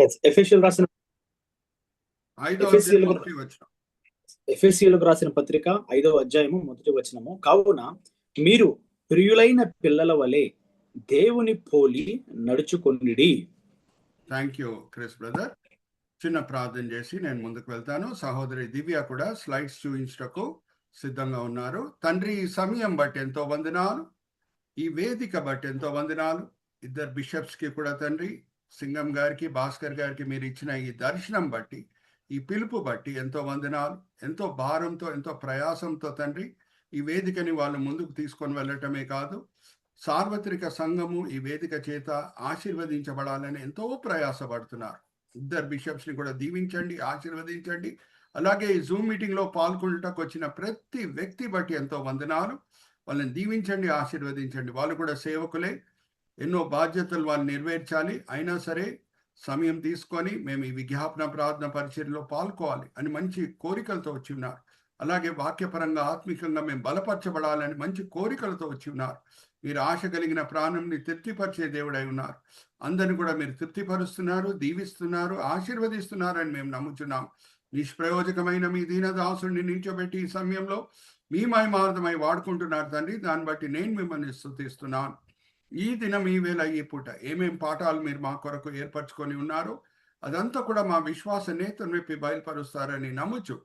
ఎఫెసీయులకు రాసిన 5వ అధ్యాయం 1వ వచనం. ఎఫెసీయులకు రాసిన పత్రిక 5వ అధ్యాయము 1వ వచనము. కావున మీరు ప్రియులైన పిల్లల వలె దేవుని పోలి నడుచుకొనిడి. Thank you Chris brother. చిన్న ప్రార్థన చేసి నేను ముందుకు వెళ్తాను. సహోదరి దివ్య కూడా స్లైడ్స్ చూపించటకు సిద్ధంగా ఉన్నారు. తండ్రి, ఈ సమయం బట్టి ఎంతో వందనాలు, ఈ వేదిక బట్టి ఎంతో వందనాలు. ఇద్దరు బిషప్స్ కి కూడా తండ్రి, సింగం గారికి, భాస్కర్ గారికి మీరు ఇచ్చిన ఈ దర్శనం బట్టి, ఈ పిలుపు బట్టి ఎంతో వందనాలు. ఎంతో భారంతో, ఎంతో ప్రయాసంతో తండ్రి ఈ వేదికని వాళ్ళు ముందుకు తీసుకొని వెళ్ళటమే కాదు, సార్వత్రిక సంఘము ఈ వేదిక చేత ఆశీర్వదించబడాలని ఎంతో ప్రయాసపడుతున్నారు. ఇద్దరు బిషప్స్ ని కూడా దీవించండి, ఆశీర్వదించండి. అలాగే ఈ జూమ్ మీటింగ్ లో పాల్గొనటకు వచ్చిన ప్రతి వ్యక్తి బట్టి ఎంతో వందనాలు. వాళ్ళని దీవించండి, ఆశీర్వదించండి. వాళ్ళు కూడా సేవకులే, ఎన్నో బాధ్యతలు వాళ్ళు నెరవేర్చాలి. అయినా సరే సమయం తీసుకొని మేము ఈ విజ్ఞాపన ప్రార్థన పరిచర్యలో పాల్గొవాలి అని మంచి కోరికలతో వచ్చి ఉన్నారు. అలాగే వాక్యపరంగా, ఆత్మికంగా మేము బలపరచబడాలని మంచి కోరికలతో వచ్చి ఉన్నారు. మీరు ఆశ కలిగిన ప్రాణంని తృప్తిపరిచే దేవుడై ఉన్నారు. అందరిని కూడా మీరు తృప్తిపరుస్తున్నారు, దీవిస్తున్నారు, ఆశీర్వదిస్తున్నారు అని మేము నమ్ముచున్నాం. నిష్ప్రయోజకమైన మీ దీనదాసుని నిల్చోబెట్టి ఈ సమయంలో మీ మహిమార్థమై వాడుకుంటున్నారు తండ్రి. దాన్ని బట్టి నేను మిమ్మల్ని స్తుతిస్తున్నాను. ఈ దినం, ఈ వేళ, ఈ పూట ఏమేం పాఠాలు మీరు మా కొరకు ఏర్పరచుకొని ఉన్నారో అదంతా కూడా మా విశ్వాస నేతను విప్పి బయలుపరుస్తారని నమ్ముచు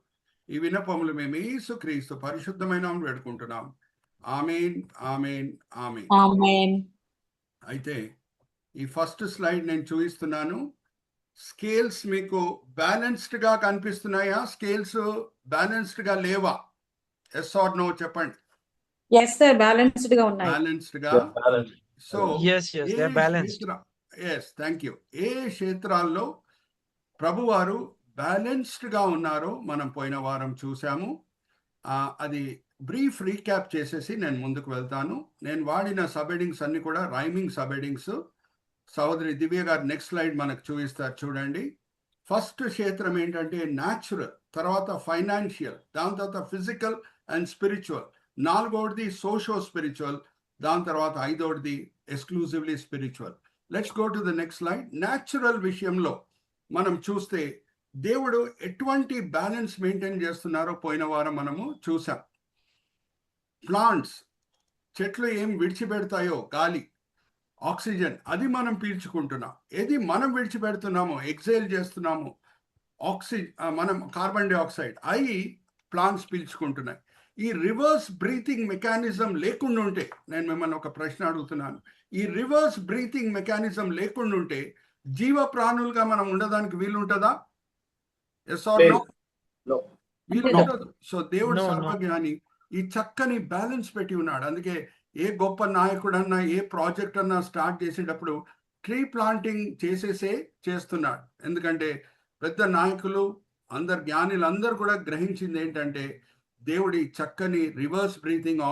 ఈ విన్నపములు మేము యేసుక్రీస్తు పరిశుద్ధమైన వేడుకుంటున్నాం. ఆమేన్, ఆమేన్, ఆమేన్. అయితే ఈ ఫస్ట్ స్లైడ్ నేను చూపిస్తున్నాను. స్కేల్స్ మీకు బ్యాలెన్స్డ్ గా కనిపిస్తున్నాయా? స్కేల్స్ బ్యాలెన్స్డ్ గా లేవా? ఎస్ ఆర్ నో చెప్పండి. yes sir, బ్యాలెన్స్డ్ గా ఉన్నాయి. బ్యాలెన్స్డ్ గా. So yes they are balanced. yes, thank you. ఏ క్షేత్రాల్లో ప్రభువారు బ్యాలెన్స్డ్ గా ఉన్నారో మనం పోయిన వారం చూసాము. అది బ్రీఫ్ రీక్యాప్ చేసేసి నేను ముందుకు వెళ్తాను. నేను వాడిన సబెడింగ్స్ అన్ని కూడా రైమింగ్ సబెడింగ్స్. సహోదరి దివ్య గారు నెక్స్ట్ స్లైడ్ మనకు చూపిస్తారు, చూడండి. ఫస్ట్ క్షేత్రం ఏంటంటే న్యాచురల్, తర్వాత ఫైనాన్షియల్, దాని తర్వాత ఫిజికల్ అండ్ స్పిరిచువల్, నాలుగోది సోషో స్పిరిచువల్, దాని తర్వాత ఐదోది exclusively spiritual. Let's go to the next slide. Natural విషయంలో మనం చూస్తే దేవుడు ఎటువంటి బ్యాలెన్స్ మెయింటైన్ చేస్తున్నారో పోయిన వారం మనము చూసాం. ప్లాంట్స్, చెట్లు ఏం విడిచిపెడతాయో గాలి, ఆక్సిజన్, అది మనం పీల్చుకుంటున్నాం. ఏది మనం విడిచిపెడుతున్నామో, ఎక్సైల్ చేస్తున్నామో మనం కార్బన్ డైఆక్సైడ్, అవి ప్లాంట్స్ పీల్చుకుంటున్నాయి. ఈ రివర్స్ బ్రీతింగ్ మెకానిజం లేకుండా ఉంటే, నేను మిమ్మల్ని ఒక ప్రశ్న అడుగుతున్నాను, ఈ రివర్స్ బ్రీతింగ్ మెకానిజం లేకుండా ఉంటే జీవ ప్రాణులుగా మనం ఉండడానికి వీలుంటుందా? Yes or no? వీలుండదు. సో దేవుడు సర్వజ్ఞాని, ఈ చక్కని బ్యాలెన్స్ పెట్టి ఉన్నాడు. అందుకే ఏ గొప్ప నాయకుడు అన్నా, ఏ ప్రాజెక్ట్ అన్నా స్టార్ట్ చేసేటప్పుడు ట్రీ ప్లాంటింగ్ చేస్తున్నాడు. ఎందుకంటే పెద్ద నాయకులు, అందరు జ్ఞానులు అందరూ కూడా గ్రహించింది ఏంటంటే దేవుడి చక్కని రివర్స్ బ్రీతింగ్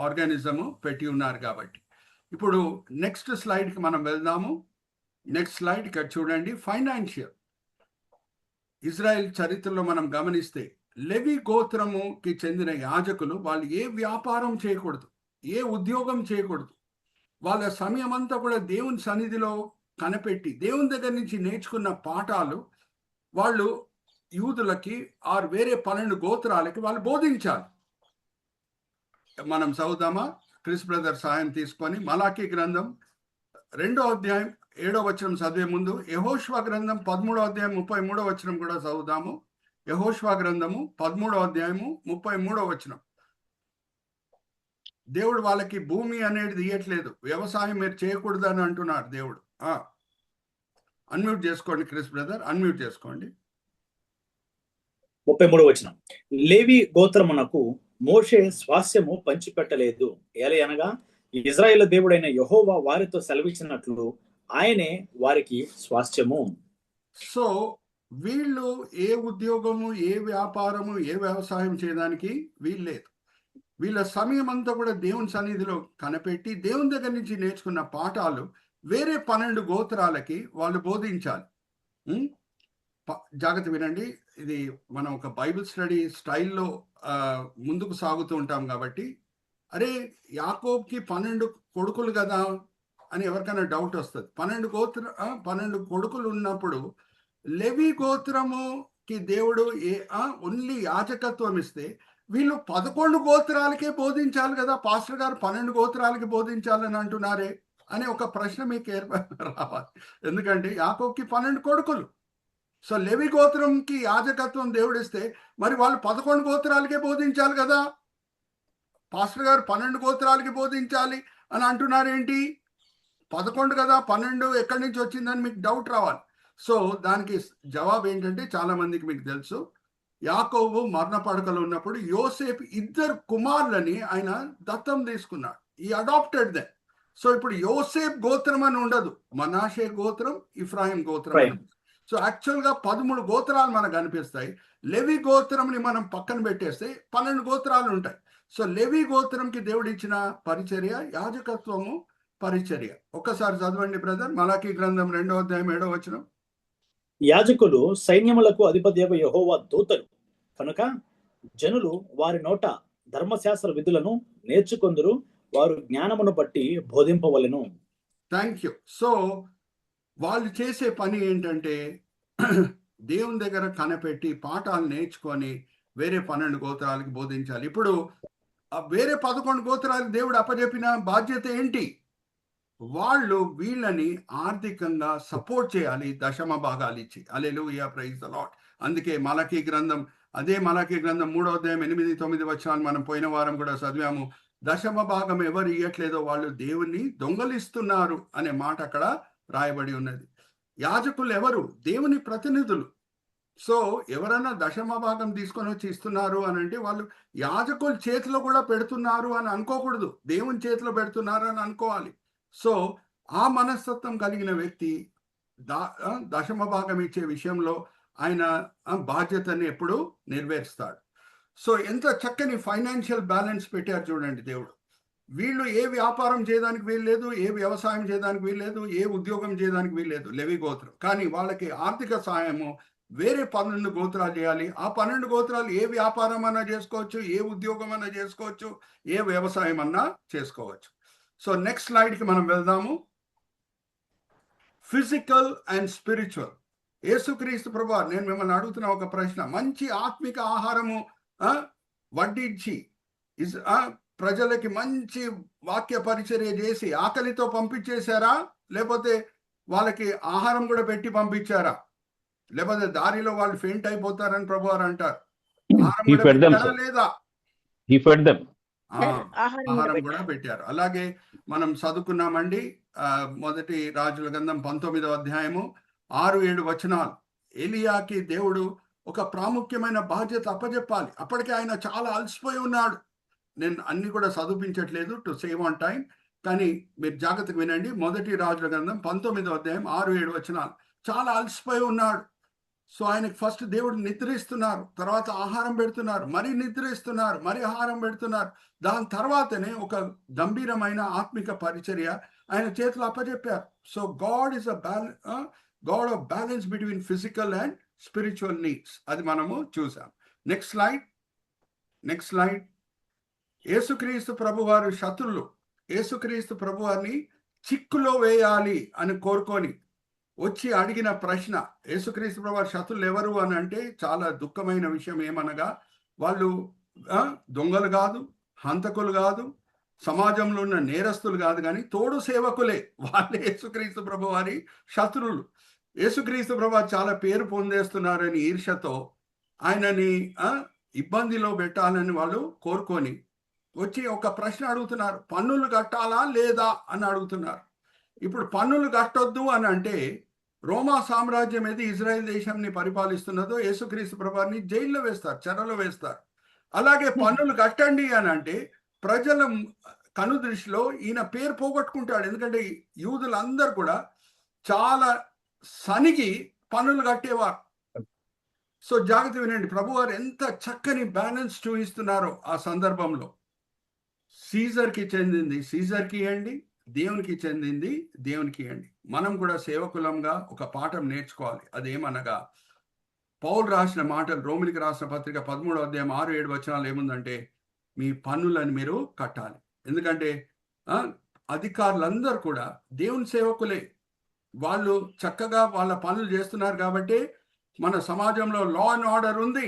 ఆర్గానిజము పెట్టి ఉన్నారు కాబట్టి. ఇప్పుడు నెక్స్ట్ స్లైడ్కి మనం వెళ్దాము. నెక్స్ట్ స్లైడ్ ఇక్కడ చూడండి. ఫైనాన్షియల్. ఇజ్రాయెల్ చరిత్రలో మనం గమనిస్తే లెవి గోత్రముకి చెందిన యాజకులు వాళ్ళు ఏ వ్యాపారం చేయకూడదు, ఏ ఉద్యోగం చేయకూడదు. వాళ్ళ సమయం అంతా కూడా దేవుని సన్నిధిలో కనిపెట్టి దేవుని దగ్గర నుంచి నేర్చుకున్న పాఠాలు వాళ్ళు యూదులకి వేరే 12 గోత్రాలకి వాళ్ళు బోధించాలి. మనం చదువుదామా? క్రిస్ బ్రదర్ సాయం తీసుకొని మలాకీ గ్రంథం 2వ అధ్యాయం 7వ వచనం చదివే ముందు యెహోషువ గ్రంథం 13వ అధ్యాయం 33వ వచనం కూడా చదువుదాము. యెహోషువ గ్రంథము 13వ అధ్యాయము 33వ వచనం. దేవుడు వాళ్ళకి భూమి అనేది ఇయ్యట్లేదు, వ్యవసాయం మీరు చేయకూడదు అని అంటున్నారు దేవుడు. అన్మ్యూట్ చేసుకోండి క్రిస్ బ్రదర్, అన్మ్యూట్ చేసుకోండి. 33వ వచనం. లేవి గోత్రమునకు మోషే స్వాస్యము పంచిపెట్టలేదు, ఏలయనగా ఇజ్రాయేలు దేవుడైన యెహోవా వారితో సెలవిచ్చినట్లు ఆయనే వారికి స్వాస్థ్యము. సో వీళ్ళు ఏ ఉద్యోగము, ఏ వ్యాపారము, ఏ వ్యవసాయం చేయడానికి వీల్లేదు. వీళ్ళ సమయం అంతా కూడా దేవుని సన్నిధిలో కనిపెట్టి దేవుని దగ్గర నుంచి నేర్చుకున్న పాఠాలు వేరే 12 గోత్రాలకి వాళ్ళు బోధించాలి. జాగ్రత్త వినండి. ఇది మనం ఒక బైబిల్ స్టడీ స్టైల్లో ముందుకు సాగుతూ ఉంటాం కాబట్టి, అరే యాకోబ్కి 12 కొడుకులు కదా, అని ఎవరికైనా డౌట్ వస్తుంది. 12 కొడుకులు ఉన్నప్పుడు లెవి గోత్రముకి దేవుడు ఓన్లీ యాజకత్వం ఇస్తే వీళ్ళు 11 గోత్రాలకే బోధించాలి కదా, పాస్టర్ గారు 12 గోత్రాలకి బోధించాలని అంటున్నారే అనే ఒక ప్రశ్న మీకు రావాలి. ఎందుకంటే యాకోబుకి 12 కొడుకులు. సో లెవి గోత్రంకి యాజకత్వం దేవుడిస్తే మరి వాళ్ళు 11 గోత్రాలకే బోధించాలి కదా, పాస్టర్ గారు 12 గోత్రాలకి బోధించాలి అని అంటున్నారేంటి? 11 కదా, 12 ఎక్కడి నుంచి వచ్చిందని మీకు డౌట్ రావాలి. సో దానికి జవాబు ఏంటంటే, చాలా మందికి మీకు తెలుసు, యాకోబు మరణ పడకలో ఉన్నప్పుడు యోసేపు 2 కుమారులని ఆయన దత్తం తీసుకున్నాడు. ఈ అడాప్టెడ్ దెన్. సో ఇప్పుడు యోసేపు గోత్రం అని ఉండదు, మనాషే గోత్రం, ఇఫ్రాయిం గోత్రం. సో యాక్చువల్గా 13 గోత్రాలు మనకు కనిపిస్తాయి. లెవి గోత్రంని మనం పక్కన పెట్టేస్తే 12 గోత్రాలు ఉంటాయి. సో లెవి గోత్రంకి దేవుడు ఇచ్చిన పరిచర్య యాజకత్వము, పరిచర్య. ఒక్కసారి చదవండి బ్రదర్, మలాకీ గ్రంథం 2వ అధ్యాయం 7వ వచనం. యాజకులు సైన్యములకు అధిపతియగు యెహోవా దూతలు కనుక జనులు వారి నోట ధర్మశాస్త్ర విధులను నేర్చుకొందురు, వారు జ్ఞానమును బట్టి బోధింపవలెను. Thank you. సో వాళ్ళు చేసే పని ఏంటంటే దేవుని దగ్గర కనపెట్టి పాఠాలు నేర్చుకొని వేరే 12 గోత్రాలకి బోధించాలి. ఇప్పుడు వేరే 11 గోత్రాలకు దేవుడు అప్పచెప్పిన బాధ్యత ఏంటి? వాళ్ళు వీళ్ళని ఆర్థికంగా సపోర్ట్ చేయాలి, దశమ భాగాలు ఇచ్చి. హల్లెలూయా, ప్రైజ్ ద లార్డ్. అందుకే మలాకీ గ్రంథం 3వ అధ్యాయం 8-9 వచనాలు మనం పోయిన వారం కూడా చదివాము. దశమ భాగం ఎవరు ఇయ్యట్లేదో వాళ్ళు దేవుణ్ణి దొంగలిస్తున్నారు అనే మాట అక్కడ రాయబడి ఉన్నది. యాజకులు ఎవరు? దేవుని ప్రతినిధులు. సో ఎవరైనా దశమ భాగం తీసుకొని వచ్చి ఇస్తున్నారు అని అంటే వాళ్ళు యాజకుల చేతిలో కూడా పెడుతున్నారు అని అనుకోకూడదు, దేవుని చేతిలో పెడుతున్నారు అని అనుకోవాలి. సో ఆ మనస్తత్వం కలిగిన వ్యక్తి దశమ భాగం ఇచ్చే విషయంలో ఆయన బాధ్యతని ఎప్పుడు నెరవేరుస్తాడు. సో ఎంత చక్కని ఫైనాన్షియల్ బ్యాలెన్స్ పెట్టారు చూడండి దేవుడు. వీళ్ళు ఏ వ్యాపారం చేయడానికి వీల్లేదు, ఏ వ్యవసాయం చేయడానికి వీల్లేదు, ఏ ఉద్యోగం చేయడానికి వీల్లేదు లెవి గోత్రం. కానీ వాళ్ళకి ఆర్థిక సహాయము వేరే 12 గోత్రాలు చేయాలి. ఆ 12 గోత్రాలు ఏ వ్యాపారం అన్నా చేసుకోవచ్చు, ఏ ఉద్యోగం అన్నా చేసుకోవచ్చు, ఏ వ్యవసాయం అన్నా చేసుకోవచ్చు. సో నెక్స్ట్ స్లైడ్కి మనం వెళ్దాము. Physical and spiritual. యేసుక్రీస్తు ప్రభువు, నేను మిమ్మల్ని అడుగుతున్న ఒక ప్రశ్న, మంచి ఆత్మిక ఆహారము వడ్డించి ప్రజలకి మంచి వాక్య పరిచర్య చేసి ఆకలితో పంపించేశారా, లేకపోతే వాళ్ళకి ఆహారం కూడా పెట్టి పంపించారా? లేకపోతే దారిలో వాళ్ళు ఫెయింట్ అయిపోతారని ప్రభువారు అంటారు. లేదా ఆహారం కూడా పెట్టారు. అలాగే మనం చదువుకున్నామండి మొదటి రాజుల గ్రంథం 19వ అధ్యాయము 6-7 వచనాలు. ఎలియాకి దేవుడు ఒక ప్రాముఖ్యమైన బాధ్యత అప్పచెప్పాలి. అప్పటికే ఆయన చాలా అలసిపోయి ఉన్నాడు. నేను అన్ని కూడా చదివించట్లేదు టు సేవ్ ఆన్ టైం, కానీ మీరు జాగ్రత్తగా వినండి. మొదటి రాజుల గ్రంథం 19వ అధ్యాయం 6-7 వచనాలు. చాలా అలసిపోయి ఉన్నాడు. సో ఆయనకి ఫస్ట్ దేవుడు నిద్రిస్తున్నారు, తర్వాత ఆహారం పెడుతున్నారు, మరి నిద్రిస్తున్నారు, మరి ఆహారం పెడుతున్నారు. దాని తర్వాతనే ఒక గంభీరమైన ఆత్మిక పరిచర్య ఆయన చేతులు అప్పచెప్పారు. So God is God of balance between physical and spiritual needs. అది మనము చూసాం. Next slide. యేసుక్రీస్తు ప్రభువారు శత్రులు యేసుక్రీస్తు ప్రభువారిని చిక్కులో వేయాలి అని కోరుకొని వచ్చి అడిగిన ప్రశ్న, యేసుక్రీస్తు ప్రభువారి శత్రులు ఎవరు అని అంటే చాలా దుఃఖమైన విషయం. ఏమనగా వాళ్ళు దొంగలు కాదు, హంతకులు కాదు, సమాజంలో ఉన్న నేరస్తులు కాదు, కానీ తోడు సేవకులే. వాళ్ళే యేసుక్రీస్తు ప్రభువారి శత్రువులు. యేసుక్రీస్తు ప్రభువారు చాలా పేరు పొందేస్తున్నారని ఈర్ష్యతో ఆయనని ఇబ్బందిలో పెట్టాలని వాళ్ళు కోరుకొని వచ్చి ఒక ప్రశ్న అడుగుతున్నారు, పన్నులు కట్టాలా లేదా అని అడుగుతున్నారు. ఇప్పుడు పన్నులు కట్టొద్దు అని అంటే రోమా సామ్రాజ్యం ఏది ఇజ్రాయెల్ దేశాన్ని పరిపాలిస్తున్నదో యేసుక్రీస్తు ప్రభువారిని జైల్లో వేస్తారు, చెరలో వేస్తారు. అలాగే పన్నులు కట్టండి అని అంటే ప్రజల కనుదృష్టిలో ఈయన పేరు పోగొట్టుకుంటాడు. ఎందుకంటే యూదులందరూ కూడా చాలా సనిగి పన్నులు కట్టేవారు. సో జాగ్రత్త వినండి, ప్రభువారు ఎంత చక్కని బ్యాలెన్స్ చూపిస్తున్నారో ఆ సందర్భంలో. సీజర్కి చెందింది సీజర్కి ఇవ్వండి, దేవునికి చెందింది దేవునికి ఇవ్వండి. మనం కూడా సేవకులంగా ఒక పాఠం నేర్చుకోవాలి. అదేమనగా పౌలు రాసిన మాటలు, రోమిలికి రాసిన పత్రిక 13వ అధ్యాయం 6-7 వచనాలు ఏముందంటే, మీ పన్నులను మీరు కట్టాలి. ఎందుకంటే అధికారులందరూ కూడా దేవుని సేవకులే. వాళ్ళు చక్కగా వాళ్ళ పనులు చేస్తున్నారు కాబట్టి మన సమాజంలో లా అండ్ ఆర్డర్ ఉంది.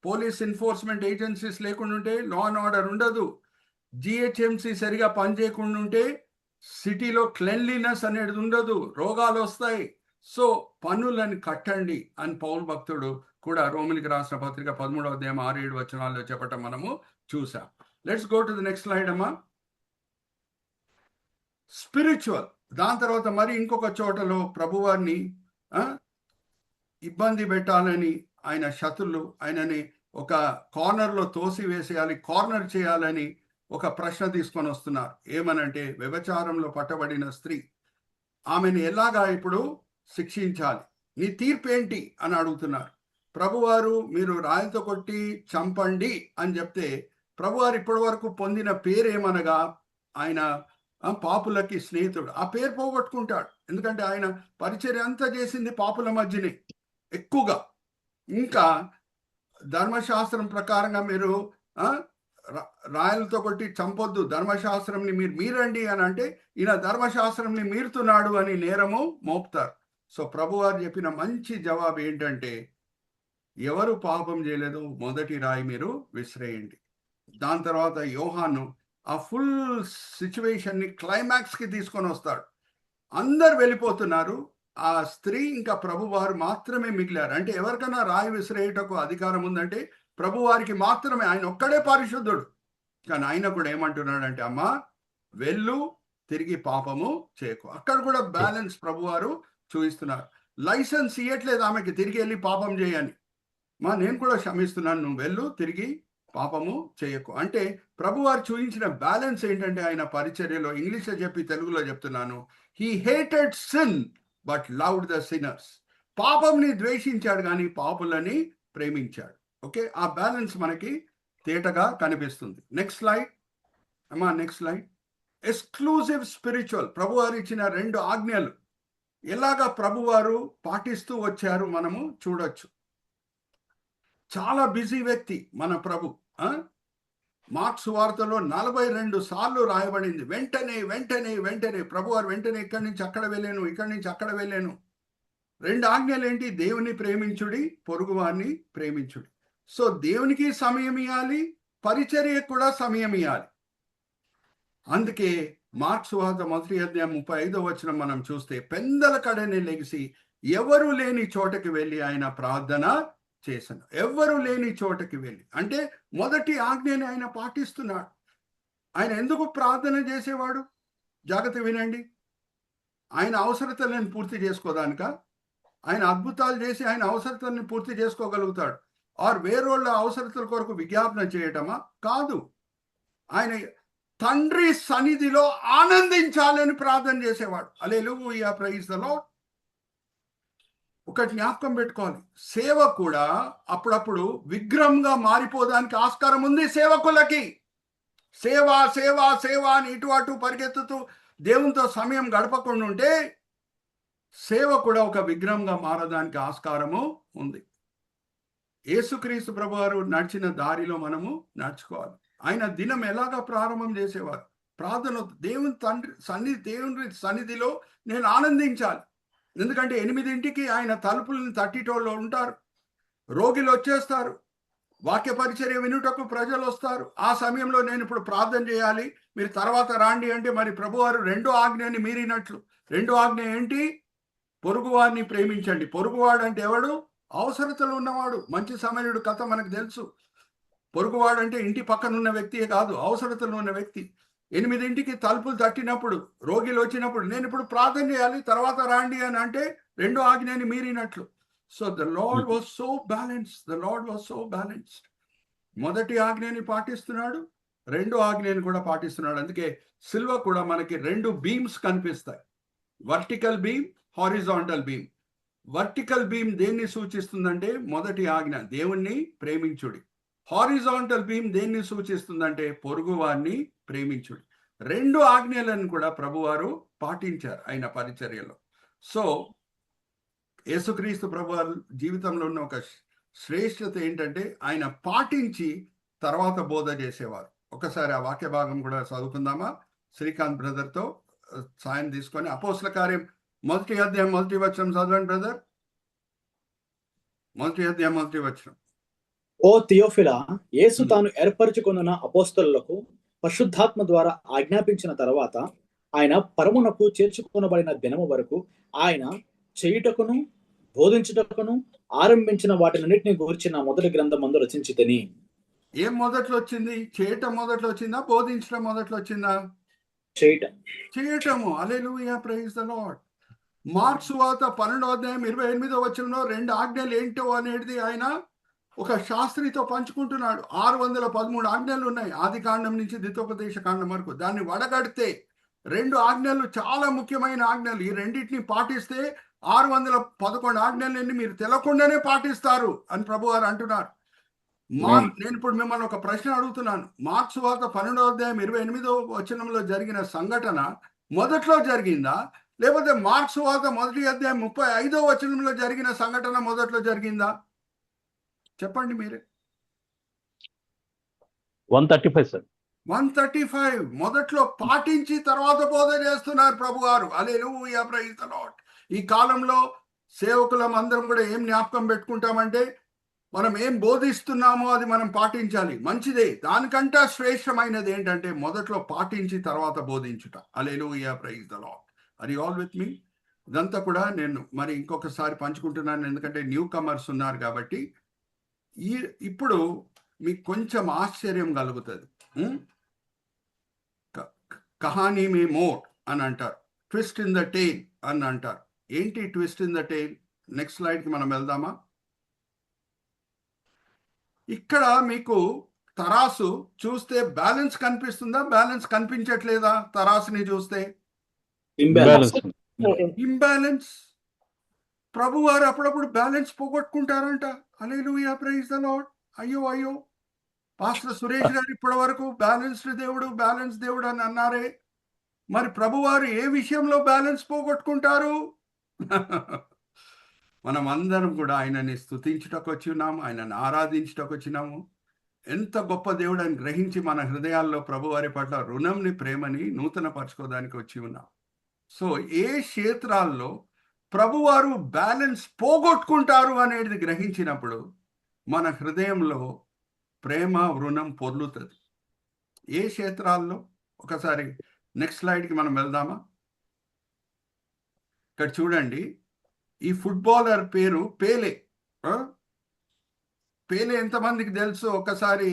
పోలీస్ ఎన్ఫోర్స్మెంట్ ఏజెన్సీస్ లేకుండా ఉంటే లా అండ్ ఆర్డర్ ఉండదు. జిహెచ్ఎంసీ సరిగా పనిచేయకుండా ఉంటే సిటీలో క్లెన్లీనెస్ అనేది ఉండదు, రోగాలు వస్తాయి. సో పన్నులను కట్టండి అని పౌలు భక్తుడు కూడా రోమిలికి రాసిన పత్రిక 13వ అధ్యాయం 6-7 వచనాల్లో చెప్పటం మనము చూసాం. Let's go to the next slide అమ్మా. స్పిరిచువల్. దాని తర్వాత మరి ఇంకొక చోటలో ప్రభువారిని ఇబ్బంది పెట్టాలని ఆయన శత్రులు ఆయనని ఒక కార్నర్లో తోసి వేసేయాలి, కార్నర్ చేయాలని ఒక ప్రశ్న తీసుకొని వస్తున్నారు. ఏమనంటే వ్యభిచారంలో పట్టబడిన స్త్రీ, ఆమెను ఎలాగా ఇప్పుడు శిక్షించాలి, నీ తీర్పు ఏంటి అని అడుగుతున్నారు. ప్రభువారు మీరు రాయితో కొట్టి చంపండి అని చెప్తే ప్రభువారు ఇప్పటి వరకు పొందిన పేరు ఏమనగా ఆయన పాపులకి స్నేహితుడు. ఆ పేరు పోగొట్టుకుంటాడు. ఎందుకంటే ఆయన పరిచర్య అంతా చేసింది పాపుల మధ్యనే ఎక్కువగా. ఇంకా ధర్మశాస్త్రం ప్రకారంగా మీరు రాయలతో కొట్టి చంపొద్దు, ధర్మశాస్త్రంని మీరు మీరండి అని అంటే ఈయన ధర్మశాస్త్రంని మీరుతున్నాడు అని నేరము మోపుతారు. సో ప్రభువారు చెప్పిన మంచి జవాబు ఏంటంటే ఎవరు పాపం చేయలేదో మొదటి రాయి మీరు విసిరేయండి. దాని తర్వాత యోహాను ఆ ఫుల్ సిచ్యువేషన్ని క్లైమాక్స్కి తీసుకొని వస్తాడు. అందరు వెళ్ళిపోతున్నారు, ఆ స్త్రీ ఇంకా ప్రభువారు మాత్రమే మిగిలారు. అంటే ఎవరికైనా రాయి విసిరేయటకు అధికారం ఉందంటే ప్రభువారికి మాత్రమే. ఆయన ఒక్కడే పరిశుద్ధుడు. కానీ ఆయన కూడా ఏమంటున్నాడంటే అమ్మా వెళ్ళు, తిరిగి పాపము చేయకు. అక్కడ కూడా బ్యాలెన్స్ ప్రభువారు చూపిస్తున్నారు. లైసెన్స్ ఇవ్వట్లేదు ఆమెకి తిరిగి వెళ్ళి పాపం చేయని. నేను కూడా క్షమిస్తున్నాను, నువ్వు వెళ్ళు, తిరిగి పాపము చేయకు. అంటే ప్రభువారు చూపించిన బ్యాలెన్స్ ఏంటంటే ఆయన పరిచర్యలో, ఇంగ్లీష్లో చెప్పి తెలుగులో చెప్తున్నాను, he hated sin but loved the sinners. పాపంని ద్వేషించాడు కానీ పాపులని ప్రేమించాడు. ఓకే, ఆ బ్యాలెన్స్ మనకి తేటగా కనిపిస్తుంది. నెక్స్ట్ స్లైడ్ అమ్మా, నెక్స్ట్ స్లైడ్. Exclusive spiritual. ప్రభువారు ఇచ్చిన 2 ఆజ్ఞలు ఎలాగా ప్రభువారు పాటిస్తూ వచ్చారు మనము చూడొచ్చు. చాలా బిజీ వ్యక్తి మన ప్రభు. మార్క్స్ వార్తలో 42 సార్లు రాయబడింది వెంటనే వెంటనే వెంటనే. ప్రభువారు వెంటనే ఇక్కడి నుంచి అక్కడ వెళ్ళాను, ఇక్కడి నుంచి అక్కడ వెళ్ళాను. 2 ఆజ్ఞలు ఏంటి? దేవుని ప్రేమించుడి, పొరుగువారిని ప్రేమించుడి. సో దేవునికి సమయం ఇవ్వాలి, పరిచర్యకు కూడా సమయం ఇవ్వాలి. అందుకే మార్క్స్ వార్త 1వ అధ్యాయం 35వ వచనం మనం చూస్తే పెందల కడనే లెగిసి ఎవరు లేని చోటకి వెళ్ళి ఆయన ప్రార్థన చేశాను. ఎవరు లేని చోటకి వెళ్ళి అంటే మొదటి ఆజ్ఞని ఆయన పాటిస్తున్నాడు. ఆయన ఎందుకు ప్రార్థన చేసేవాడు? జాగ్రత్త వినండి. ఆయన అవసరతలను పూర్తి చేసుకోదానిక? ఆయన అద్భుతాలు చేసి ఆయన అవసరతలను పూర్తి చేసుకోగలుగుతాడు. వేరోళ్ళ అవసరతల కొరకు విజ్ఞాపన చేయటమా? కాదు. ఆయన తండ్రి సన్నిధిలో ఆనందించాలని ప్రార్థన చేసేవాడు. హల్లెలూయా, ప్రైజ్ ది లార్డ్. ఒకటి జ్ఞాపకం పెట్టుకోవాలి, సేవ కూడా అప్పుడప్పుడు విగ్రహంగా మారిపోదానికి ఆస్కారం ఉంది సేవకులకి. సేవ సేవ సేవ అని ఇటు అటు పరిగెత్తుతూ దేవునితో సమయం గడపకుండా ఉంటే సేవ కూడా ఒక విగ్రహంగా మారడానికి ఆస్కారము ఉంది. యేసుక్రీస్తు ప్రభువారు నడిచిన దారిలో మనము నడుచుకోవాలి. ఆయన దినం ఎలాగా ప్రారంభం చేసేవారు? ప్రార్థన, దేవుని సన్నిధిలో నేను ఆనందించాలి. ఎందుకంటే 8ంటికి ఆయన తలుపులను తట్టిటోళ్ళు ఉంటారు, రోగిలు వచ్చేస్తారు, వాక్య పరిచర్య వినుటకు ప్రజలు వస్తారు. ఆ సమయంలో నేను ఇప్పుడు ప్రార్థన చేయాలి, మీరు తర్వాత రాండి అంటే మరి ప్రభువారు 2వ ఆజ్ఞని మీరినట్లు. 2వ ఆజ్ఞ ఏంటి? పొరుగువారిని ప్రేమించండి. పొరుగువాడు అంటే ఎవడు? అవసరతలు ఉన్నవాడు. మంచి సమయుడు కథ మనకు తెలుసు. పొరుగువాడు అంటే ఇంటి పక్కన ఉన్న వ్యక్తియే కాదు, అవసరతలు ఉన్న వ్యక్తి. 8ంటికి తలుపులు తట్టినప్పుడు, రోగిలు వచ్చినప్పుడు నేను ఇప్పుడు ప్రార్థన చేయాలి, తర్వాత రాండి అని అంటే 2వ ఆజ్ఞని మీరినట్లు. So the Lord was so balanced. The Lord was so balanced. మొదటి ఆజ్ఞని పాటిస్తున్నాడు, 2వ ఆజ్ఞని కూడా పాటిస్తున్నాడు. అందుకే సిల్వ కూడా మనకి 2 బీమ్స్ కనిపిస్తాయి, vertical beam, horizontal beam. Vertical beam దేన్ని సూచిస్తుందంటే మొదటి ఆజ్ఞ, దేవుణ్ణి ప్రేమించుడి. హారిజాంటల్ బీమ్ దేన్ని సూచిస్తుందంటే పొరుగు వారిని ప్రేమించుడి. 2 ఆజ్ఞలను కూడా ప్రభువారు పాటించారు ఆయన పరిచర్యలో. సో యేసుక్రీస్తు ప్రభువారు జీవితంలో ఉన్న ఒక శ్రేష్టత ఏంటంటే ఆయన పాటించి తర్వాత బోధ చేసేవారు. ఒకసారి ఆ వాక్య భాగం కూడా చదువుకుందామా? శ్రీకాంత్ బ్రదర్తో సాయం తీసుకొని అపోస్తల కార్యం 1వ అధ్యాయం 1వ వచనం చదవండి బ్రదర్. 1వ అధ్యాయం 1వ వచనం. ఓ థియోఫిలా, యేసు తాను ఏర్పరచుకొనున్న అపోస్తలులకు పరిశుద్ధాత్మ ద్వారా ఆజ్ఞాపించిన తర్వాత ఆయన పరమునకు చేర్చుకొనబడిన దినము వరకు ఆయన చేయుటకును బోధించుటకును ఆరంభించిన వాటినన్నిటిని గూర్చిన మొదటి గ్రంథమందు రచించితిని. ఏం మొదట్లో వచ్చింది? చేయటం మొదట్లో వచ్చిందా, బోధించడం మొదట్లో వచ్చిందా? చేయటము. హల్లెలూయా, ప్రైజ్ ద లార్డ్. మార్క్స్ సువార్త 12వ అధ్యాయం 28వ వచనంలో 2 ఆజ్ఞలు ఏంటో అనేది ఆయన ఒక శాస్త్రితో పంచుకుంటున్నాడు. 613 ఆజ్ఞలు ఉన్నాయి ఆది కాండం నుంచి ద్వితోపదేశ కాండం వరకు. దాన్ని వడగడితే 2 ఆజ్ఞలు చాలా ముఖ్యమైన ఆజ్ఞలు. ఈ రెండింటిని పాటిస్తే 611 ఆజ్ఞలన్నీ మీరు తెలకుండానే పాటిస్తారు అని ప్రభు వారు అంటున్నారు. నేను ఇప్పుడు మిమ్మల్ని ఒక ప్రశ్న అడుగుతున్నాను. మార్క్స్ సువార్త 12వ అధ్యాయం 28వ వచనంలో జరిగిన సంఘటన మొదట్లో జరిగిందా, లేకపోతే మార్క్స్ సువార్త 1వ అధ్యాయం 35వ వచనంలో జరిగిన సంఘటన మొదట్లో జరిగిందా? చెప్పండి మీరే. 135 సార్. 135 మొదట్లో పాటించి తర్వాత బోధ చేస్తున్నారు ప్రభు గారు. హల్లెలూయా, ప్రైజ్ ది లార్డ్. ఈ కాలంలో సేవకులం అందరం కూడా ఏం జ్ఞాపకం పెట్టుకుంటామంటే, మనం ఏం బోధిస్తున్నామో అది మనం పాటించాలి, మంచిదే. దానికంటే శ్రేష్టమైనది ఏంటంటే మొదట్లో పాటించి తర్వాత బోధించుట. Hallelujah, praise the Lord. Are you all with me? ఇదంతా కూడా నేను మరి ఇంకొకసారి పంచుకుంటున్నాను, ఎందుకంటే న్యూ కమర్స్ ఉన్నారు కాబట్టి. ఇప్పుడు మీకు కొంచెం ఆశ్చర్యం కలుగుతుంది. కహానీ మే మోర్ అని అంటారు, ట్విస్ట్ ఇన్ ద టేల్ అని అంటారు. ఏంటి twist in the tale? Next స్లైడ్కి మనం వెళ్దామా? ఇక్కడ మీకు తరాసు చూస్తే బ్యాలెన్స్ కనిపిస్తుందా, బ్యాలెన్స్ కనిపించట్లేదా? తరాసుని చూస్తే ఇంబ్యాలెన్స్. ప్రభు వారు అప్పుడప్పుడు బ్యాలెన్స్ పోగొట్టుకుంటారంట. Hallelujah, praise the Lord. అయ్యో అయ్యో, పాస్టర్ సురేష్ గారు ఇప్పటి వరకు బ్యాలెన్స్డ్ దేవుడు, బ్యాలెన్స్ దేవుడు అని అన్నారే, మరి ప్రభు వారు ఏ విషయంలో బ్యాలెన్స్ పోగొట్టుకుంటారు? మనం అందరం కూడా ఆయనని స్తుతించుటకు వచ్చి ఉన్నాము, ఆయనని ఆరాధించుటకు వచ్చినాము. ఎంత గొప్ప దేవుడు అని గ్రహించి మన హృదయాల్లో ప్రభు వారి పట్ల రుణంని, ప్రేమని నూతన పరచుకోవడానికి వచ్చి ఉన్నాం. సో ఏ క్షేత్రాల్లో ప్రభువారు బ్యాలెన్స్ పోగొట్టుకుంటారు అనేది గ్రహించినప్పుడు మన హృదయంలో ప్రేమ, రుణం పొర్లుతుంది. ఏ క్షేత్రాల్లో? ఒకసారి నెక్స్ట్ స్లైడ్కి మనం వెళ్దామా? ఇక్కడ చూడండి, ఈ ఫుట్బాలర్ పేరు పేలే. పేలే ఎంతమందికి తెలుసు? ఒకసారి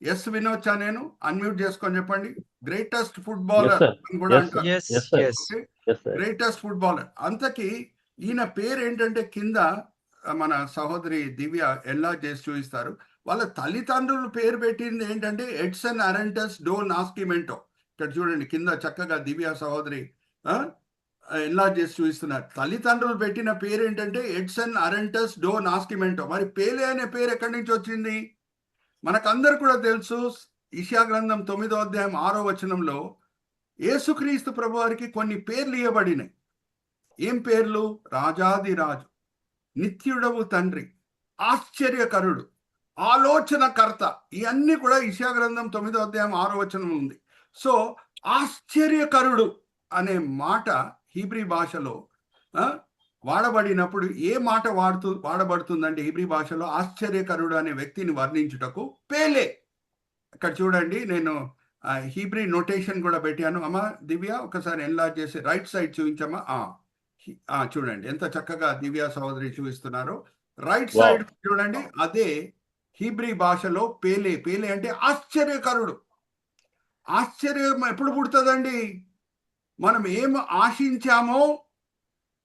ఎస్ వినొచ్చా? నేను అన్మ్యూట్ చేసుకొని చెప్పండి. గ్రేటెస్ట్ ఫుట్బాలర్ అని కూడా అంటారు. Greatest footballer. అంతకి ఈయన పేరు ఏంటంటే, కింద మన సహోదరి దివ్య ఎలా చేసి చూపిస్తారు. వాళ్ళ తల్లిదండ్రులు పేరు పెట్టింది ఏంటంటే ఎడ్సన్ అరెంటస్ డో నాస్కిమెంటో. ఇక్కడ చూడండి కింద చక్కగా దివ్య సహోదరి ఎలా చేసి చూపిస్తున్నారు. తల్లిదండ్రులు పెట్టిన పేరు ఏంటంటే ఎడ్సన్ అరెంటస్ డో నాస్కిమెంటో. మరి పేలే అనే పేరు ఎక్కడి నుంచి వచ్చింది? మనకందరు కూడా తెలుసు, యెషయా గ్రంథం 9వ అధ్యాయం 6వ వచనంలో యేసుక్రీస్తు ప్రభు వారికి కొన్ని పేర్లు ఇవ్వబడినాయి. ఏం పేర్లు? రాజాది రాజు, నిత్యుడవు తండ్రి, ఆశ్చర్యకరుడు, ఆలోచనకర్త. ఇవన్నీ కూడా యెషయా గ్రంథం 9వ అధ్యాయం 6వ వచనం ఉంది. సో ఆశ్చర్యకరుడు అనే మాట హీబ్రీ భాషలో వాడబడినప్పుడు ఏ మాట వాడబడుతుందంటే, హీబ్రీ భాషలో ఆశ్చర్యకరుడు అనే వ్యక్తిని వర్ణించుటకు పేలే. ఇక్కడ చూడండి, నేను హీబ్రీ నోటేషన్ కూడా పెట్టాను. అమ్మా దివ్య ఒకసారి ఎన్లార్జ్ చేసి రైట్ సైడ్ చూపించమ్మా. చూడండి ఎంత చక్కగా దివ్య సహోదరి చూపిస్తున్నారు. రైట్ సైడ్ చూడండి, అదే హీబ్రీ భాషలో పేలే. పేలే అంటే ఆశ్చర్యకరుడు. ఆశ్చర్యం ఎప్పుడు పుడుతుందండి? మనం ఏం ఆశించామో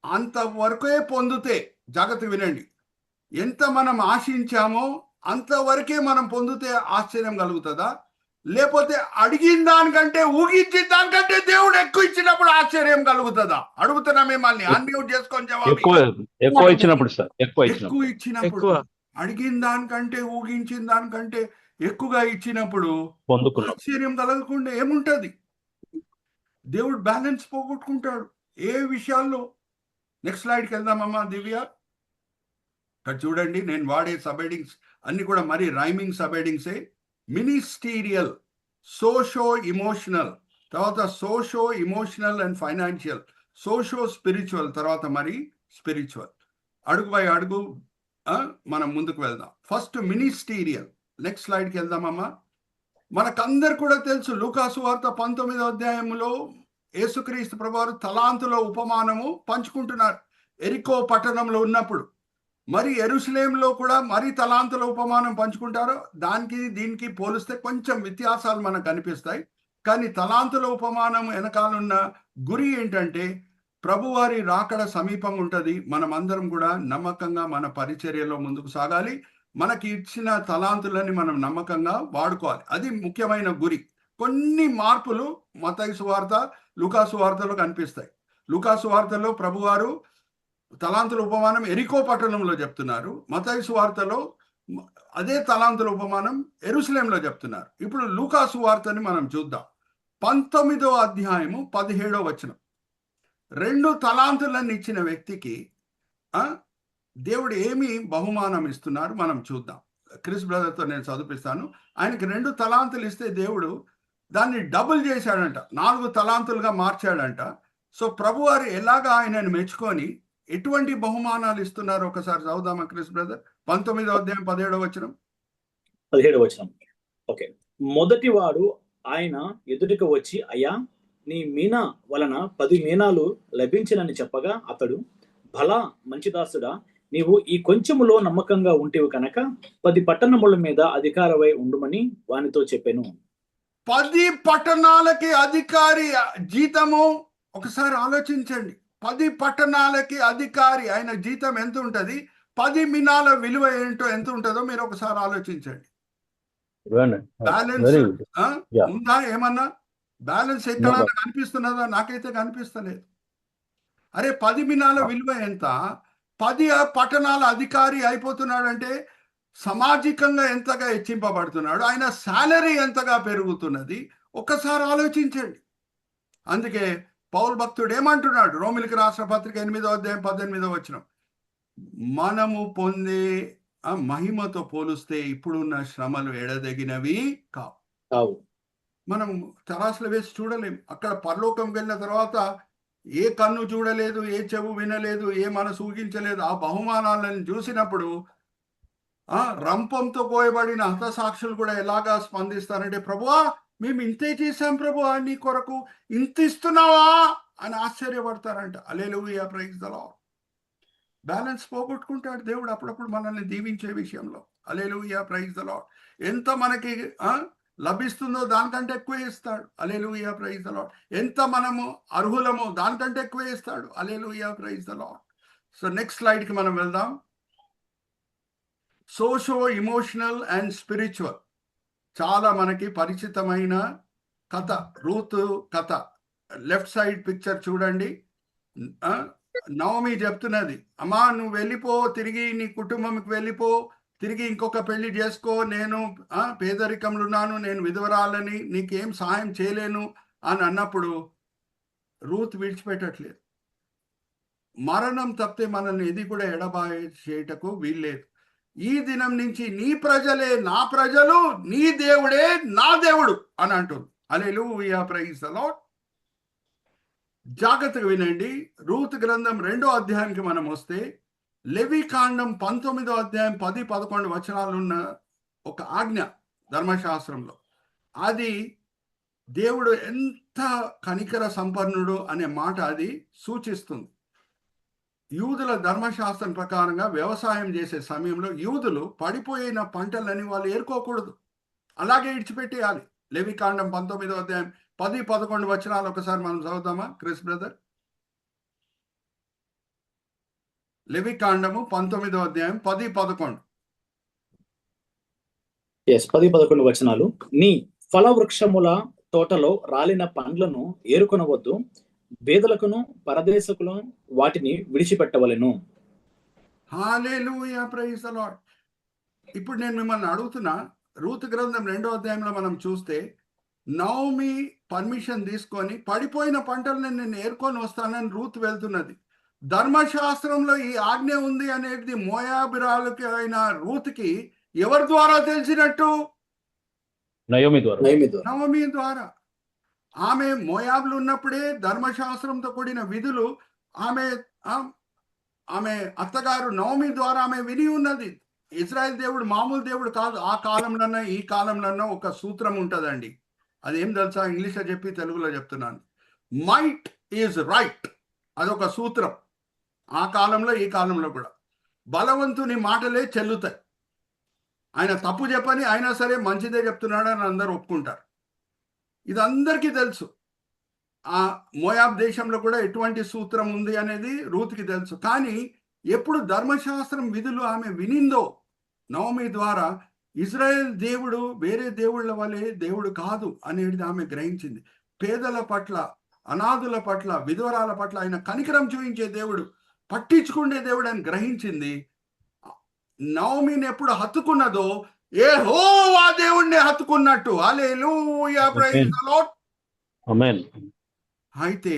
అంతవరకే పొందితే. జాగ్రత్త వినండి, ఎంత మనం ఆశించామో అంతవరకే మనం పొందితే ఆశ్చర్యం కలుగుతుందా? లేకపోతే అడిగిన దానికంటే, ఊహించిన దానికంటే దేవుడు ఎక్కువ ఇచ్చినప్పుడు ఆశ్చర్యం కలుగుతుందా? అడుగుతున్నా మిమ్మల్ని. అన్మ్యూట్ చేసుకొని జవాబు. ఎక్కువ ఇచ్చినప్పుడు సార్, ఎక్కువ ఇచ్చినప్పుడు, అడిగిన దానికంటే, ఊహించిన దానికంటే ఎక్కువగా ఇచ్చినప్పుడు ఆశ్చర్యం కలగకుండా ఏముంటది? దేవుడు బ్యాలెన్స్ పోగొట్టుకుంటాడు ఏ విషయాల్లో. నెక్స్ట్ స్లైడ్కి వెళ్దామమ్మా దివ్య. ఇక్కడ చూడండి, నేను వాడే సబెడింగ్స్ అన్ని కూడా మరి రైమింగ్ సబెడింగ్సే. మినిస్టీరియల్, సోషో ఇమోషనల్, తర్వాత socio emotional and financial, socio spiritual, తర్వాత మరి స్పిరిచువల్. అడుగు బై అడుగు మనం ముందుకు వెళ్దాం. First ministerial. నెక్స్ట్ స్లైడ్కి వెళ్దామమ్మా. మనకందరు కూడా తెలుసు లూకాసు వార్త 19వ అధ్యాయంలో యేసుక్రీస్తు ప్రభువారు తలాంతుల ఉపమానము పంచుకుంటున్నారు ఎరికో పట్టణంలో ఉన్నప్పుడు. మరి యెరూషలేములో కూడా మరి తలాంతుల ఉపమానం పంచుకుంటారు. దానికి దీనికి పోలిస్తే కొంచెం వ్యత్యాసాలు మనకు కనిపిస్తాయి. కానీ తలాంతుల ఉపమానం వెనకాలన్న గురి ఏంటంటే ప్రభువారి రాకడ సమీపంగా ఉంటుంది. మనం అందరం కూడా నమ్మకంగా మన పరిచర్యలో ముందుకు సాగాలి. మనకి ఇచ్చిన తలాంతులని మనం నమ్మకంగా వాడుకోవాలి. అది ముఖ్యమైన గురి. కొన్ని మార్పులు మత్తయి సువార్త, లూకాసు వార్తలో కనిపిస్తాయి. లూకాసు వార్తలో ప్రభువారు తలాంతుల ఉపమానం ఎరికో పట్టణంలో చెప్తున్నారు. మత్తయి సువార్తలో అదే తలాంతుల ఉపమానం యెరూషలేంలో చెప్తున్నారు. ఇప్పుడు లూకాసు వార్తని మనం చూద్దాం. 19వ అధ్యాయము 17వ వచనం. 2 తలాంతులను ఇచ్చిన వ్యక్తికి దేవుడు ఏమి బహుమానం ఇస్తున్నారు మనం చూద్దాం. క్రిస్ బ్రదర్తో నేను చదివిస్తాను. ఆయనకి 2 తలాంతులు ఇస్తే దేవుడు దాన్ని డబుల్ చేశాడంట, 4 తలాంతులుగా మార్చాడంట. సో ప్రభువారు ఎలాగా ఆయనను మెచ్చుకొని ఎటువంటి బహుమానాలు ఇస్తున్నారు ఒకసారి చదువుదామా క్రిస్ బ్రదర్? 19వ అధ్యాయం 17వ వచనం. 17వ వచనం. ఓకే. మొదటి వాడు ఆయన ఎదుటికి వచ్చి, అయ్యా నీ మీనా వలన 10 మీనాలు లభించినని చెప్పగా అతడు, భలా మంచి దాసుడా, నీవు ఈ కొంచెములో నమ్మకంగా ఉంటేవి కనుక 10 పట్టణముల మీద అధికారమై ఉండుమని వానితో చెప్పాను. 10 పట్టణాలకి అధికారి జీతము ఒకసారి ఆలోచించండి. 10 పట్టణాలకి అధికారి ఆయన జీతం ఎంత ఉంటుంది? 10 మినాల విలువ ఏంటో ఎంత ఉంటుందో మీరు ఒకసారి ఆలోచించండి. బ్యాలెన్స్ ఉందా? ఏమన్నా బ్యాలెన్స్ ఎక్కడ కనిపిస్తున్నదా? నాకైతే కనిపిస్తలేదు. అరే 10 మినాల విలువ ఎంత? 10 పట్టణాల అధికారి అయిపోతున్నాడంటే సామాజికంగా ఎంతగా హెచ్చింపబడుతున్నాడు, ఆయన శాలరీ ఎంతగా పెరుగుతున్నది ఒక్కసారి ఆలోచించండి. అందుకే పౌలు భక్తుడు ఏమంటున్నాడు? రోమిలికి రాసిన పత్రిక 8వ అధ్యాయం 18వ వచనం, మనము పొందే మహిమతో పోలిస్తే ఇప్పుడున్న శ్రమలు ఎడదగినవి కావు. మనం తరాసులు వేసి చూడలేం. అక్కడ పరలోకం వెళ్ళిన తర్వాత ఏ కన్ను చూడలేదు, ఏ చెవు వినలేదు, ఏ మనసు ఊహించలేదు. ఆ బహుమానాలను చూసినప్పుడు రంపంతో కోయబడిన హతసాక్షులు కూడా ఎలాగా స్పందిస్తారంటే, ప్రభువా మేము ఇంతే చేశాం ప్రభువా, నీ కొరకు ఇంత ఇస్తున్నావా అని ఆశ్చర్యపడతారంట. Hallelujah, praise the Lord. Balance పోగొట్టుకుంటాడు దేవుడు అప్పుడప్పుడు మనల్ని దీవించే విషయంలో. Hallelujah, praise the Lord. ఎంత మనకి లభిస్తుందో దానికంటే ఎక్కువ ఇస్తాడు. Hallelujah, praise the Lord. ఎంత మనము అర్హులమో దానికంటే ఎక్కువ ఇస్తాడు. Hallelujah, praise the Lord. So next స్లైడ్కి మనం వెళ్దాం. Socio emotional and spiritual. చాలా మనకి పరిచితమైన కథ, రూత్ కథ. లెఫ్ట్ సైడ్ పిక్చర్ చూడండి. నవమి చెప్తున్నది, అమ్మా నువ్వు వెళ్ళిపో, తిరిగి నీ కుటుంబంకి వెళ్ళిపో, తిరిగి ఇంకొక పెళ్లి చేసుకో, నేను పేదరికంలో ఉన్నాను, నేను విధవరాలని, నీకేం సహాయం చేయలేను అని అన్నప్పుడు రూత్ విడిచిపెట్టట్లేదు. మరణం తప్పితే మనల్ని ఇది కూడా ఎడబాయ చేయటకు వీల్లేదు. ఈ దినం నుంచి నీ ప్రజలే నా ప్రజలు, నీ దేవుడే నా దేవుడు అని అంటుంది. హల్లెలూయా, ప్రైజ్ ది లార్డ్. జాగ్రత్తగా వినండి. రూత్ గ్రంథం 2వ అధ్యాయానికి మనం వస్తే, లెవి కాండం 19వ అధ్యాయం 10-11 వచనాలు ఉన్న ఒక ఆజ్ఞ ధర్మశాస్త్రంలో, అది దేవుడు ఎంత కనికర సంపన్నుడు అనే మాట అది సూచిస్తుంది. యూదుల ధర్మశాస్త్రం ప్రకారంగా వ్యవసాయం చేసే సమయంలో యూదులు పడిపోయిన పంటలని వాళ్ళు ఏరుకోకూడదు, అలాగే ఇడిచిపెట్టేయాలి. లెవి కాండం 19వ అధ్యాయం 10-11 వచనాలు ఒకసారి మనం చదువుతామా క్రిస్ బ్రదర్? లెవి కాండము 19వ అధ్యాయం 10-11. 10-11 వచనాలు. నీ ఫలవృక్షముల తోటలో రాలిన పండ్లను ఏరుకొనవద్దు, బేదలకును పరదేశకులను వాటిని విడిచిపెట్టవలెను. హల్లెలూయా, ప్రైజ్ ది లార్డ్. ఇప్పుడు నేను మిమ్మల్ని అడుగుతున్నా, రూత్ గ్రంథం 2వ అధ్యాయంలో మనం చూస్తే నవమి పర్మిషన్ తీసుకొని పడిపోయిన పంటలను నేను ఏరుకొని వస్తానని రూత్ వెళ్తున్నది. ధర్మశాస్త్రంలో ఈ ఆజ్ఞ ఉంది అనేది మోయాబిరాలకి అయిన రూత్కి ఎవరి ద్వారా తెలిసినట్టు? నయోమి ద్వారా. నవమి ద్వారా. ఆమె మోయాబులు ఉన్నప్పుడే ధర్మశాస్త్రంతో కూడిన విధులు ఆమె ఆమె అత్తగారు నవమి ద్వారా ఆమె విని ఉన్నది. ఇజ్రాయెల్ దేవుడు మామూలు దేవుడు కాదు. ఆ కాలంలోనే ఈ కాలంలోనే ఒక సూత్రం ఉంటుందండి. అదేం తెలుసా? ఇంగ్లీష్లో చెప్పి తెలుగులో చెప్తున్నాను. మైట్ ఈజ్ రైట్, అదొక సూత్రం. ఆ కాలంలో ఈ కాలంలో కూడా బలవంతుని మాటలే చెల్లుతాయి. ఆయన తప్పు చెప్పని అయినా సరే మంచిదే చెప్తున్నాడు అని అందరూ ఒప్పుకుంటారు. ఇది అందరికీ తెలుసు. ఆ మోయాబ్ దేశంలో కూడా ఎటువంటి సూత్రం ఉంది అనేది రూత్కి తెలుసు. కానీ ఎప్పుడు ధర్మశాస్త్రం విధులు ఆమె వినిందో నవమి ద్వారా, ఇజ్రాయెల్ దేవుడు వేరే దేవుళ్ళ వలె దేవుడు కాదు అనేది ఆమె గ్రహించింది. పేదల పట్ల, అనాథుల పట్ల, విధవరాల పట్ల ఆయన కనికరం చూపించే దేవుడు, పట్టించుకునే దేవుడు అని గ్రహించింది. నవమిని ఎప్పుడు హత్తుకున్నదో యెహోవా దేవుణ్ణి హత్తుకున్నట్టు. హల్లెలూయా, ప్రైజ్ ది లార్డ్. ఆమేన్. అయితే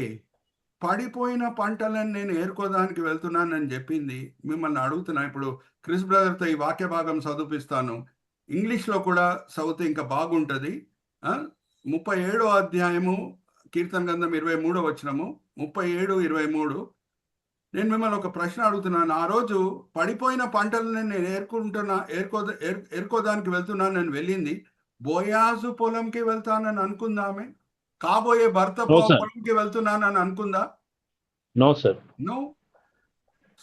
పడిపోయిన పంటలను నేను ఏరుకోదానికి వెళ్తున్నానని చెప్పింది. మిమ్మల్ని అడుగుతున్నా, ఇప్పుడు క్రిస్ బ్రదర్తో ఈ వాక్య భాగం చదివిస్తాను. ఇంగ్లీష్లో కూడా చదివితే ఇంకా బాగుంటుంది. 37వ అధ్యాయము కీర్తన గ్రంథం 23వ వచనము 37:23. నేను మిమ్మల్ని ఒక ప్రశ్న అడుగుతున్నాను. ఆ రోజు పడిపోయిన పంటలను నేను ఏరుకోదానికి వెళ్తున్నాను అని వెళ్ళింది. బోయాజు పొలంకి వెళ్తానని అనుకుందా ఆమె? కాబోయే భర్త No, sir. పొలంకి వెళ్తున్నానని అనుకుందా? No sir. నో.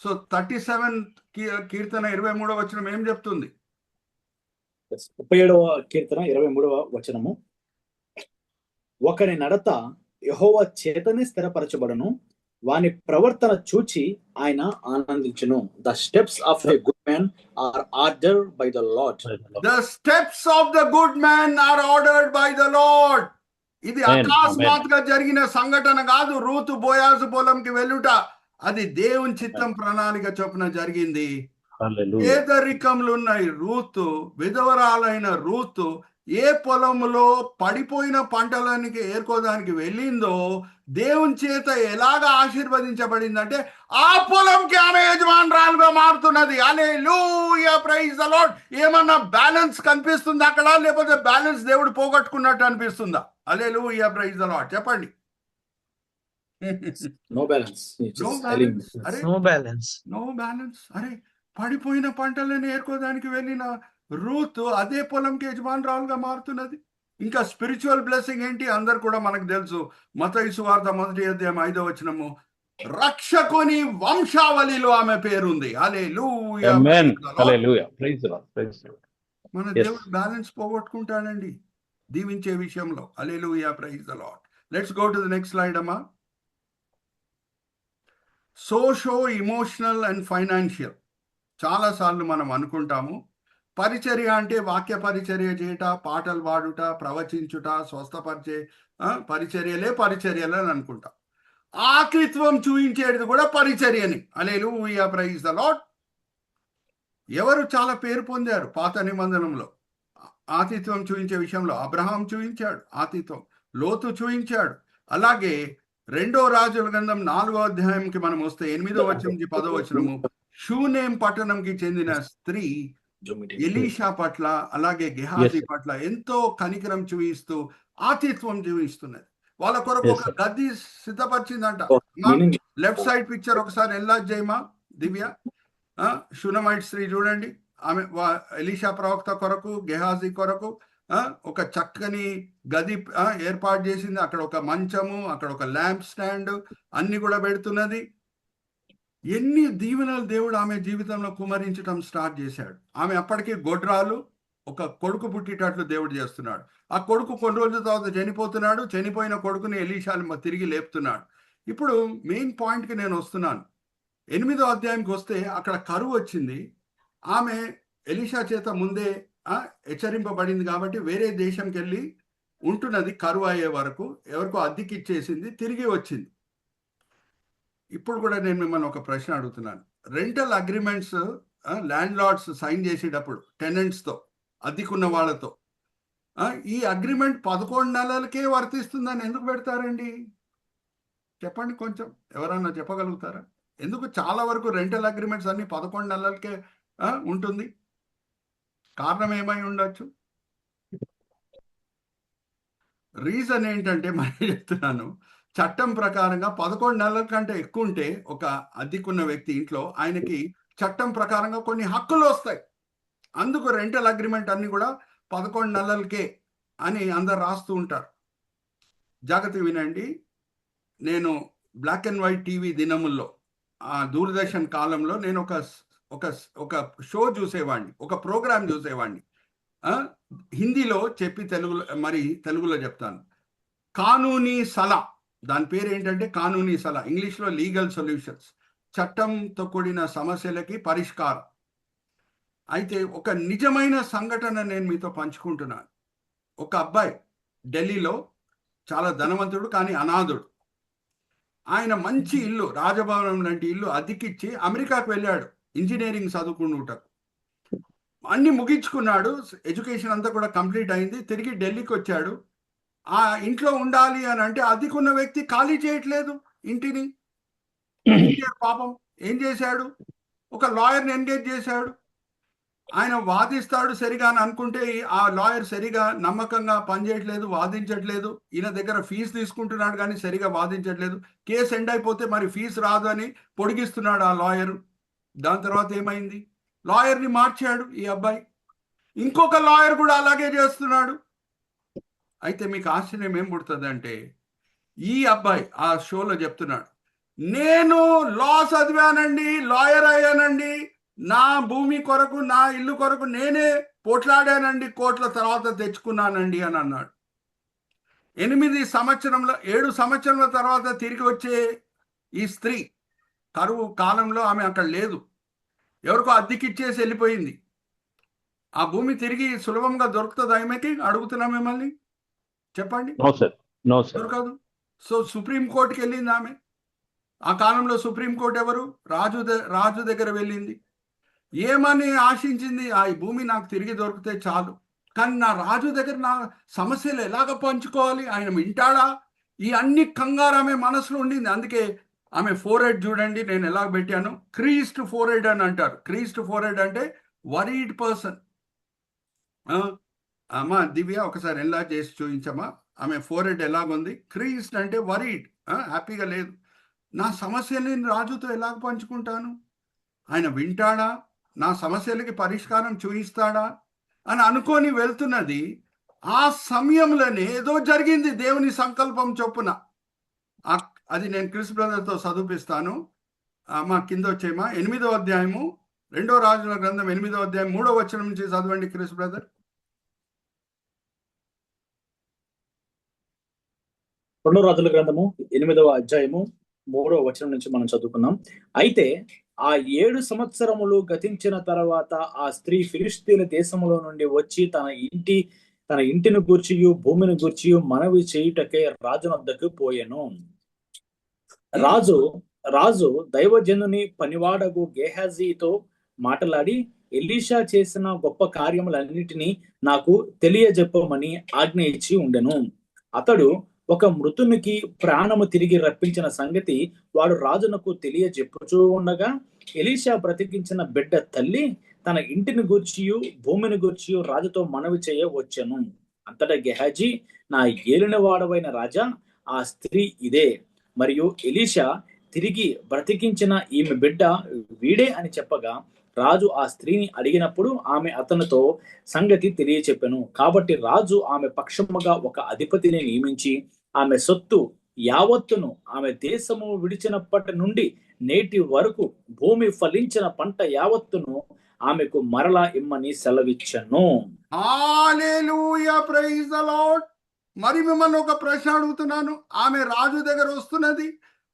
సో 37 కీర్తన 23వ వచనం ఏం చెప్తుంది? 37వ కీర్తన 23వ వచనము, ఒకరి నడత యెహోవా చేతనే స్థిరపరచబడును, వాని ప్రవర్తన చూచి ఆయన ఆనందించును. The steps of a good man are ordered by the Lord. The steps of the good man are ordered by the Lord. ఇది Amen. అకస్మాత్తుగా జరిగిన సంఘటన కాదు. రూతు బోయాజు పొలంకి వెళ్ళుట అది దేవుని చిత్తం, ప్రణాళిక చొప్పున జరిగింది. హల్లెలూయా. పేదరికంలో ఉన్న రూతు, విధవరాలైన రూతు ఏ పొలంలో పడిపోయిన పంటలనికి ఏరుకోదానికి వెళ్ళిందో దేవుని చేత ఎలాగా ఆశీర్వదించబడిందంటే ఆ పొలంకి ఆమె యజమానురాలుగా మారుతున్నది. Hallelujah, praise the lord. ఏమన్నా బ్యాలెన్స్ కనిపిస్తుందా అక్కడ? లేకపోతే బ్యాలెన్స్ దేవుడు పోగొట్టుకున్నట్టు అనిపిస్తుందా? Hallelujah, praise the lord. చెప్పండి. No balance. No balance. అరే No balance. No balance. అరే పడిపోయిన పంటలను ఏరుకోదానికి వెళ్ళిన రూత్ అదే పొలంకి యజమానురాలుగా మారుతున్నది. ఇంకా స్పిరిచువల్ బ్లెస్సింగ్ ఏంటి అందరు కూడా మనకు తెలుసు. మత్తయి సువార్త 1వ అధ్యాయం 5వ వచనము, రక్షకుని వంశావళిలో ఆమె పేరుంది. Hallelujah, amen. Praise the Lord. Hallelujah. Praise the Lord. Praise the Lord. మన Yes. దేవుడు బ్యాలెన్స్ పోగొట్టుకుంటాడండి దీవించే విషయంలో. Hallelujah, praise the Lord. Let's go to the next slide అమ్మా. Socio emotional and financial. చాలాసార్లు మనం అనుకుంటాము పరిచర్య అంటే వాక్య పరిచర్య చేయుట, పాటలు పాడుట, ప్రవచించుట, స్వస్థపరిచే పరిచర్యలే అని అనుకుంటాం. ఆకృత్వం చూపించేది కూడా పరిచర్యని. హల్లెలూయా, ప్రైజ్ ది లార్డ్. ఎవరు చాలా పేరు పొందారు పాత నిబంధనలో ఆతిథ్యం చూపించే విషయంలో? అబ్రహాం చూపించాడు ఆతిథ్యం, లోతు చూపించాడు. అలాగే 2వ రాజుల గ్రంథం 4వ అధ్యాయంకి మనం వస్తే 8వ వచనం నుంచి 10వ వచనము, షూనేం పట్టణంకి చెందిన స్త్రీ ఎలీషా పట్ల అలాగే గెహాజీ Yes. పట్ల ఎంతో కనికరం చూపిస్తూ ఆతిథ్యం చూపిస్తున్నది. వాళ్ళ కొరకు ఒక గది సిద్ధపరిచిందంట. లెఫ్ట్ సైడ్ పిక్చర్ ఒకసారి ఎన్లార్జ్ చేయమా దివ్య. షునమైట్ స్త్రీ చూడండి. ఆమె ఎలీషా ప్రవక్త కొరకు, గెహాజీ కొరకు ఒక చక్కని గది ఏర్పాటు చేసింది. అక్కడ ఒక మంచము, అక్కడ ఒక ల్యాంప్ స్టాండ్ అన్ని కూడా పెడుతున్నది. ఎన్ని దీవెనలు దేవుడు ఆమె జీవితంలో కుమరించడం స్టార్ట్ చేశాడు. ఆమె అప్పటికి గొడ్రాలు, ఒక కొడుకు పుట్టేటట్లు దేవుడు చేస్తున్నాడు. ఆ కొడుకు కొన్ని రోజుల తర్వాత చనిపోతున్నాడు. చనిపోయిన కొడుకుని ఎలీషాని తిరిగి లేపుతున్నాడు. ఇప్పుడు మెయిన్ పాయింట్కి నేను వస్తున్నాను. 8వ అధ్యాయంకి వస్తే అక్కడ కరువు వచ్చింది. ఆమె ఎలీషా చేత ముందే హెచ్చరింపబడింది కాబట్టి వేరే దేశంకి వెళ్ళి ఉంటున్నది. కరువు అయ్యే వరకు ఎవరికో అద్దెకిచ్చేసింది, తిరిగి వచ్చింది. ఇప్పుడు కూడా నేను మిమ్మల్ని ఒక ప్రశ్న అడుగుతున్నాను. Rental agreements landlords sign చేసేటప్పుడు టెనెంట్స్తో, అద్దెకున్న వాళ్ళతో, ఈ అగ్రిమెంట్ 11 నెలలకే వర్తిస్తుందని ఎందుకు పెడతారండి? చెప్పండి, కొంచెం ఎవరన్నా చెప్పగలుగుతారా? ఎందుకు చాలా వరకు రెంటల్ అగ్రిమెంట్స్ అన్ని 11 నెలలకే ఉంటుంది? కారణం ఏమై ఉండొచ్చు? రీజన్ ఏంటంటే మరి చెప్తున్నాను, చట్టం ప్రకారంగా 11 నెలల కంటే ఎక్కువ ఉంటే ఒక అద్దెకున్న వ్యక్తి ఇంట్లో ఆయనకి చట్టం ప్రకారంగా కొన్ని హక్కులు వస్తాయి. అందుకు రెంటల్ అగ్రిమెంట్ అన్ని కూడా 11 నెలలకే అని అందరు రాస్తూ ఉంటారు. జాగ్రత్త వినండి. నేను బ్లాక్ అండ్ వైట్ టీవీ దినముల్లో దూరదర్శన్ కాలంలో నేను ఒక షో చూసేవాడిని, ఒక ప్రోగ్రామ్ చూసేవాడిని. హిందీలో చెప్పి తెలుగులో చెప్తాను. కానూనీ సలహా, దాని పేరు ఏంటంటే కానూనీ సలహా, ఇంగ్లీష్లో లీగల్ సొల్యూషన్స్, చట్టంతో కూడిన సమస్యలకి పరిష్కారం. అయితే ఒక నిజమైన సంఘటన నేను మీతో పంచుకుంటున్నాను. ఒక అబ్బాయి ఢిల్లీలో చాలా ధనవంతుడు కానీ అనాథుడు. ఆయన మంచి ఇల్లు, రాజభవనం లాంటి ఇల్లు అద్దెకిచ్చి అమెరికాకు వెళ్ళాడు ఇంజనీరింగ్ చదువుకుంటూ. అన్ని ముగించుకున్నాడు, ఎడ్యుకేషన్ అంతా కూడా కంప్లీట్ అయింది. తిరిగి ఢిల్లీకి వచ్చాడు. ఆ ఇంట్లో ఉండాలి అని అంటే అద్దెకున్న వ్యక్తి ఖాళీ చేయట్లేదు ఇంటిని. పాపం ఏం చేశాడు, ఒక లాయర్ని ఎంగేజ్ చేశాడు. ఆయన వాదిస్తాడు సరిగా అని అనుకుంటే ఆ లాయర్ సరిగా నమ్మకంగా పనిచేయట్లేదు, వాదించట్లేదు. ఈయన దగ్గర ఫీజు తీసుకుంటున్నాడు కానీ సరిగా వాదించట్లేదు. కేసు ఎండ్ అయిపోతే మరి ఫీజు రాదు అని పొడిగిస్తున్నాడు ఆ లాయరు. దాని తర్వాత ఏమైంది, లాయర్ని మార్చాడు ఈ అబ్బాయి. ఇంకొక లాయర్ కూడా అలాగే చేస్తున్నాడు. అయితే మీకు ఆశ్చర్యం ఏం పుడుతుందంటే, ఈ అబ్బాయి ఆ షోలో చెప్తున్నాడు, నేను లా చదివానండి, లాయర్ అయ్యానండి, నా భూమి కొరకు, నా ఇల్లు కొరకు నేనే పోట్లాడానండి, కోట్ల తర్వాత తెచ్చుకున్నానండి అని అన్నాడు. 7 సంవత్సరంల తర్వాత తిరిగి వచ్చే ఈ స్త్రీ, కరువు కాలంలో ఆమె అక్కడ లేదు, ఎవరికో అద్దెకిచ్చేసి వెళ్ళిపోయింది. ఆ భూమి తిరిగి సులభంగా దొరుకుతుంది ఆమెకి? అడుగుతున్నా మిమ్మల్ని, చెప్పండి. దొరకదు. సో సుప్రీంకోర్టుకి వెళ్ళింది ఆమె. ఆ కాలంలో సుప్రీంకోర్టు ఎవరు? రాజు దగ్గర వెళ్ళింది. ఏమని ఆశించింది? ఆ భూమి నాకు తిరిగి దొరికితే చాలు. కానీ నా రాజు దగ్గర నా సమస్యలు ఎలాగ పంచుకోవాలి, ఆయన వింటాడా? ఈ అన్ని కంగారు ఆమె మనసులో ఉండింది. అందుకే ఆమె ఫోర్హెడ్ చూడండి నేను ఎలా పెట్టాను, క్రీస్డ్ ఫోర్హెడ్ అని అంటారు. క్రీస్డ్ ఫోర్హెడ్ అంటే వరీడ్ పర్సన్. అమ్మా దివ్య ఒకసారి ఎలా చేసి చూపించమ్మా, ఆమె ఫోర్హెడ్ ఎలాగుంది? క్రీస్డ్ అంటే వరీడ్, హ్యాపీగా లేదు. నా సమస్యల్ని రాజుతో ఎలాగ పంచుకుంటాను, ఆయన వింటాడా, నా సమస్యలకి పరిష్కారం చూపిస్తాడా అని అనుకొని వెళ్తున్నది. ఆ సమయంలోనే ఏదో జరిగింది దేవుని సంకల్పం చొప్పున. అది నేను క్రిస్ బ్రదర్తో చదివిస్తాను. మా కింద వచ్చేమా 8వ అధ్యాయము 2వ రాజుల గ్రంథం 8వ అధ్యాయం 3వ వచనం నుంచి చదవండి క్రిస్ బ్రదర్. 2వ రాజుల గ్రంథము 8వ అధ్యాయము 3వ వచనం నుంచి మనం చదువుకున్నాం. అయితే ఆ 7 సంవత్సరములు గతించిన తర్వాత ఆ స్త్రీ ఫిలిష్తీయుల దేశములో నుండి వచ్చి తన ఇంటిని గూర్చియు భూమిని గూర్చియు మనవి చేయుటకే రాజు వద్దకు పోయెను. రాజు దైవజనుని పనివాడగు గేహాజీతో మాట్లాడి, ఎలీషా చేసిన గొప్ప కార్యములన్నిటినీ నాకు తెలియజెప్పమని ఆజ్ఞ ఇచ్చి ఉండెను. అతడు ఒక మృతునికి ప్రాణము తిరిగి రప్పించిన సంగతి వాడు రాజునకు తెలియజెప్పుచూ ఉండగా, ఎలీషా బ్రతికించిన బిడ్డ తల్లి తన ఇంటిని గూర్చియు భూమిని గూర్చియు రాజుతో మనవి చేయ వచ్చెను. అంతటా గెహాజీ, నా ఏలిన వాడవైన రాజా, ఆ స్త్రీ ఇదే, మరియు ఎలీషా తిరిగి బ్రతికించిన ఈమె బిడ్డ వీడే అని చెప్పగా, రాజు ఆ స్త్రీని అడిగినప్పుడు ఆమె అతనితో సంగతి తెలియచెప్పెను. కాబట్టి రాజు ఆమె పక్షముగా ఒక అధిపతిని నియమించి ఆమె సొత్తు యావత్తును, ఆమె దేశము విడిచినప్పటి నుండి నేటి వరకు భూమి ఫలించిన పంట యావత్తును ఆమెకు మరలా ఇమ్మని సెలవిచ్చను. హల్లెలూయా, ప్రైజ్ ది లార్డ్. మరి మిమ్మల్ని ఒక ప్రశ్న అడుగుతున్నాను. ఆమె రాజు దగ్గర వస్తున్నది,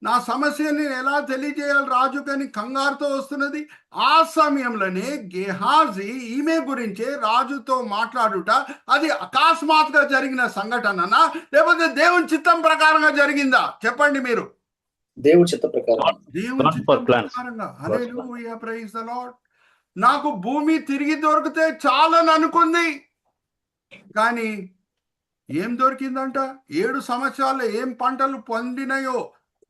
నా సమస్యని ఎలా తెలియజేయాలి రాజుకని కంగారుతో వస్తున్నది. ఆ సమయంలోనే గెహాజీ ఈమె గురించే రాజుతో మాట్లాడుట అది అకస్మాత్తుగా జరిగిన సంఘటననా లేకపోతే దేవుని చిత్తం ప్రకారంగా జరిగిందా? చెప్పండి మీరు. దేవుని చిత్త ప్రకారం. దేవుని చిత్తం ప్రకారంగా. హల్లెలూయా, ప్రైజ్ ది లార్డ్. నాకు భూమి తిరిగి దొరికితే చాలని అనుకుంది, కానీ ఏం దొరికిందంట? 7 సంవత్సరాలు ఏం పంటలు పొందినాయో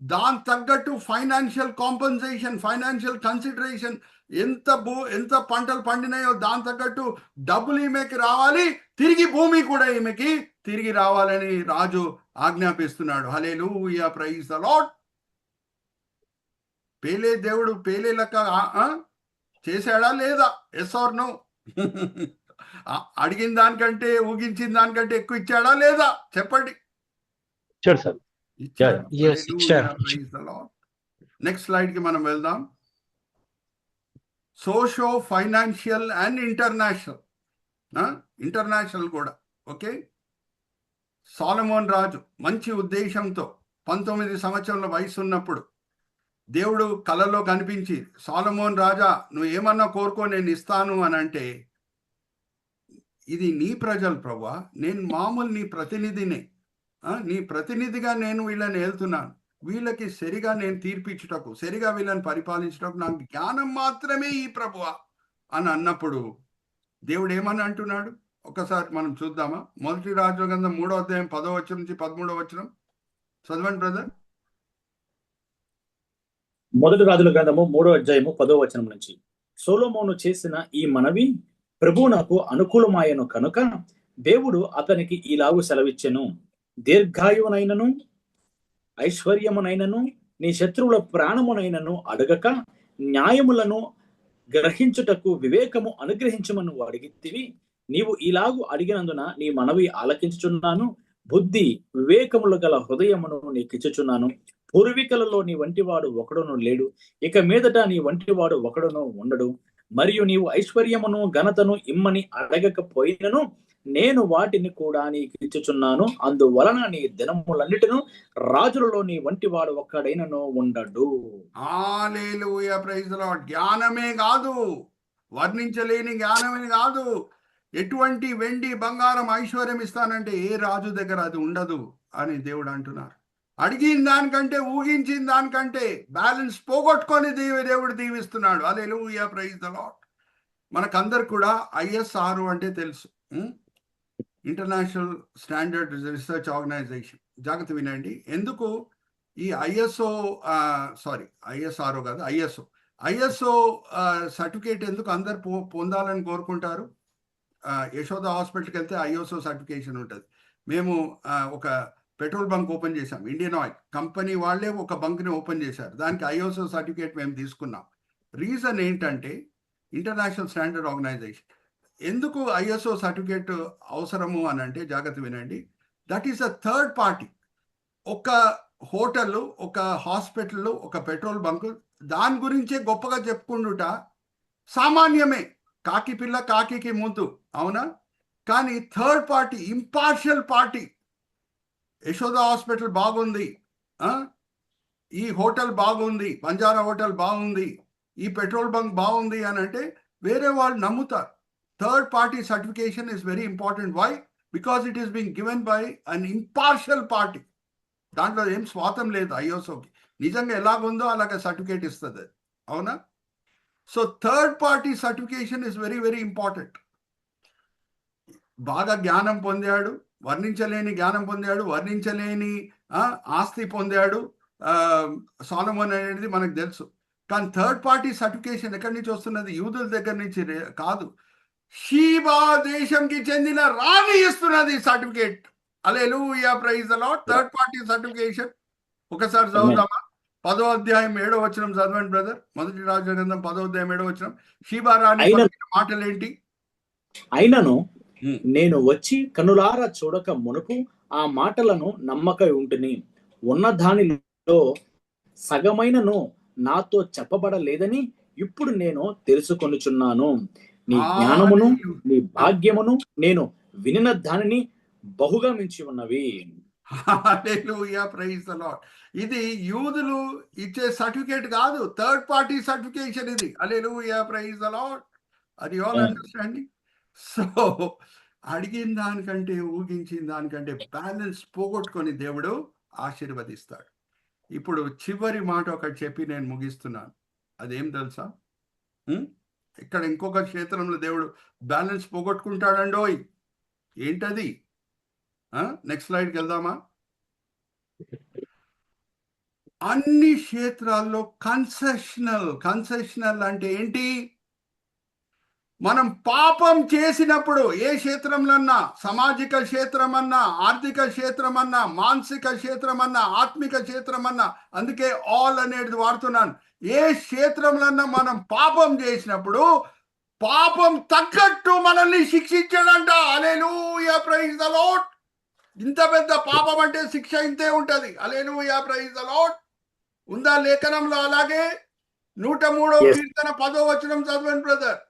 దాని తగ్గట్టు ఫైనాన్షియల్ కాంపన్సేషన్, ఫైనాన్షియల్ కన్సిడరేషన్ ఎంత పంటలు పండినాయో దాని తగ్గట్టు డబ్బులు ఈమెకి రావాలి, తిరిగి భూమి కూడా ఈమెకి తిరిగి రావాలని రాజు ఆజ్ఞాపిస్తున్నాడు. Hallelujah, praise the lord. దేవుడు పేలే లెక్క చేశాడా లేదా? Yes or no? అడిగిన దానికంటే ఊగించిన దానికంటే ఎక్కువ ఇచ్చాడా లేదా? చెప్పండి. ఇచ్చాడు సార్. నెక్స్ట్ స్లైడ్ కి మనం వెళ్దాం. సోషో ఫైనాన్షియల్ అండ్ ఇంటర్నేషనల్ కూడా. ఓకే, సొలొమోన్ రాజు మంచి ఉద్దేశంతో 19 సంవత్సరాల వయసు ఉన్నప్పుడు దేవుడు కలలో కనిపించి, సొలొమోన్ రాజా నువ్వు ఏమన్నా కోరుకో నేను ఇస్తాను అని అంటే, ఇది నీ ప్రజలు ప్రభువా, నేను మామూలు నీ ప్రతినిధిని, నీ ప్రతినిధిగా నేను వీళ్ళని వెళ్తున్నాను, వీళ్ళకి సరిగా నేను తీర్పిచ్చుటకు, సరిగా వీళ్ళని పరిపాలించుటకు నాకు జ్ఞానం మాత్రమే ఈ ప్రభువా అని అన్నప్పుడు దేవుడు ఏమని అంటున్నాడు? ఒకసారి మనం చూద్దామా? మొదటి రాజుల గ్రంథం 3వ అధ్యాయం 10వ వచనం నుంచి 13వ వచనం చదవండి బ్రదర్. మొదటి రాజుల గ్రంథము 3వ అధ్యాయము 10వ వచనం నుంచి. సొలొమోను చేసిన ఈ మనవి ప్రభువునకు అనుకూలమాయను కనుక దేవుడు అతనికి ఈలాగు సెలవిచ్చెను, దీర్ఘాయువునైనను ఐశ్వర్యమునైనను నీ శత్రువుల ప్రాణమునైనను అడగక న్యాయములను గ్రహించుటకు వివేకము అనుగ్రహించమని అడిగితివి. నీవు ఇలాగు అడిగినందున నీ మనవి ఆలకించుచున్నాను. బుద్ధి వివేకములు గల హృదయమును నీకిచ్చుచున్నాను. పూర్వీకులలో నీ వంటివాడు ఒకడును లేడు, ఇక మీదట నీ వంటివాడు ఒకడును ఉండడు. మరియు నీవు ఐశ్వర్యమును ఘనతను ఇమ్మని అడగకపోయినను నేను వాటిని కూడా నీకు ఇచ్చుచున్నాను. అందువలన నీ దినములన్నిటిను రాజులలో నీ వంటివాడు ఒక్కడైనను ఉండడు. హల్లెలూయా, ప్రైజ్ ది లార్డ్. జ్ఞానమే కాదు, వర్ణించలేని జ్ఞానమే కాదు, ఎటువంటి వెండి బంగారం ఐశ్వర్యం ఇస్తానంటే ఏ రాజు దగ్గర అది ఉండదు అని దేవుడు అంటున్నారు. అడిగిన దానికంటే ఊహించిన దానికంటే బ్యాలెన్స్ పోగొట్టుకొని దేవుడు దీవిస్తున్నాడు. హల్లెలూయా, ప్రైజ్ ది లార్డ్. మనకందరు కూడా ISR అంటే తెలుసు, ఇంటర్నేషనల్ స్టాండర్డ్ రీసెర్చ్ ఆర్గనైజేషన్. జాగ్రత్త వినండి. ఎందుకు ఈ ISRO కాదు, ISO సర్టిఫికేట్ ఎందుకు అందరు పొందాలని కోరుకుంటారు? యశోద హాస్పిటల్కి వెళ్తే ISO సర్టిఫికేషన్ ఉంటుంది. మేము ఒక పెట్రోల్ బంక్ ఓపెన్ చేశాం, ఇండియన్ ఆయిల్ కంపెనీ వాళ్ళే ఒక బంక్ని ఓపెన్ చేశారు, దానికి ISO సర్టిఫికేట్ మేము తీసుకున్నాం. రీజన్ ఏంటంటే ఇంటర్నేషనల్ స్టాండర్డ్ ఆర్గనైజేషన్. ఎందుకు ISO సర్టిఫికేట్ అవసరము అని అంటే, జాగ్రత్త వినండి, that is a third party. ఒక హోటల్, ఒక హాస్పిటల్, ఒక పెట్రోల్ బంక్ దాని గురించే గొప్పగా చెప్పుకుంటుట సామాన్యమే. కాకి పిల్ల కాకి ముందు, అవునా? కానీ third party, impartial party, Yashoda hospital బాగుంది, ఈ హోటల్ బాగుంది, బంజారా హోటల్ బాగుంది, ఈ పెట్రోల్ బంక్ బాగుంది అని అంటే వేరే వాళ్ళు నమ్ముతారు. Third party certification is very important. Why? Because it is being given by an impartial party. దాంట్లో ఏం స్వాతం లేదు. ISOకి నిజంగా ఎలాగుందో అలాగే సర్టిఫికేట్ ఇస్తుంది, అవునా? So third party certification is very very important. బాగా జ్ఞానం పొందాడు, వర్ణించలేని జ్ఞానం పొందాడు, వర్ణించలేని ఆస్తి పొందాడు సొలొమోన్ అనేది మనకు తెలుసు. కానీ థర్డ్ పార్టీ సర్టిఫికేషన్ ఎక్కడి నుంచి వస్తున్నది? యూదుల దగ్గర నుంచి కాదు, షీబా దేశంకి చెందిన రాణి ఇస్తున్నది certificate. Hallelujah, praise the lord. Third party certification ఒకసారి చదువుదామా? 10వ అధ్యాయం 7వ వచనం చదవండి బ్రదర్. మొదటి రాజుల గ్రంథం 10వ అధ్యాయం 7వ వచనం. షీబా రాణి మాటలు ఏంటి? అయినను నేను వచ్చి కనులారా చూడక మునుపు ఆ మాటలను నమ్మకై ఉంటుని, ఉన్న దానిలో సగమైనను నాతో చెప్పబడలేదని ఇప్పుడు నేను తెలుసుకొనుచున్నాను. నీ జ్ఞానమును నీ భాగ్యమును నేను వినిన దానిని బహుగా మించి ఉన్నవి. హల్లెలూయా, ప్రైజ్ ది లార్డ్. ఇది యూదులు ఇచ్చే సర్టిఫికేట్ కాదు, థర్డ్ పార్టీ సర్టిఫికేషన్ ఇది. హల్లెలూయా, ప్రైజ్ ది లార్డ్. అది ఆల్ అండర్స్టాండింగ్. సో అడిగిన దానికంటే ఊహించిన దానికంటే బ్యాలెన్స్ పోగొట్టుకొని దేవుడు ఆశీర్వదిస్తాడు. ఇప్పుడు చివరి మాట ఒకటి చెప్పి నేను ముగిస్తున్నాను. అదేం తెలుసా? ఇక్కడ ఇంకొక క్షేత్రంలో దేవుడు బ్యాలెన్స్ పోగొట్టుకుంటాడండోయ్. ఏంటది? నెక్స్ట్ స్లైడ్కి వెళ్దామా? అన్ని క్షేత్రాల్లో కన్సెషనల్ అంటే ఏంటి? మనం పాపం చేసినప్పుడు ఏ క్షేత్రంలో సామాజిక క్షేత్రం అన్నా, ఆర్థిక క్షేత్రం అన్నా, మానసిక క్షేత్రం అన్నా, ఆత్మిక క్షేత్రం అన్నా, అందుకే ఆల్ అనేది వాడుతున్నాను. ఏ క్షేత్రంలో మనం పాపం చేసినప్పుడు పాపం తగ్గట్టు మనల్ని శిక్షించాడంట. హల్లెలూయా, ప్రైజ్ ద లార్డ్. ఇంత పెద్ద పాపం అంటే శిక్ష ఇంతే ఉంటది. హల్లెలూయా, ప్రైజ్ ద లార్డ్. ఉందా లేఖనంలో అలాగే? 103వ Yes. కీర్తన 10వ వచనం చదవండి బ్రదర్.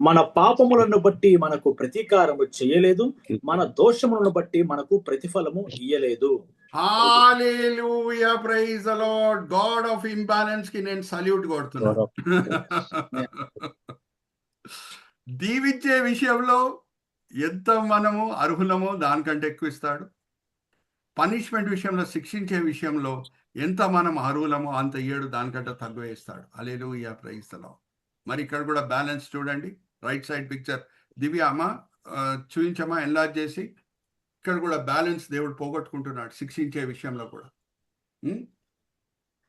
మన పాపములను బట్టి మనకు ప్రతీకారము చేయలేదు, మన దోషములను బట్టి మనకు ప్రతిఫలము ఇయ్యలేదు. Hallelujah, praise the Lord. God of imbalance కి నేను సల్యూట్ కొడుతున్నా. God of దీవించే విషయంలో ఎంత మనము అర్హులమో దానికంటే ఎక్కువ ఇస్తాడు. పనిష్మెంట్ విషయంలో, శిక్షించే విషయంలో ఎంత మనం అర్హులమో అంత ఇయ్యడు, దానికంటే తక్కువ ఇస్తాడు. Hallelujah, praise the lord. మరి ఇక్కడ కూడా బ్యాలెన్స్ చూడండి. రైట్ సైడ్ పిక్చర్ దివ్య అమ్మ చూపించమ్మా, ఎన్లార్జ్ చేసి. ఇక్కడ కూడా బ్యాలెన్స్ దేవుడు పోగొట్టుకుంటున్నాడు శిక్షించే విషయంలో కూడా.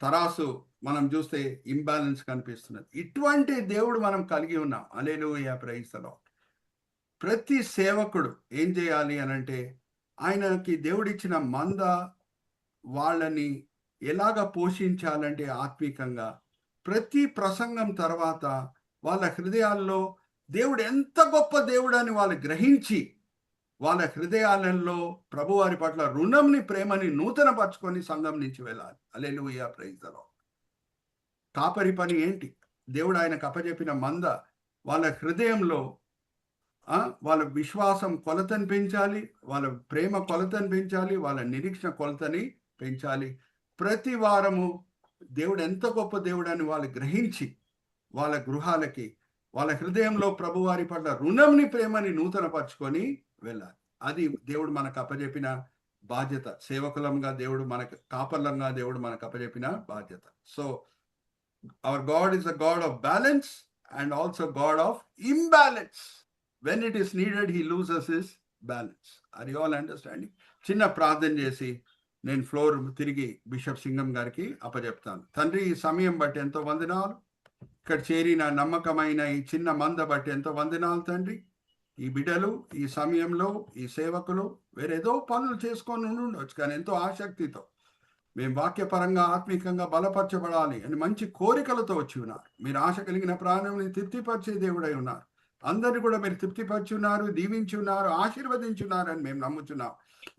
తరాసు మనం చూస్తే ఇంబ్యాలెన్స్ కనిపిస్తున్నది. ఇటువంటి దేవుడు మనం కలిగి ఉన్నాం. హల్లెలూయా, ప్రైజ్ ద లార్డ్. ప్రతి సేవకుడు ఏం చేయాలి అని అంటే, ఆయనకి దేవుడిచ్చిన మంద వాళ్ళని ఎలాగ పోషించాలంటే ఆత్మీకంగా, ప్రతి ప్రసంగం తర్వాత వాళ్ళ హృదయాల్లో దేవుడు ఎంత గొప్ప దేవుడు అని వాళ్ళు గ్రహించి, వాళ్ళ హృదయాలలో ప్రభువారి పట్ల రుణంని, ప్రేమని నూతనపరచుకొని సంఘం నుంచి వెళ్ళాలి. హల్లెలూయా, ప్రైజ్ ద లార్డ్. కాపరి పని ఏంటి? దేవుడు ఆయనకు అప్పచెప్పిన మంద వాళ్ళ హృదయంలో వాళ్ళ విశ్వాసం కొలతని పెంచాలి, వాళ్ళ ప్రేమ కొలతని పెంచాలి, వాళ్ళ నిరీక్షణ కొలతని పెంచాలి. ప్రతి వారము దేవుడు ఎంత గొప్ప దేవుడు అని వాళ్ళు గ్రహించి వాళ్ళ గృహాలకి, వాళ్ళ హృదయంలో ప్రభువారి పట్ల రుణంని, ప్రేమని నూతనపరచుకొని వెళ్ళాలి. అది దేవుడు మనకు అప్పచెప్పిన బాధ్యత. సేవకులంగా దేవుడు మనకు, కాపర్లంగా దేవుడు మనకు అప్పచెప్పిన బాధ్యత. So our God is a God of balance and also God of imbalance. When it is needed, he loses his balance. Are you all understanding? చిన్న ప్రార్థన చేసి నేను ఫ్లోర్ తిరిగి బిషప్ సింగం గారికి అప్పచెప్తాను. తండ్రి, ఈ సమయం బట్టి ఎంతో వందనాలు. ఇక్కడ చేరిన నమ్మకమైన ఈ చిన్న మంద బట్టి ఎంతో వందనాలు తండ్రి. ఈ బిడ్డలు ఈ సమయంలో, ఈ సేవకులు వేరేదో పనులు చేసుకొని ఉండొచ్చు, కానీ ఎంతో ఆసక్తితో మేము వాక్యపరంగా, ఆత్మీకంగా బలపరచబడాలి అని మంచి కోరికలతో వచ్చి ఉన్నారు. మీరు ఆశ కలిగిన ప్రాణంని తృప్తిపరిచే దేవుడై ఉన్నారు. అందరినీ కూడా మీరు తృప్తిపరుచున్నారు, దీవించున్నారు, ఆశీర్వదించున్నారు అని మేము నమ్ముతున్నాం.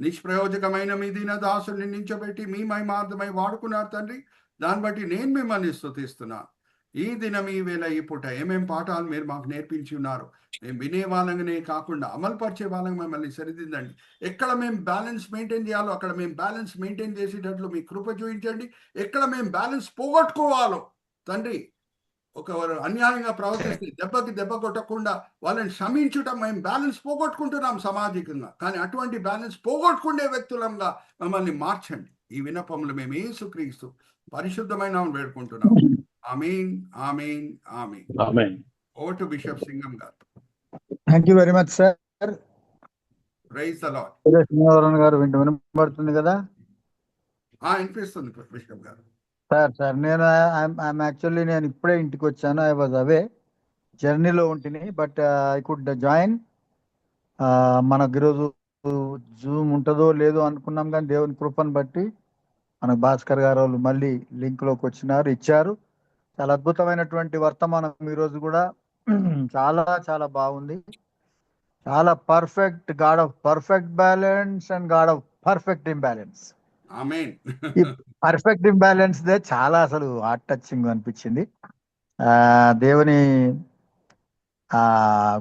నిష్ప్రయోజకమైన మీ దీన దాసుని నించబెట్టి మీ మహిమార్థమై వాడుకున్నారు తండ్రి. దాన్ని బట్టి నేను మిమ్మల్ని స్తుతిస్తున్నాను. ఈ దినం, ఈ వేళ, ఈ పూట ఏమేం పాఠాలు మీరు మాకు నేర్పించి ఉన్నారు, మేము వినే వాళ్ళగానే కాకుండా అమలుపరిచే వాళ్ళని మిమ్మల్ని సరిదిద్దండి. ఎక్కడ మేము బ్యాలెన్స్ మెయింటైన్ చేయాలో అక్కడ మేము బ్యాలెన్స్ మెయింటైన్ చేసేటట్లు మీ కృప చూపించండి. ఎక్కడ మేము బ్యాలెన్స్ పోగొట్టుకోవాలో తండ్రి, ఒకరు అన్యాయంగా ప్రవర్తిస్తే దెబ్బకి దెబ్బ కొట్టకుండా వాళ్ళని క్షమించటం, మేము బ్యాలెన్స్ పోగొట్టుకుంటున్నాం సామాజికంగా, కానీ అటువంటి బ్యాలెన్స్ పోగొట్టుకునే వ్యక్తులంగా మమ్మల్ని మార్చండి. ఈ విన్నపములు మేము యేసుక్రీస్తు పరిశుద్ధమైన వేడుకుంటున్నాం. Amen, amen, amen. Amen. Over to bishop Singam గారు. Thank you very much sir. Praise the Lord. Singavaram గారు వినబడుతుంది కదా? వినిపిస్తుంది బిషప్ గారు. సార్ నేను యాక్చువల్లీ నేను ఇప్పుడే ఇంటికి వచ్చాను. ఐ వాజ్ అవే, జర్నీలో ఉంటుంది, బట్ ఐ కుడ్ జాయిన్. మనకు ఈరోజు జూమ్ ఉంటుందో లేదో అనుకున్నాం, కానీ దేవుని కృపను బట్టి మనకు భాస్కర్ గారు వాళ్ళు మళ్ళీ లింక్లోకి వచ్చినారు, ఇచ్చారు. చాలా అద్భుతమైనటువంటి వర్తమానం ఈరోజు కూడా. చాలా చాలా బాగుంది. చాలా perfect, God of perfect balance and God of perfect imbalance. Amen. ఈ పర్ఫెక్ట్ ఇంబ్యాలెన్స్ దే చాలా అసలు హార్ట్ టచింగ్ అనిపించింది. దేవుని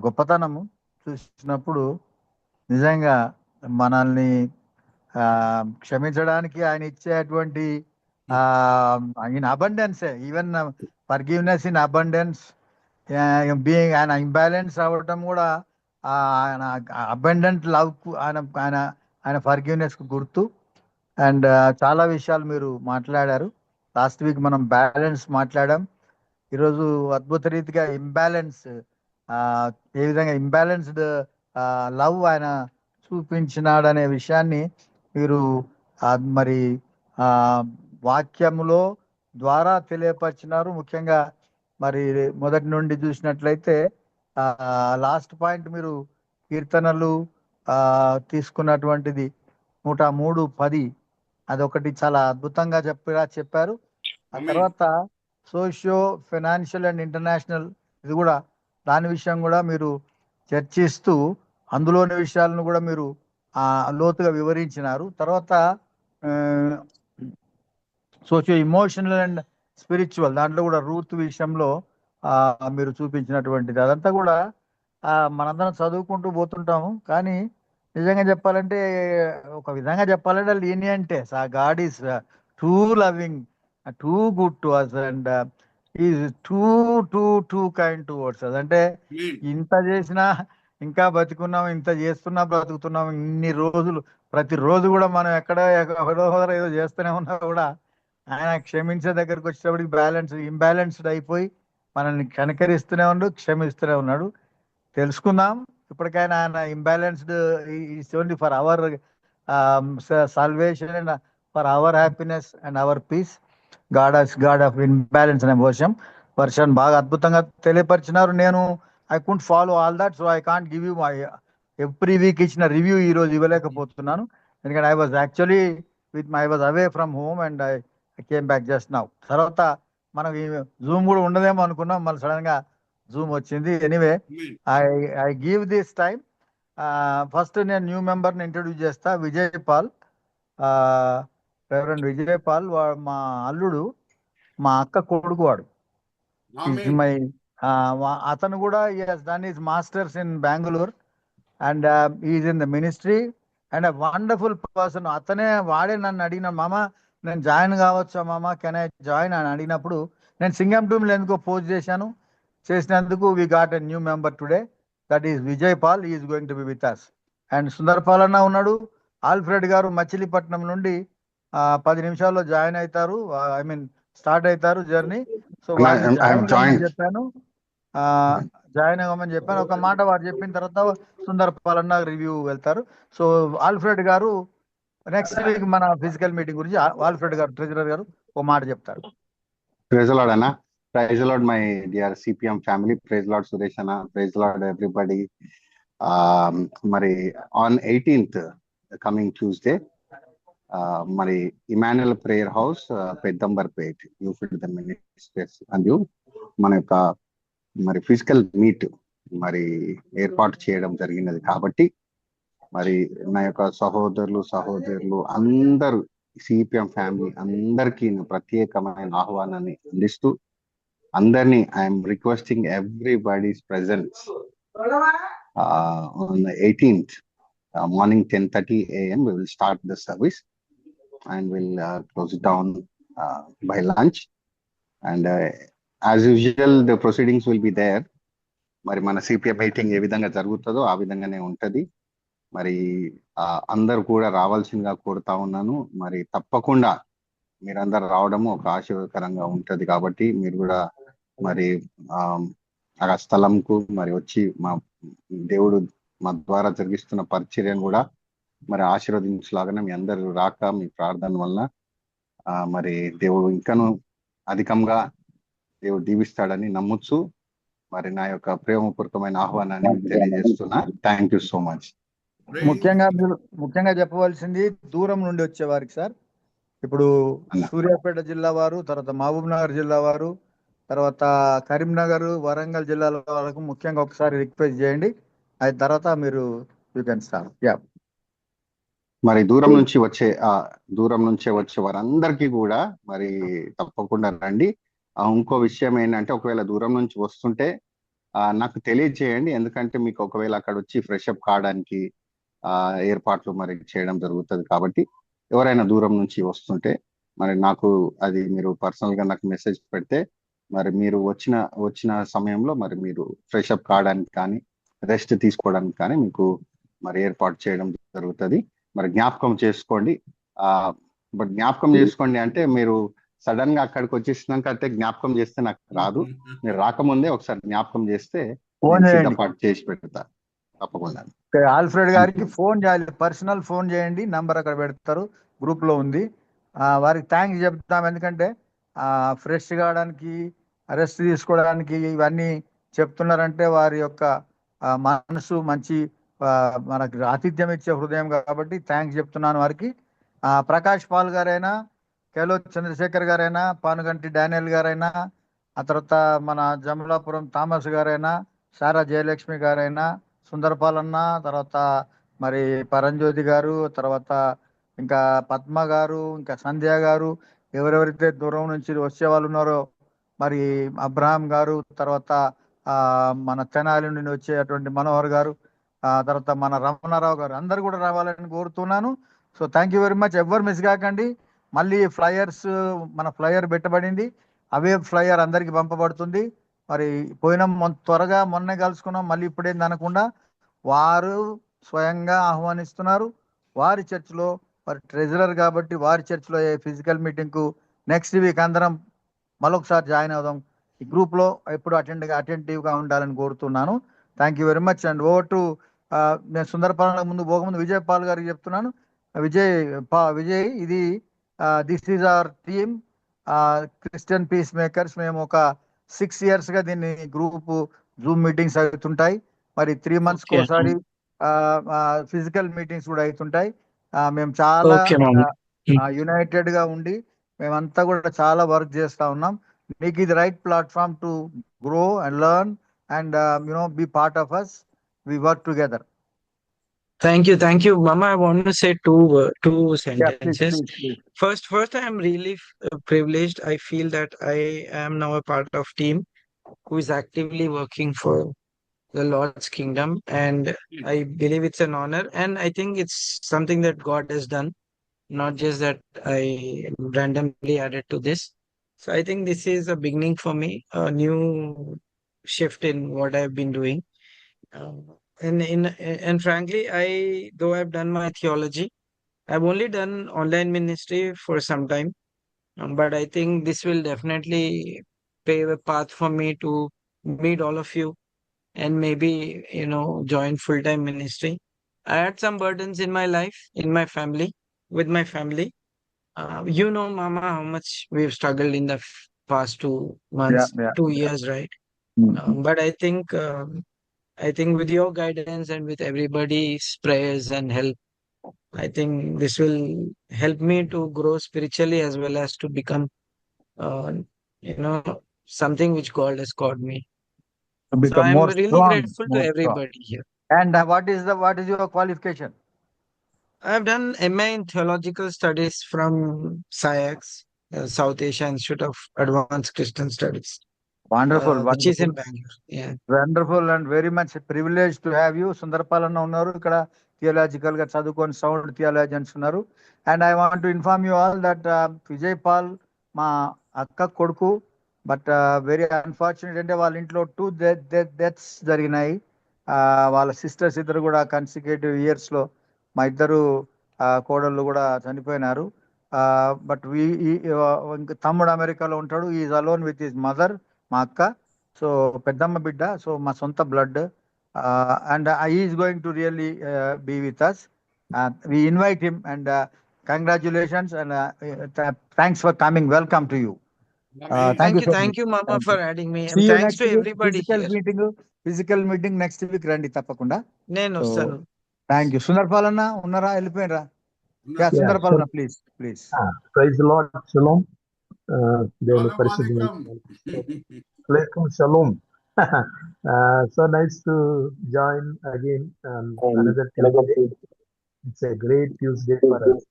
గొప్పతనము చూసినప్పుడు నిజంగా మనల్ని క్షమించడానికి ఆయన ఇచ్చేటువంటి in abundance, even forgiveness in abundance, being ఆయన ఇంబ్యాలెన్స్ అవ్వటం కూడా ఆయన అబండెంట్ లవ్ కు, ఆయన ఫర్గివ్నెస్ కు గుర్తు. అండ్ చాలా విషయాలు మీరు మాట్లాడారు. లాస్ట్ వీక్ మనం బ్యాలెన్స్ మాట్లాడాం. ఈరోజు అద్భుత రీతిగా ఇంబ్యాలెన్స్, ఏ విధంగా ఇంబ్యాలెన్స్డ్ లవ్ ఆయన చూపించినాడనే విషయాన్ని మీరు మరి వాక్యములో ద్వారా తెలియపరిచినారు. ముఖ్యంగా మరి మొదటి నుండి చూసినట్లయితే లాస్ట్ పాయింట్ మీరు కీర్తనలు తీసుకున్నటువంటిది 103:10 అదొకటి చాలా అద్భుతంగా చెప్పారు. ఆ తర్వాత సోషియో ఫైనాన్షియల్ అండ్ ఇంటర్నేషనల్ ఇది కూడా దాని విషయం కూడా మీరు చర్చిస్తూ అందులోని విషయాలను కూడా మీరు లోతుగా వివరించినారు. తర్వాత సోషియో ఇమోషనల్ అండ్ స్పిరిచువల్ దాంట్లో కూడా రూత్ విషయంలో మీరు చూపించినటువంటిది అదంతా కూడా మనందరం చదువుకుంటూ పోతుంటాము. కానీ నిజంగా చెప్పాలంటే ఒక విధంగా చెప్పాలంటే లీనియంటే God is too loving, too good to us and is too kind towards us. అంటే ఇంత చేసినా ఇంకా బతుకున్నాం, ఇంత చేస్తున్నా బ్రతుకుతున్నాం, ఇన్ని రోజులు ప్రతిరోజు కూడా మనం ఎక్కడో ఏదో చేస్తూనే ఉన్నా కూడా ఆయన క్షమించే దగ్గరకు వచ్చేటప్పటికి ఇంబ్యాలెన్స్డ్ అయిపోయి మనల్ని కనికరిస్తూనే ఉన్నాడు, క్షమిస్తూనే ఉన్నాడు. తెలుసుకుందాం ఇప్పటికైనా ఆయన imbalanced is only for our salvation and for our happiness and our peace. God of imbalance అనే వర్షన్ బాగా అద్భుతంగా తెలియపరిచినారు. నేను I can't follow all that, so I can't give you my every week ఇచ్చిన రివ్యూ ఈ రోజు ఇవ్వలేకపోతున్నాను. ఎందుకంటే I was away from home and I came back just now. తర్వాత మనకి జూమ్ కూడా ఉండదేమో అనుకున్నాం, మళ్ళీ సడన్ గా జూమ్ వచ్చింది. Anyway I give this time. First నేను న్యూ మెంబర్ని ఇంట్రడ్యూస్ చేస్తా, విజయ్ పాల్. రెవరెండ్ విజయ్ పాల్ మా అల్లుడు, మా అక్క కొడుకు వాడు. అతను కూడా done his masters in Bengaluru and is in the ministry and wonderful person. వాడే నన్ను అడిగిన, మామ నేను జాయిన్ కావచ్చా మామ, కెన్ ఐ జాయిన్ అని అడిగినప్పుడు నేను సింగం టూమ్లో ఎందుకో పోస్ట్ చేసినందుకు we got a new member today, that is Vijay Paul. Is going to be with us. And Sundar Paul అన్న ఉన్నాడు. ఆల్ఫ్రెడ్ గారు మచిలీపట్నం నుండి 10 నిమిషాల్లో జాయిన్ అవుతారు, స్టార్ట్ అవుతారు జర్నీ. సో జాయిన్ అవ్వమని చెప్పాను. ఒక మాట వారు చెప్పిన తర్వాత సుందర్ పాల్ అన్న రివ్యూ వెళ్తారు. సో ఆల్ఫ్రెడ్ గారు నెక్స్ట్ వీక్ మన ఫిజికల్ మీటింగ్ గురించి ఆల్ఫ్రెడ్ గారు, ట్రెజరర్ గారు, ఒక మాట చెప్తారు. ప్రైజ్ లార్డ్ అన్న, praise Lord my dear CPM family, praise Lord Suresh అన్న, ప్రైజ్ లార్డ్ ఎవ్రీబడి. మరి ఆన్ 18th కమింగ్ ట్యూస్డే మరి ఇమాన్యుయల్ ప్రేయర్ హౌస్ పెద్దంబర్పేట్ యూఫిడ్ ద మినిస్టర్స్ అండ్ మన యొక్క మరి ఫిజికల్ మీట్ మరి ఏర్పాటు చేయడం జరిగినది. కాబట్టి మరి నా యొక్క సహోదరులు అందరూ సిపిఎం ఫ్యామిలీ అందరికీ ప్రత్యేకమైన ఆహ్వానాన్ని అందిస్తూ అందరినీ I'm requesting everybody's presence on the 18th morning 10:30 a.m. we will start the service and we'll close it down by lunch and as usual the proceedings will be there. మరి మన CPM meeting ఏ విధంగా జరుగుతుందో ఆ విధంగానే ఉంటది. మరి అందరూ కూడా రావాల్సిందిగా కోరుతా ఉన్నాను. మరి తప్పకుండా మీరందరూ రావడము ఒక ఆశీర్వాదకరంగా ఉంటది. కాబట్టి మీరు కూడా మరి ఆ స్థలంకు మరి వచ్చి మా దేవుడు మా ద్వారా జరిగిస్తున్న పరిచర్యను కూడా మరి ఆశీర్వదించలాగానే మీ అందరూ రాక మీ ప్రార్థన వల్ల మరి దేవుడు ఇంకను అధికంగా దేవుడు దీవిస్తాడని నమ్మొచ్చు. మరి నా యొక్క ప్రేమపూర్వకమైన ఆహ్వానాన్ని తెలియజేస్తున్నా. Thank you so much. ముఖ్యంగా చెప్పవలసింది దూరం నుండి వచ్చేవారికి సార్, ఇప్పుడు సూర్యాపేట జిల్లా వారు, తర్వాత మహబూబ్ నగర్ జిల్లా వారు, తర్వాత కరీంనగర్, వరంగల్ జిల్లాల వరకు ముఖ్యంగా ఒకసారి రిక్వెస్ట్ చేయండి. అది తర్వాత మీరు యూ కెన్ స్టార్ట్. మరి దూరం నుంచే వచ్చే వారందరికీ కూడా మరి తప్పకుండా రండి. ఇంకో విషయం ఏంటంటే ఒకవేళ దూరం నుంచి వస్తుంటే నాకు తెలియజేయండి. ఎందుకంటే మీకు ఒకవేళ అక్కడ వచ్చి ఫ్రెష్ అప్ కావడానికి ఏర్పాట్లు మరి చేయడం జరుగుతుంది. కాబట్టి ఎవరైనా దూరం నుంచి వస్తుంటే మరి నాకు అది మీరు పర్సనల్ గా నాకు మెసేజ్ పెడితే మరి మీరు వచ్చిన సమయంలో మరి మీరు ఫ్రెష్ అప్ కావడానికి కానీ రెస్ట్ తీసుకోవడానికి కానీ మీకు మరి ఏర్పాటు చేయడం జరుగుతుంది. మరి జ్ఞాపకం చేసుకోండి. బట్ జ్ఞాపకం చేసుకోండి అంటే మీరు సడన్ గా అక్కడికి వచ్చేసినాక అంటే జ్ఞాపకం చేస్తే నాకు రాదు. మీరు రాకముందే ఒకసారి జ్ఞాపకం చేస్తే సిద్ధపాటు చేసి పెడతా తప్పకుండా. ఆల్ఫ్రెడ్ గారికి ఫోన్ చేయాలి, పర్సనల్ ఫోన్ చేయండి, నంబర్ అక్కడ పెడతారు, గ్రూప్ లో ఉంది. వారికి థ్యాంక్స్ చెప్తాం. ఎందుకంటే ఫ్రెష్ కావడానికి, రెస్ట్ తీసుకోవడానికి ఇవన్నీ చెప్తున్నారంటే వారి యొక్క మనసు మంచి మనకి ఆతిథ్యం ఇచ్చే హృదయం కాబట్టి థ్యాంక్స్ చెప్తున్నాను వారికి. ప్రకాష్ పాల్ గారైనా, కేలో చంద్రశేఖర్ గారైనా, పానుగంటి డానియల్ గారైనా, ఆ తర్వాత మన జమలాపురం థామస్ గారైనా, సారా జయలక్ష్మి గారైనా, సుందరపాలన్న, తర్వాత మరి పరంజ్యోతి గారు, తర్వాత ఇంకా పద్మ గారు, ఇంకా సంధ్య గారు, ఎవరెవరైతే దూరం నుంచి వచ్చే వాళ్ళు ఉన్నారో, మరి అబ్రహాం గారు, తర్వాత మన తెనాలి నుండి వచ్చేటువంటి మనోహర్ గారు, తర్వాత మన రమణారావు గారు, అందరు కూడా రావాలని కోరుతున్నాను. So thank you very much. ఎవ్వరు మిస్ కాకండి. మళ్ళీ ఫ్లయర్స్, మన ఫ్లయర్ పెట్టబడింది, అవే ఫ్లయర్ అందరికి పంపబడుతుంది. మరి త్వరగా మొన్నే కలుసుకున్నాం, మళ్ళీ ఇప్పుడేంది అనకుండా వారు స్వయంగా ఆహ్వానిస్తున్నారు. వారి చర్చ్లో వారి ట్రెజరర్ కాబట్టి వారి చర్చ్లో ఫిజికల్ మీటింగ్కు నెక్స్ట్ వీక్ అందరం మరొకసారి జాయిన్ అవుదాం. ఈ గ్రూప్లో ఎప్పుడు అటెంటివ్గా ఉండాలని కోరుతున్నాను. Thank you very much. And over to నేను సుందరపాలన ముందు పోకముందు విజయ్ పాల్ గారికి చెప్తున్నాను. విజయ్, ఇది this is our team Christian peacemakers. మేము ఒక 6 years గా దీన్ని గ్రూప్ జూమ్ మీటింగ్స్ అవుతుంటాయి. మరి 3 months ఒకసారి ఫిజికల్ మీటింగ్స్ కూడా అవుతుంటాయి. మేము చాలా యునైటెడ్ గా ఉండి మేమంతా కూడా చాలా వర్క్ చేస్తా ఉన్నాం. మీకు ఇది right platform to grow and learn and be part of us. We work together. Thank you, Mama. I want to say two sentences. Please. First, I am really privileged. I feel that I am now a part of team who is actively working for the Lord's kingdom, and I believe it's an honor, and I think it's something that God has done, not just that I randomly added to this. So I think this is a beginning for me, a new shift in what I've been doing. And frankly, though I've done my theology, I've only done online ministry for some time, but I think this will definitely pave a path for me to meet all of you and maybe join full-time ministry. I had some burdens in my life, in my family, with my family. Mama, how much we've struggled in the past 2 months, 2 years, right? But I think with your guidance and with everybody's prayers and help, I think this will help me to grow spiritually as well as to become something which God has called me. So I'm really grateful to everybody here. And what is your qualification? I've done MA in Theological Studies from SAIX, South Asia Institute of Advanced Christian Studies. Wonderful. Which is in Bangalore. Yeah. Wonderful and very much privileged to have you. Sundarpalanna unnaru ikkada theological ga chadukoni sound theologians unnaru. And I want to inform you all that Vijay Paul ma akka koduku, but very unfortunate ante వాళ్ళ ఇంట్లో 2 deaths జరిగినాయి. వాళ్ళ sisters ఇద్దరు కూడా consecutive years లో మా ఇద్దరు కోడళ్ళు కూడా చనిపోయినారు. బట్ తమ్ముడు అమెరికాలో ఉంటాడు. Is alone with his mother, మా అక్క. సో పెద్దమ్మ బిడ్డ, సో మా సొంత blood. And is going to really be with us. We invite him and congratulations and thanks for coming. Welcome to you. Thank you, Mama, for adding me. And thanks to everybody here. Physical meeting next week రండి తప్పకుండా. నేను వస్తాను. Thank you. సుందరపాలన్న ఉన్నారా? వెళ్ళిపోయినరా? సుందరపాలన్న please. Praise the Lord. Shalom. దేవుని పరిశుద్ధమైన shalom. So nice to join again another Tuesday. It's a great Tuesday for us.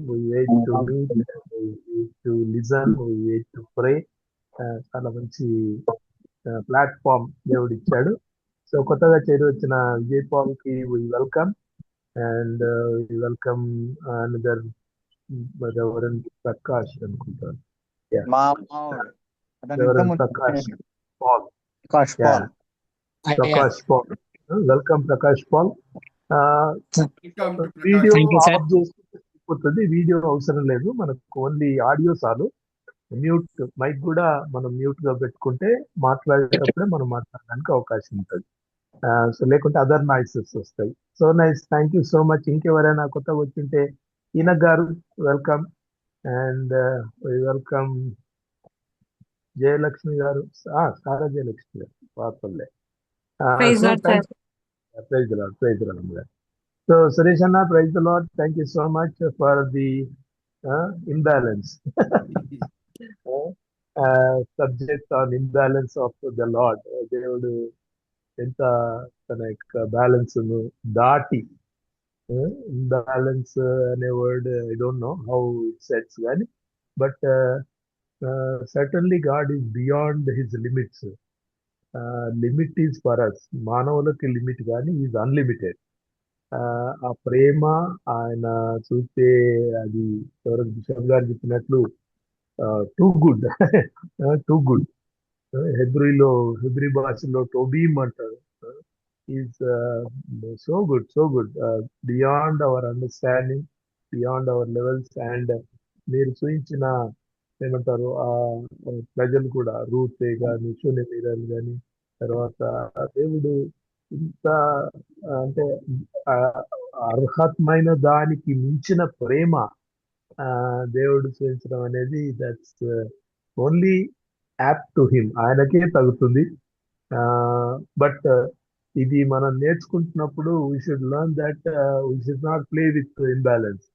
We wait to meet, we wait to listen, we wait to pray. చాలా మంచి platform దేవుడు ఇచ్చాడు. So కొత్తగా చేరి వచ్చిన Vijay Paul కి we welcome and we welcome another Reverend Prakash అనుకుంటాను. Reverend Prakash Paul. Welcome Prakash Paul. Video off చేసిపోతుంది. వీడియో అవసరం లేదు, మనకు ఓన్లీ ఆడియో చాలు. మ్యూట్ మైక్ కూడా మనం మ్యూట్ గా పెట్టుకుంటే మాట్లాడేటప్పుడే మనం మాట్లాడడానికి అవకాశం ఉంటుంది. సో లేకుంటే అదర్ నాయిసెస్ వస్తాయి. So nice, thank you so much. ఇంకెవరైనా కొత్తగా వచ్చింటే Ina Garu, welcome. And we welcome Jayalakshmi Garu. Sara Jayalakshmi Garu. Papalle. Praise So Lord, sir. thank you. Praise the Lord. Praise the Lord. So Suresh Anna, praise the Lord. Thank you so much for the imbalance. Subject on imbalance of the Lord. దేవుడు ఎంత తన యొక్క balance దాటి imbalance అనే word I don't know how it sets కానీ but certainly God is beyond his limits. Limit is for us, మానవులకి limit కానీ is unlimited. ఆ ప్రేమ ఆయన చూస్తే అది ఎవరు బిషప్ గారు చెప్పినట్లు too good. Too good. Hebrew భాషలో టోబీమ్ అంటారు. Is so good, so good, beyond our understanding, beyond our levels. And మీరు చూపించిన ఏమంటారు ఆ ప్రజలు కూడా రూతే కానీ షూనెమీరాలు కానీ తర్వాత దేవుడు ఇంత అంటే అర్హతమైన దానికి మించిన ప్రేమ దేవుడు చూపించడం అనేది that's only apt to him, ఆయనకే తగుతుంది. బట్ ఇది మనం నేర్చుకుంటున్నప్పుడు we should learn that we should not play with imbalance.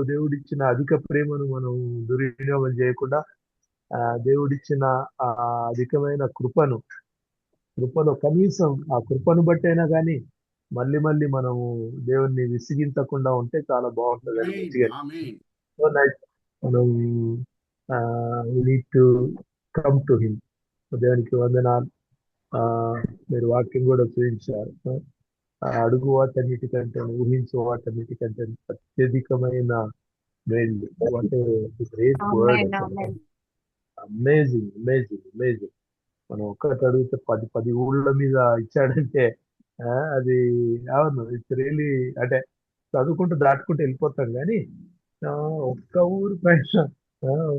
దేవుడిచ్చిన అధిక ప్రేమను మనం దుర్వినియోగం చేయకుండా దేవుడిచ్చిన ఆ అధికమైన కృపను కనీసం ఆ కృపను బట్టైనా కానీ మళ్ళీ మళ్ళీ మనము దేవుణ్ణి విసిగించకుండా ఉంటే చాలా బాగుంటుంది అని మంచిగా. So nice. మనం need to come to him. దేవునికి వందనాలు. మీరు వాక్యం కూడా చూపించారు. అడుగు వాటన్నిటికంటే ఊహించు వాటన్నిటికంటే అత్యధికమైన మేలు. What great word. Amazing, amazing, amazing. మనం ఒక్కటి అడిగితే 10 ఊళ్ళ మీద ఇచ్చాడంటే అది అవును, ఇట్స్ రియలీ. అంటే చదువుకుంటూ దాటుకుంటూ వెళ్ళిపోతాం కానీ ఒక్క ఊరు పైన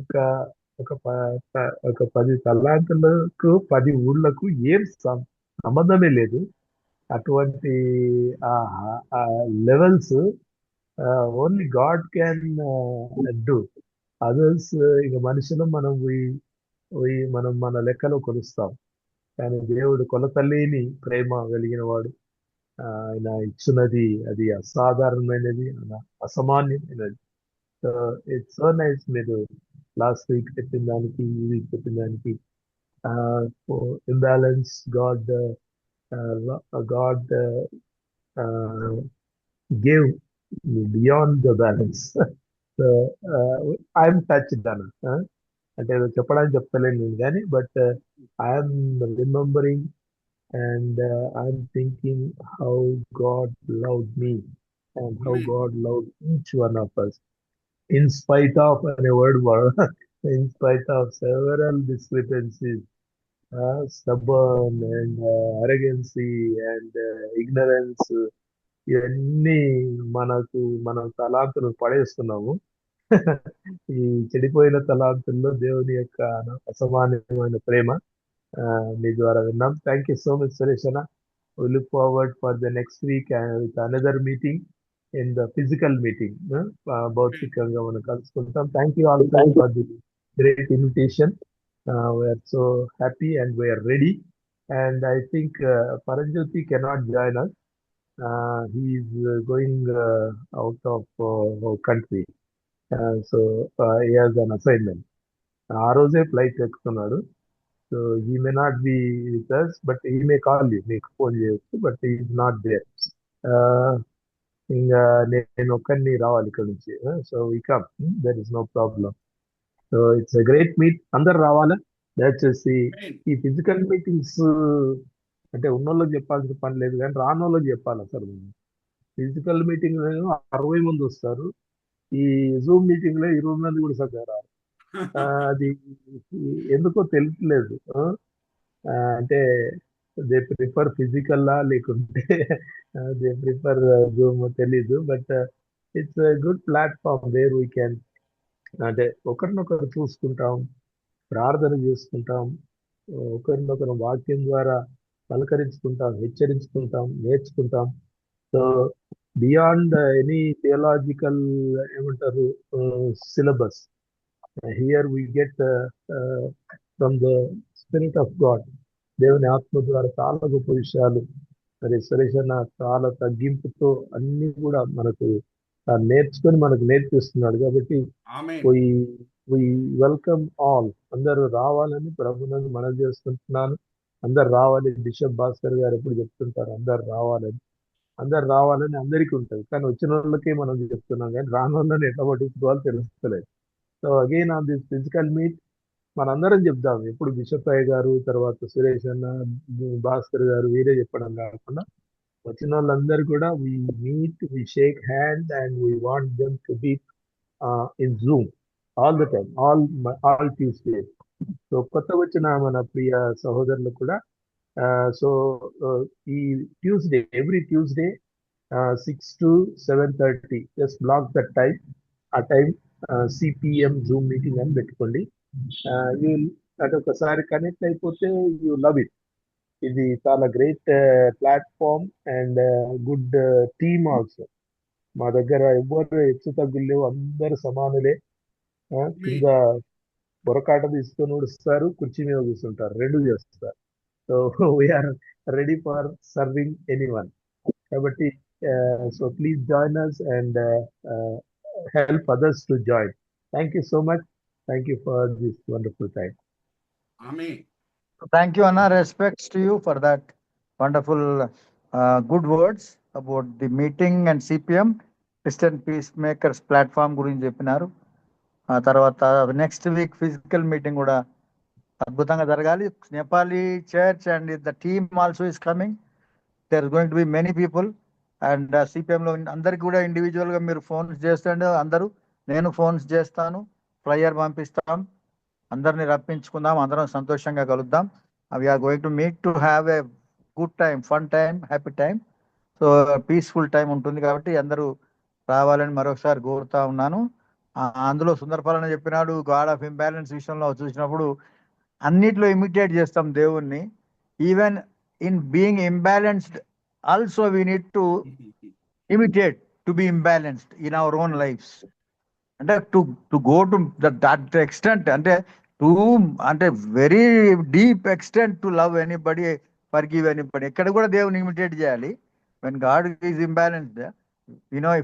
ఒక ఒక 10 తలాంతులకు 10 ఊళ్ళకు ఏం సంబంధమే లేదు. అటువంటి levels only God can do. Others ఇక మనుషులు మనం మన లెక్కలో కొలుస్తాం, కానీ దేవుడు కొలతలేని ప్రేమ కలిగిన వాడు. ఆయన ఇచ్చినది అది అసాధారణమైనది, అసామాన్యమైనది. So it's so nice. మీరు లాస్ట్ వీక్ చెప్పిన దానికి ఈ వీక్ చెప్పిన దానికి imbalance God gave beyond the balance. So I'm touched అన్న. అంటే ఏదో చెప్పడానికి చెప్తలేను నేను కానీ but I'm remembering and I'm thinking how God loved me and how God loved each one of us in spite of a word in spite of several discrepancies, stubborn and arrogancy and ignorance. ఇవన్నీ మనం తలాంతులు పడేస్తున్నాము. ఈ చెడిపోయిన తలాంతుల్లో దేవుని యొక్క అసమానమైన ప్రేమ మీ ద్వారా విన్నాం. Thank you so much Suresh అన్న. We look forward for the next week with another meeting in the physical meeting. భౌతికంగా మనం కలుసుకుంటాం. Thank you all for the great invitation. We are so happy and we are ready. And I think Paranjyoti cannot join us. He is going out of our country. So he has an assignment. ఆ రోజే flight ఎక్కుతున్నాడు. So he may not be with us, but he may call you, make phone చేయొచ్చు, but he is not there. ఇంకా నేను ఒక్కరిని రావాలి ఇక్కడ నుంచి. So we come, there is no problem. So it's a great meet. అందరు రావాలా దయచేసి. ఈ ఫిజికల్ మీటింగ్స్ అంటే ఉన్నోళ్ళకి చెప్పాల్సిన పని లేదు కానీ రానోళ్ళకి చెప్పాలి. అసలు ఫిజికల్ మీటింగ్ 60 మంది వస్తారు, ఈ జూమ్ మీటింగ్ లో 20 మంది కూడా సరిగ్గా రారు. అది ఎందుకో తెలియట్లేదు. అంటే దే ప్రిఫర్ ఫిజికల్లా లేకుంటే దే ప్రిఫర్ జూమ్ తెలీదు. But it's good platform where we can అంటే ఒకరినొకరు చూసుకుంటాం, ప్రార్థన చేసుకుంటాం, ఒకరినొకరు వాక్యం ద్వారా పలకరించుకుంటాం, హెచ్చరించుకుంటాం, నేర్చుకుంటాం. సో బియాండ్ ఎనీ థియలాజికల్ ఏమంటారు syllabus. Here we get from the spirit of God. దేవుని ఆత్మ ద్వారా చాలా గొప్ప విషయాలు మరి సురేష్ అన్న చాలా తగ్గింపుతో అన్ని కూడా మనకు నేర్చుకొని మనకు నేర్పిస్తున్నాడు. కాబట్టి ఆమేన్. we welcome all. అందరూ రావాలని ప్రభువుని మనవి చేసుకుంటున్నాను. అందరు రావాలి. బిషప్ భాస్కర్ గారు ఎప్పుడు చెప్తుంటారు అందరు రావాలని అందరికీ ఉంటుంది. కానీ వచ్చిన వాళ్ళకే మనం చెప్తున్నాం, కానీ రాని వాళ్ళని ఎట్లా పట్టించుకోవాలో తెలుస్తలేదు. So again on this physical meet మనందరం చెప్దాం. ఎప్పుడు బిషప్ అయ్య గారు, తర్వాత సురేష్ అన్న, భాస్కర్ గారు వీరే చెప్పడం కాకుండా వచ్చిన వాళ్ళందరూ కూడా we meet, we shake hand and we want them to be in Zoom all the time, all Tuesday. So కొత్తగా వచ్చిన మన ప్రియ సహోదరులు కూడా సో ఈ Tuesday, every Tuesday 6 to 7:30 just block that time. ఆ టైం సిపిఎం జూమ్ మీటింగ్ అని పెట్టుకోండి. అది ఒకసారి కనెక్ట్ అయిపోతే యూ లవ్ ఇట్. ఇది చాలా great platform and good team also. మా దగ్గర ఎవ్వరు హెచ్చు తగ్గులు లేవు, అందరు సమానులే. కింద బొరకాట తీసుకొని ఉడుస్తారు, కుర్చీ మీద కూర్చుంటారు, రెండు చేస్తారు. So we're ready for serving anyone. కాబట్టి so please join us and help others to join. Thank you so much. Thank you for this wonderful time. Amen. Thank you, Anna. Respects to you for that wonderful, good words about the meeting and CPM, Christian Peacemakers platform గురించి చెప్పినారు. ఆ తర్వాత next week physical meeting కూడా అద్భుతంగా జరగాలి. Nepali church and the team also is coming. There is going to be many people and సిపిఎంలో అందరికి కూడా ఇండివిజువల్గా మీరు ఫోన్స్ చేస్తుండే అందరూ, నేను ఫోన్స్ చేస్తాను, ఫ్లయర్ పంపిస్తాం, అందరిని రప్పించుకుందాం, అందరం సంతోషంగా కలుద్దాం. We are going to meet to have a good time, fun time, happy time. So peaceful time ఉంటుంది. కాబట్టి అందరూ రావాలని మరొకసారి కోరుతా ఉన్నాను. అందులో సుందరపాలన చెప్పినాడు, గాడ్ ఆఫ్ ఇంబ్యాలెన్స్ విషయంలో చూసినప్పుడు అన్నిట్లో ఇమిటేట్ చేస్తాం దేవుణ్ణి. Even in being imbalanced also we need to imitate to be imbalanced in our own lives. అంటే to go to that extent, అంటే అంటే very deep extent to love anybody, forgive anybody. ఎక్కడ కూడా దేవుని ఇమిటేట్ చేయాలి. When God is imbalanced,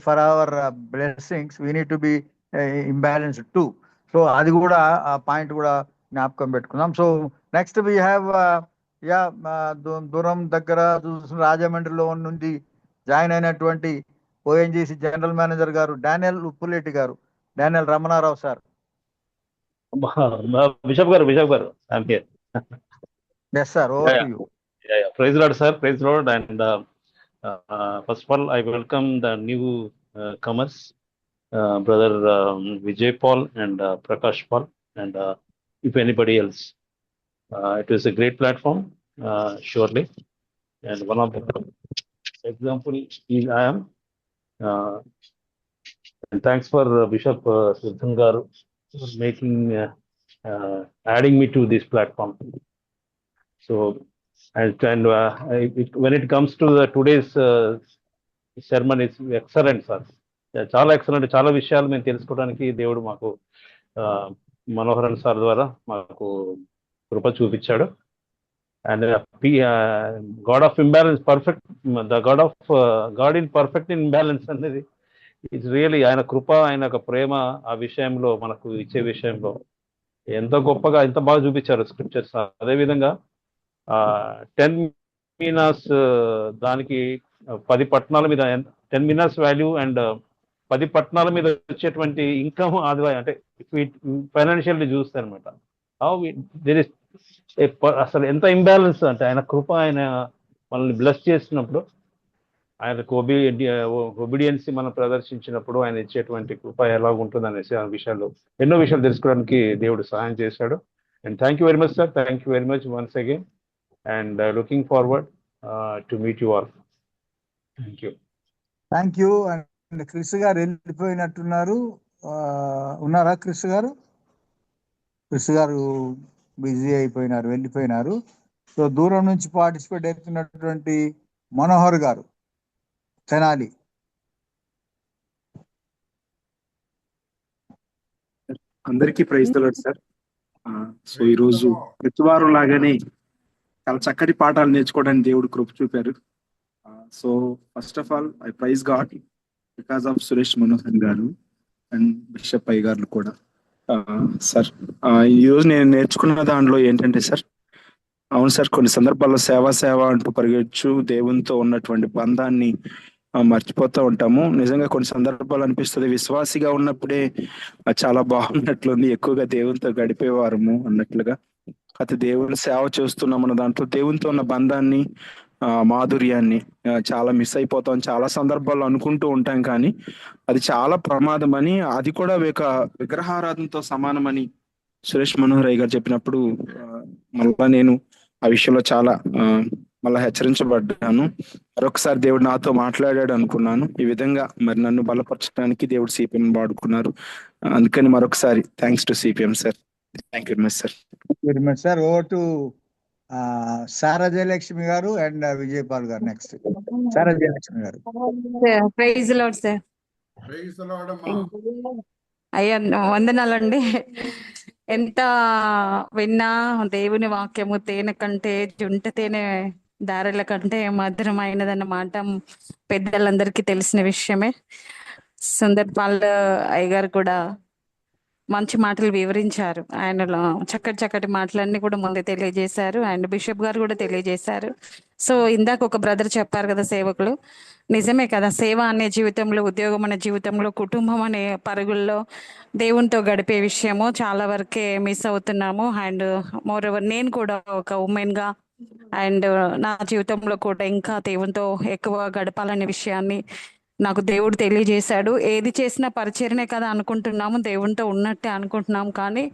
for our blessings we need to be imbalanced to. So అది కూడా ఆ పాయింట్ కూడా జ్ఞాపకం పెట్టుకుందాం. సో నెక్స్ట్ వీ హ్యావ్ దూరం దగ్గర రాజమండ్రిలో నుండి జాయిన్ అయినటువంటి ఓఎన్జీసీ జనరల్ మేనేజర్ గారు డానియల్ ఉప్పులేటి గారు, డానియల్ రమణారావు సార్. బిషప్ గారు I am here. Yes sir, over to you. Praise lord sir, praise lord. And first of all I welcome the newcomers, brother Vijay Paul and Prakash Paul, and if anybody else. It is a great platform, surely, and one of the example is I am. And thanks for Bishop Siddhan garu for making adding me to this platform. So and when it comes to today's sermon, it's excellent, sir. చాలా excellent. చాలా విషయాలు మేము తెలుసుకోవడానికి దేవుడు మాకు Manoharan sir ద్వారా మాకు కృప చూపించాడు. And God of imbalance, perfect, the God in perfect imbalance అనేది ఇట్స్ రియలీ ఆయన కృప, ఆయన యొక్క ప్రేమ ఆ విషయంలో మనకు ఇచ్చే విషయంలో ఎంతో గొప్పగా, ఎంత బాగా చూపించారు స్క్రిప్చర్స్. అదేవిధంగా 10 మీనాస్ దానికి 10 పట్టణాల మీద 10 మీనాస్ వాల్యూ అండ్ 10 పట్టణాల మీద వచ్చేటువంటి ఇన్కమ్ ఆదాయం, అంటే ఫైనాన్షియల్లీ చూస్తే అనమాట. అసలు ఎంత ఇంబ్యాలెన్స్ అంటే ఆయన కృప, ఆయన మనల్ని బ్లెస్ చేసినప్పుడు, ఆయనకు ఒబీడియన్సీ మనం ప్రదర్శించినప్పుడు ఆయన ఇచ్చేటువంటి కృప ఎలా ఉంటుంది అనేసి ఆ విషయాలు, ఎన్నో విషయాలు తెలుసుకోవడానికి దేవుడు సహాయం చేశాడు. And thank you very much sir, thank you very much once again, and looking forward to meet you all. Thank you. Thank you. And Chris గారు వెళ్ళిపోయినట్టున్నారు. ఉన్నారా క్రిస్ గారు? క్రిస్ గారు బిజీ అయిపోయినారు, వెళ్ళిపోయినారు. సో దూరం నుంచి పార్టిసిపేట్ అవుతున్నటువంటి మనోహర్ గారు తెనాలి, అందరికీ praise the lord sir. So ఈరోజు ప్రతివారం లాగానే చాలా చక్కటి పాఠాలు నేర్చుకోవడానికి దేవుడు కృప చూపారు. So first of all I praise God because of Suresh Manohar గారు అండ్ బిషప్ అయ్య గారు కూడా. సార్ ఈరోజు నేను నేర్చుకున్న దాంట్లో ఏంటంటే సార్, అవును సార్, కొన్ని సందర్భాల్లో సేవ అంటూ పరిగెచ్చు దేవునితో ఉన్నటువంటి బంధాన్ని మర్చిపోతూ ఉంటాము. నిజంగా కొన్ని సందర్భాలు అనిపిస్తుంది విశ్వాసిగా ఉన్నప్పుడే చాలా బాగున్నట్లుంది, ఎక్కువగా దేవునితో గడిపేవారము అన్నట్లుగా. అయితే దేవుని సేవ చేస్తున్నాం అన్న దాంట్లో దేవునితో ఉన్న బంధాన్ని మాధుర్యాన్ని చాలా మిస్ అయిపోతాం. చాలా సందర్భాల్లో అనుకుంటూ ఉంటాం, కానీ అది చాలా ప్రమాదం అని, అది కూడా విగ్రహారాధనతో సమానమని సురేష్ మనోహర్ గారు చెప్పినప్పుడు మళ్ళా నేను ఆ విషయంలో చాలా మళ్ళా హెచ్చరించబడ్డాను. మరొకసారి దేవుడు నాతో మాట్లాడాడు అనుకున్నాను. ఈ విధంగా మరి నన్ను బలపరచడానికి దేవుడు సిపిఎం వాడుకున్నారు. అందుకని మరొకసారి thanks to CPM sir. Thank you very much sir. Very much sir. Over to Sara Jayalakshmi గారు అండ్ విజయపాల్ గారు. నెక్స్ట్ సారా జయలక్ష్మి గారు. Praise lord sir. అయ్యా వందనాలండి. ఎంత విన్నా దేవుని వాక్యము తేనె కంటే జుంట తేనె దారుల కంటే మధురమైనదన్నమాట పెద్దలందరికీ తెలిసిన విషయమే. సుందర్పాల్ అయ్యగారు కూడా మంచి మాటలు వివరించారు. ఆయనలో చక్కటి మాటలన్నీ కూడా ముందే తెలియజేశారు. అండ్ బిషప్ గారు కూడా తెలియజేశారు. సో ఇందాక ఒక బ్రదర్ చెప్పారు కదా, సేవకులు నిజమే కదా, సేవ అనే జీవితంలో, ఉద్యోగం అనే జీవితంలో, కుటుంబం అనే పరుగుల్లో దేవునితో గడిపే విషయము చాలా వరకే మిస్ అవుతున్నాము. అండ్ మోర్ ఓవర్ నేను కూడా ఒక ఉమెన్గా అండ్ నా జీవితంలో కూడా ఇంకా దేవునితో ఎక్కువ గడపాలనే విషయాన్ని నాకు దేవుడు తెలియజేశాడు. ఏది చేసినా పరిచర్యనే కదా అనుకుంటున్నాము, దేవునితో ఉన్నట్టే అనుకుంటున్నాము, కానీ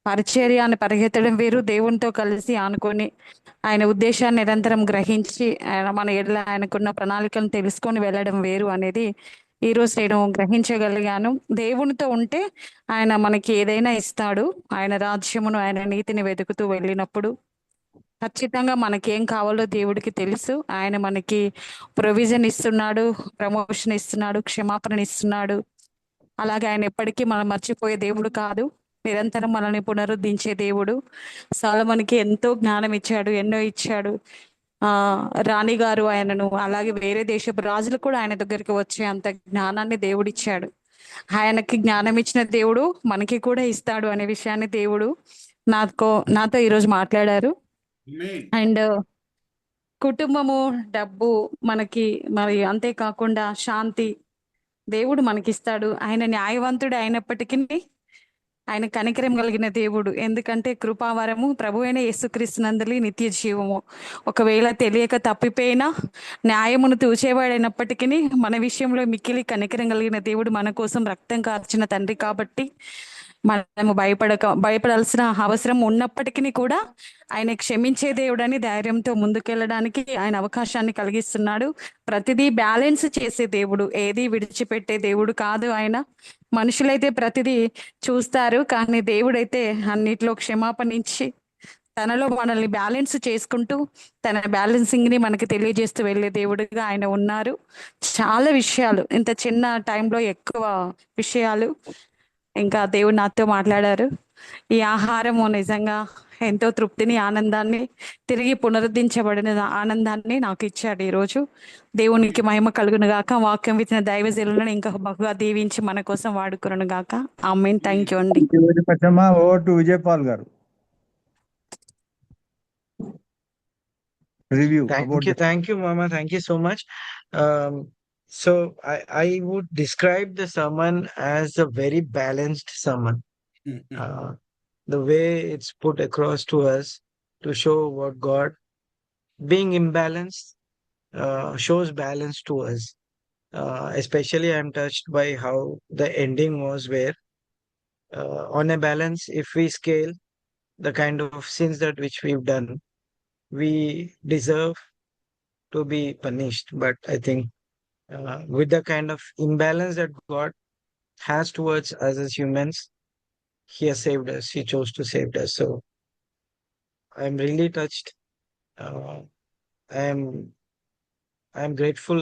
పరిచర్య అని పరిగెత్తడం వేరు, దేవునితో కలిసి ఆనుకొని ఆయన ఉద్దేశాన్ని నిరంతరం గ్రహించి మన ఎడల ఆయనకున్న ప్రణాళికలను తెలుసుకొని వెళ్ళడం వేరు అనేది ఈరోజు నేను గ్రహించగలిగాను. దేవునితో ఉంటే ఆయన మనకి ఏదైనా ఇస్తాడు. ఆయన రాజ్యమును, ఆయన నీతిని వెతుకుతూ వెళ్ళినప్పుడు ఖచ్చితంగా మనకేం కావాలో దేవుడికి తెలుసు. ఆయన మనకి ప్రొవిజన్ ఇస్తున్నాడు, ప్రమోషన్ ఇస్తున్నాడు, క్షమాపణ ఇస్తున్నాడు. అలాగే ఆయన ఎప్పటికీ మనం మర్చిపోయే దేవుడు కాదు, నిరంతరం మనల్ని పునరుద్ధరించే దేవుడు. సొలొమోనుకి ఎంతో జ్ఞానం ఇచ్చాడు, ఎన్నో ఇచ్చాడు. రాణి గారు ఆయనను, అలాగే వేరే దేశపు రాజులు కూడా ఆయన దగ్గరికి వచ్చే అంత జ్ఞానాన్ని దేవుడిచ్చాడు. ఆయనకి జ్ఞానం ఇచ్చిన దేవుడు మనకి కూడా ఇస్తాడు అనే విషయాన్ని దేవుడు నాతో ఈరోజు మాట్లాడారు. అండ్ కుటుంబము, డబ్బు మనకి, మరి అంతేకాకుండా శాంతి దేవుడు మనకిస్తాడు. ఆయన న్యాయవంతుడు అయినప్పటికీ ఆయన కనికరం కలిగిన దేవుడు. ఎందుకంటే కృపావరము ప్రభు అయిన యేసుక్రీస్తునందలి నిత్య జీవము. ఒకవేళ తెలియక తప్పిపోయినా న్యాయమును తూచేవాడైనప్పటికీ మన విషయంలో మిక్కిలి కనికరం కలిగిన దేవుడు, మన కోసం రక్తం కార్చిన తండ్రి. కాబట్టి మనము భయపడాల్సిన అవసరం ఉన్నప్పటికీ కూడా ఆయన క్షమించే దేవుడని ధైర్యంతో ముందుకెళ్ళడానికి ఆయన అవకాశాన్ని కలిగిస్తున్నాడు. ప్రతిదీ బ్యాలెన్స్ చేసే దేవుడు, ఏది విడిచిపెట్టే దేవుడు కాదు ఆయన. మనుషులైతే ప్రతిదీ చూస్తారు, కానీ దేవుడైతే అన్నిట్లో క్షమాపణ ఇచ్చి తనలో మనల్ని బ్యాలెన్స్ చేసుకుంటూ తన బ్యాలెన్సింగ్ ని మనకి తెలియజేస్తూ వెళ్ళే దేవుడిగా ఆయన ఉన్నారు. చాలా విషయాలు, ఇంత చిన్న టైంలో ఎక్కువ విషయాలు ఇంకా దేవుడు నాతో మాట్లాడారు. ఈ ఆహారము నిజంగా ఎంతో తృప్తిని, ఆనందాన్ని, తిరిగి పునరుద్ధరించబడిన ఆనందాన్ని నాకు ఇచ్చాడు ఈరోజు. దేవునికి మహిమ కలుగును గాక. వాక్యం విచ్చిన దైవజనులను ఇంకా బహుగా దీవించి మన కోసం వాడుకును గాక. ఆమేన్. థ్యాంక్ యూ అండి. ఓవర్ టు విజయపాల్ గారు. Review. Thank you, Mama. Thank you so much. So I would describe the sermon as a very balanced sermon. The way it's put across to us to show what God, being imbalanced, shows balance to us. Especially I'm touched by how the ending was, where on a balance, if we scale the kind of sins that which we've done, we deserve to be punished. But I think with the kind of imbalance that God has towards us as humans, He has saved us. He chose to save us. So I'm really touched. I am grateful,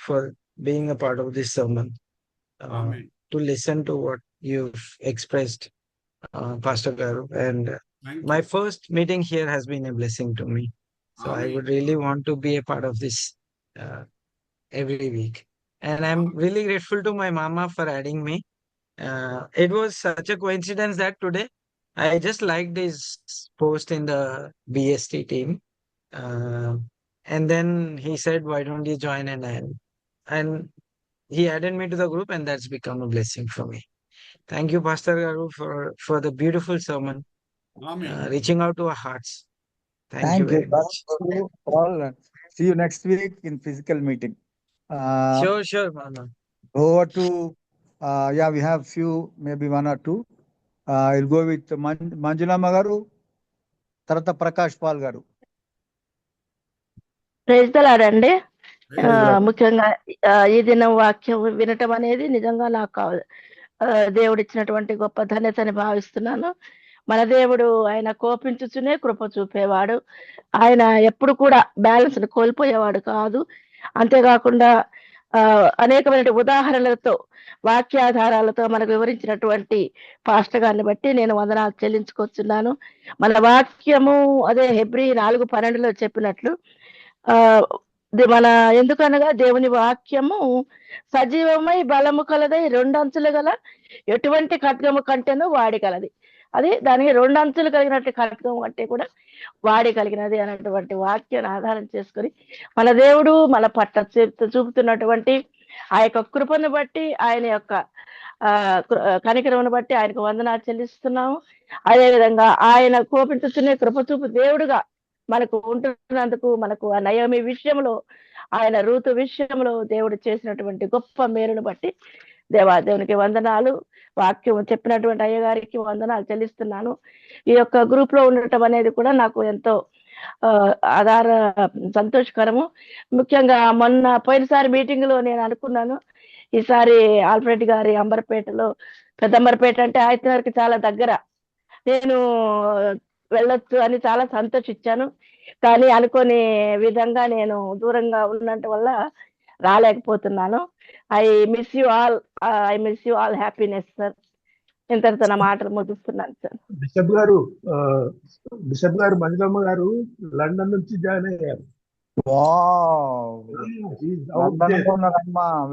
for being a part of this sermon, to listen to what you've expressed Pastor Garu, and Thank my you. first meeting here has been a blessing to me. So I would really Amen. want to be a part of this every week. And I'm really grateful to my mama for adding me. It was such a coincidence that today I just liked his post in the BST team. And then he said, why don't you join? And he added me to the group, and that's become a blessing for me. Thank you, Pastor Garu, for the beautiful sermon, Amen. reaching out to our hearts. Thank you Thank you. very much. All. See you next week in physical meeting. Sure, Mama. Over to, yeah, we have few, maybe one or two. I'll go with Manjulama garu, తర్వాత Prakash Paul గారు. Praise the lord అండి. Praise the Lord. ముఖ్యంగా ఈ దినం వాక్యం వినటం అనేది నిజంగా నాకు దేవుడు ఇచ్చినటువంటి గొప్ప ధన్యత అని భావిస్తున్నాను. మన దేవుడు ఆయన కోపించుచునే కృప చూపేవాడు. ఆయన ఎప్పుడు కూడా బ్యాలెన్స్ ని కోల్పోయేవాడు కాదు. అంతేకాకుండా అనేకమైన ఉదాహరణలతో వాక్యాధారాలతో మనకు వివరించినటువంటి పాస్టర్ గారిని బట్టి నేను వందనాలు చెల్లించుకొస్తున్నాను. మన వాక్యము అదే హెబ్రీ 4:12 చెప్పినట్లు మన ఎందుకనగా దేవుని వాక్యము సజీవమై బలము కలదై 2 అంచులు గల ఎటువంటి ఖడ్గము కంటేనూ వాడి కలది. అది దానికి 2 అంచులు కలిగినట్టు ఖడ్గం అంటే కూడా వాడి కలిగినది అనేటువంటి వాక్యాన్ని ఆధారం చేసుకొని మన దేవుడు మన పట్ల చూపుతున్నటువంటి ఆ యొక్క కృపను బట్టి ఆయన యొక్క కనికరమును బట్టి ఆయనకు వందనాలు చెల్లిస్తున్నాము. అదేవిధంగా ఆయన కోపించుతున్న కృప చూపు దేవుడుగా మనకు ఉంటున్నందుకు మనకు ఆ నయోమి విషయంలో ఆయన రూతు విషయంలో దేవుడు చేసినటువంటి గొప్ప మేలును బట్టి దేవునికి వందనాలు. వాక్యం చెప్పినటువంటి అయ్యగారికి వందనాలు చెల్లిస్తున్నాను. ఈ యొక్క గ్రూప్ లో ఉండటం అనేది కూడా నాకు ఎంతో సంతోషకరము. ముఖ్యంగా మొన్న పోయినసారి మీటింగ్ లో నేను అనుకున్నాను, ఈసారి ఆల్ఫ్రెడ్ గారి అంబర్పేటలో, పెద్దంబర్పేట అంటే ఆయతనగర్కి చాలా దగ్గర, నేను వెళ్ళొచ్చు అని చాలా సంతోషించాను. కానీ అనుకోని విధంగా నేను దూరంగా ఉన్నంత వల్ల రాలేకపోతున్నాను. I miss you all happiness sir. ఇంతటితో నా మాటలు ముగిస్తున్నాను సార్. బిషప్ గారు మంజులమ్మ గారు లండన్ నుంచి జాయిన్ అయ్యారు.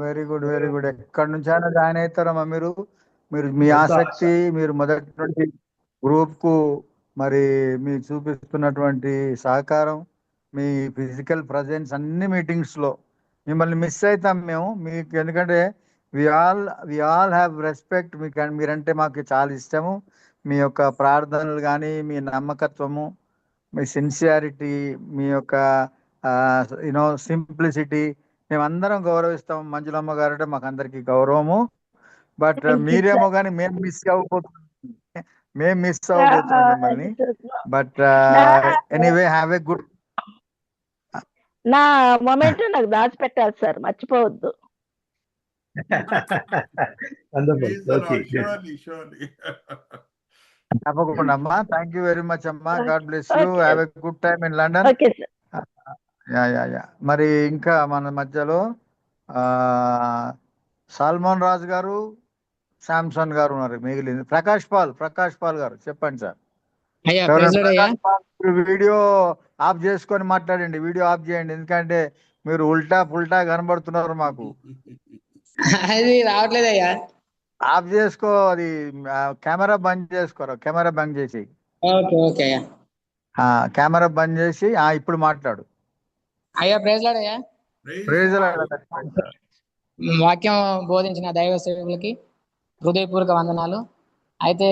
Very good, very good. ఎక్కడి నుంచి అయినా జాయిన్ అవుతారమ్మా మీరు. మీ ఆసక్తి, మీరు మొదటి నుండి గ్రూప్ కు మరి మీరు చూపిస్తున్నటువంటి సహకారం, మీ ఫిజికల్ ప్రజెన్స్ అన్ని మీటింగ్స్ లో మిమ్మల్ని మిస్ అవుతాం మేము. మీకు ఎందుకంటే వి ఆల్ హ్యావ్ రెస్పెక్ట్. మీరంటే మాకు చాలా ఇష్టము. మీ యొక్క ప్రార్థనలు కానీ, మీ నమ్మకత్వము, మీ సిన్సియారిటీ, మీ యొక్క సింప్లిసిటీ మేమందరం గౌరవిస్తాము. మంజులమ్మ గారు అంటే మాకు అందరికి గౌరవము. బట్ మీరేమో కానీ మేము మిస్ అవ్వబోతున్నాం మిమ్మల్ని. But anyway, have a good. నా మొమెంట్ నాకు దాచిపెట్టాలి సార్, మర్చిపోవద్దు. తప్పకుండా అమ్మా. థ్యాంక్ యూ వెరీ మచ్ అమ్మా. God bless you. Have a good time in London. మరి ఇంకా మన మధ్యలో సల్మాన్ రాజు గారు, శాంసన్ గారు ఉన్నారు. మిగిలింది ప్రకాష్ పాల్ గారు. చెప్పండి సార్. వీడియో ఆఫ్ చేసుకొని మాట్లాడండి. వీడియో ఆఫ్ చేయండి, ఎందుకంటే మీరు ఉల్టా పుల్టా కనబడుతున్నారు మాకు. అది రావట్లేదయ్యా. ఆఫ్ చేసుకో, అది కెమెరా బంద్ చేసుకోరా. కెమెరా బంద్ చేసి కెమెరా బంద్ చేసి ఇప్పుడు మాట్లాడు. అయ్యా ప్రైజ్ లార్డ్ అయ్యా. Praise lord. వాక్యం బోధించిన దైవ సేవకులకి హృదయపూర్వక వందనాలు. అయితే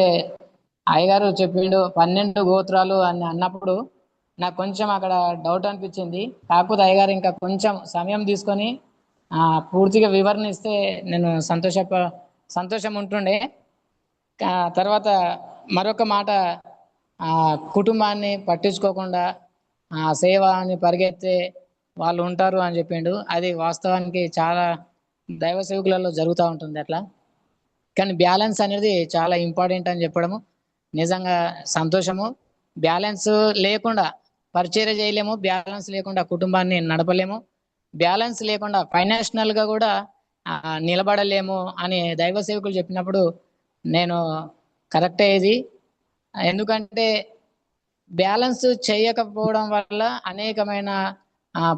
అయ్యగారు చెప్పిండు 12 గోత్రాలు అని అన్నప్పుడు నాకు కొంచెం అక్కడ డౌట్ అనిపించింది. కాకపోతే అయ్యగారు ఇంకా కొంచెం సమయం తీసుకొని పూర్తిగా వివరణ ఇస్తే నేను సంతోషం ఉంటుండే. తర్వాత మరొక మాట, కుటుంబాన్ని పట్టించుకోకుండా సేవని పరిగెత్తే వాళ్ళు ఉంటారు అని చెప్పిండు. అది వాస్తవానికి చాలా దైవ సేవకులలో జరుగుతూ ఉంటుంది అట్లా. కానీ బ్యాలెన్స్ అనేది చాలా ఇంపార్టెంట్ అని చెప్పడము నిజంగా సంతోషము. బ్యాలెన్స్ లేకుండా పరిచర్య చేయలేము, బ్యాలెన్స్ లేకుండా కుటుంబాన్ని నడపలేము, బ్యాలెన్స్ లేకుండా ఫైనాన్షియల్ గా కూడా నిలబడలేము అని దైవ సేవకులు చెప్పినప్పుడు నేను కరెక్టే ఇది ఎందుకంటే బ్యాలెన్స్ చేయకపోవడం వల్ల అనేకమైన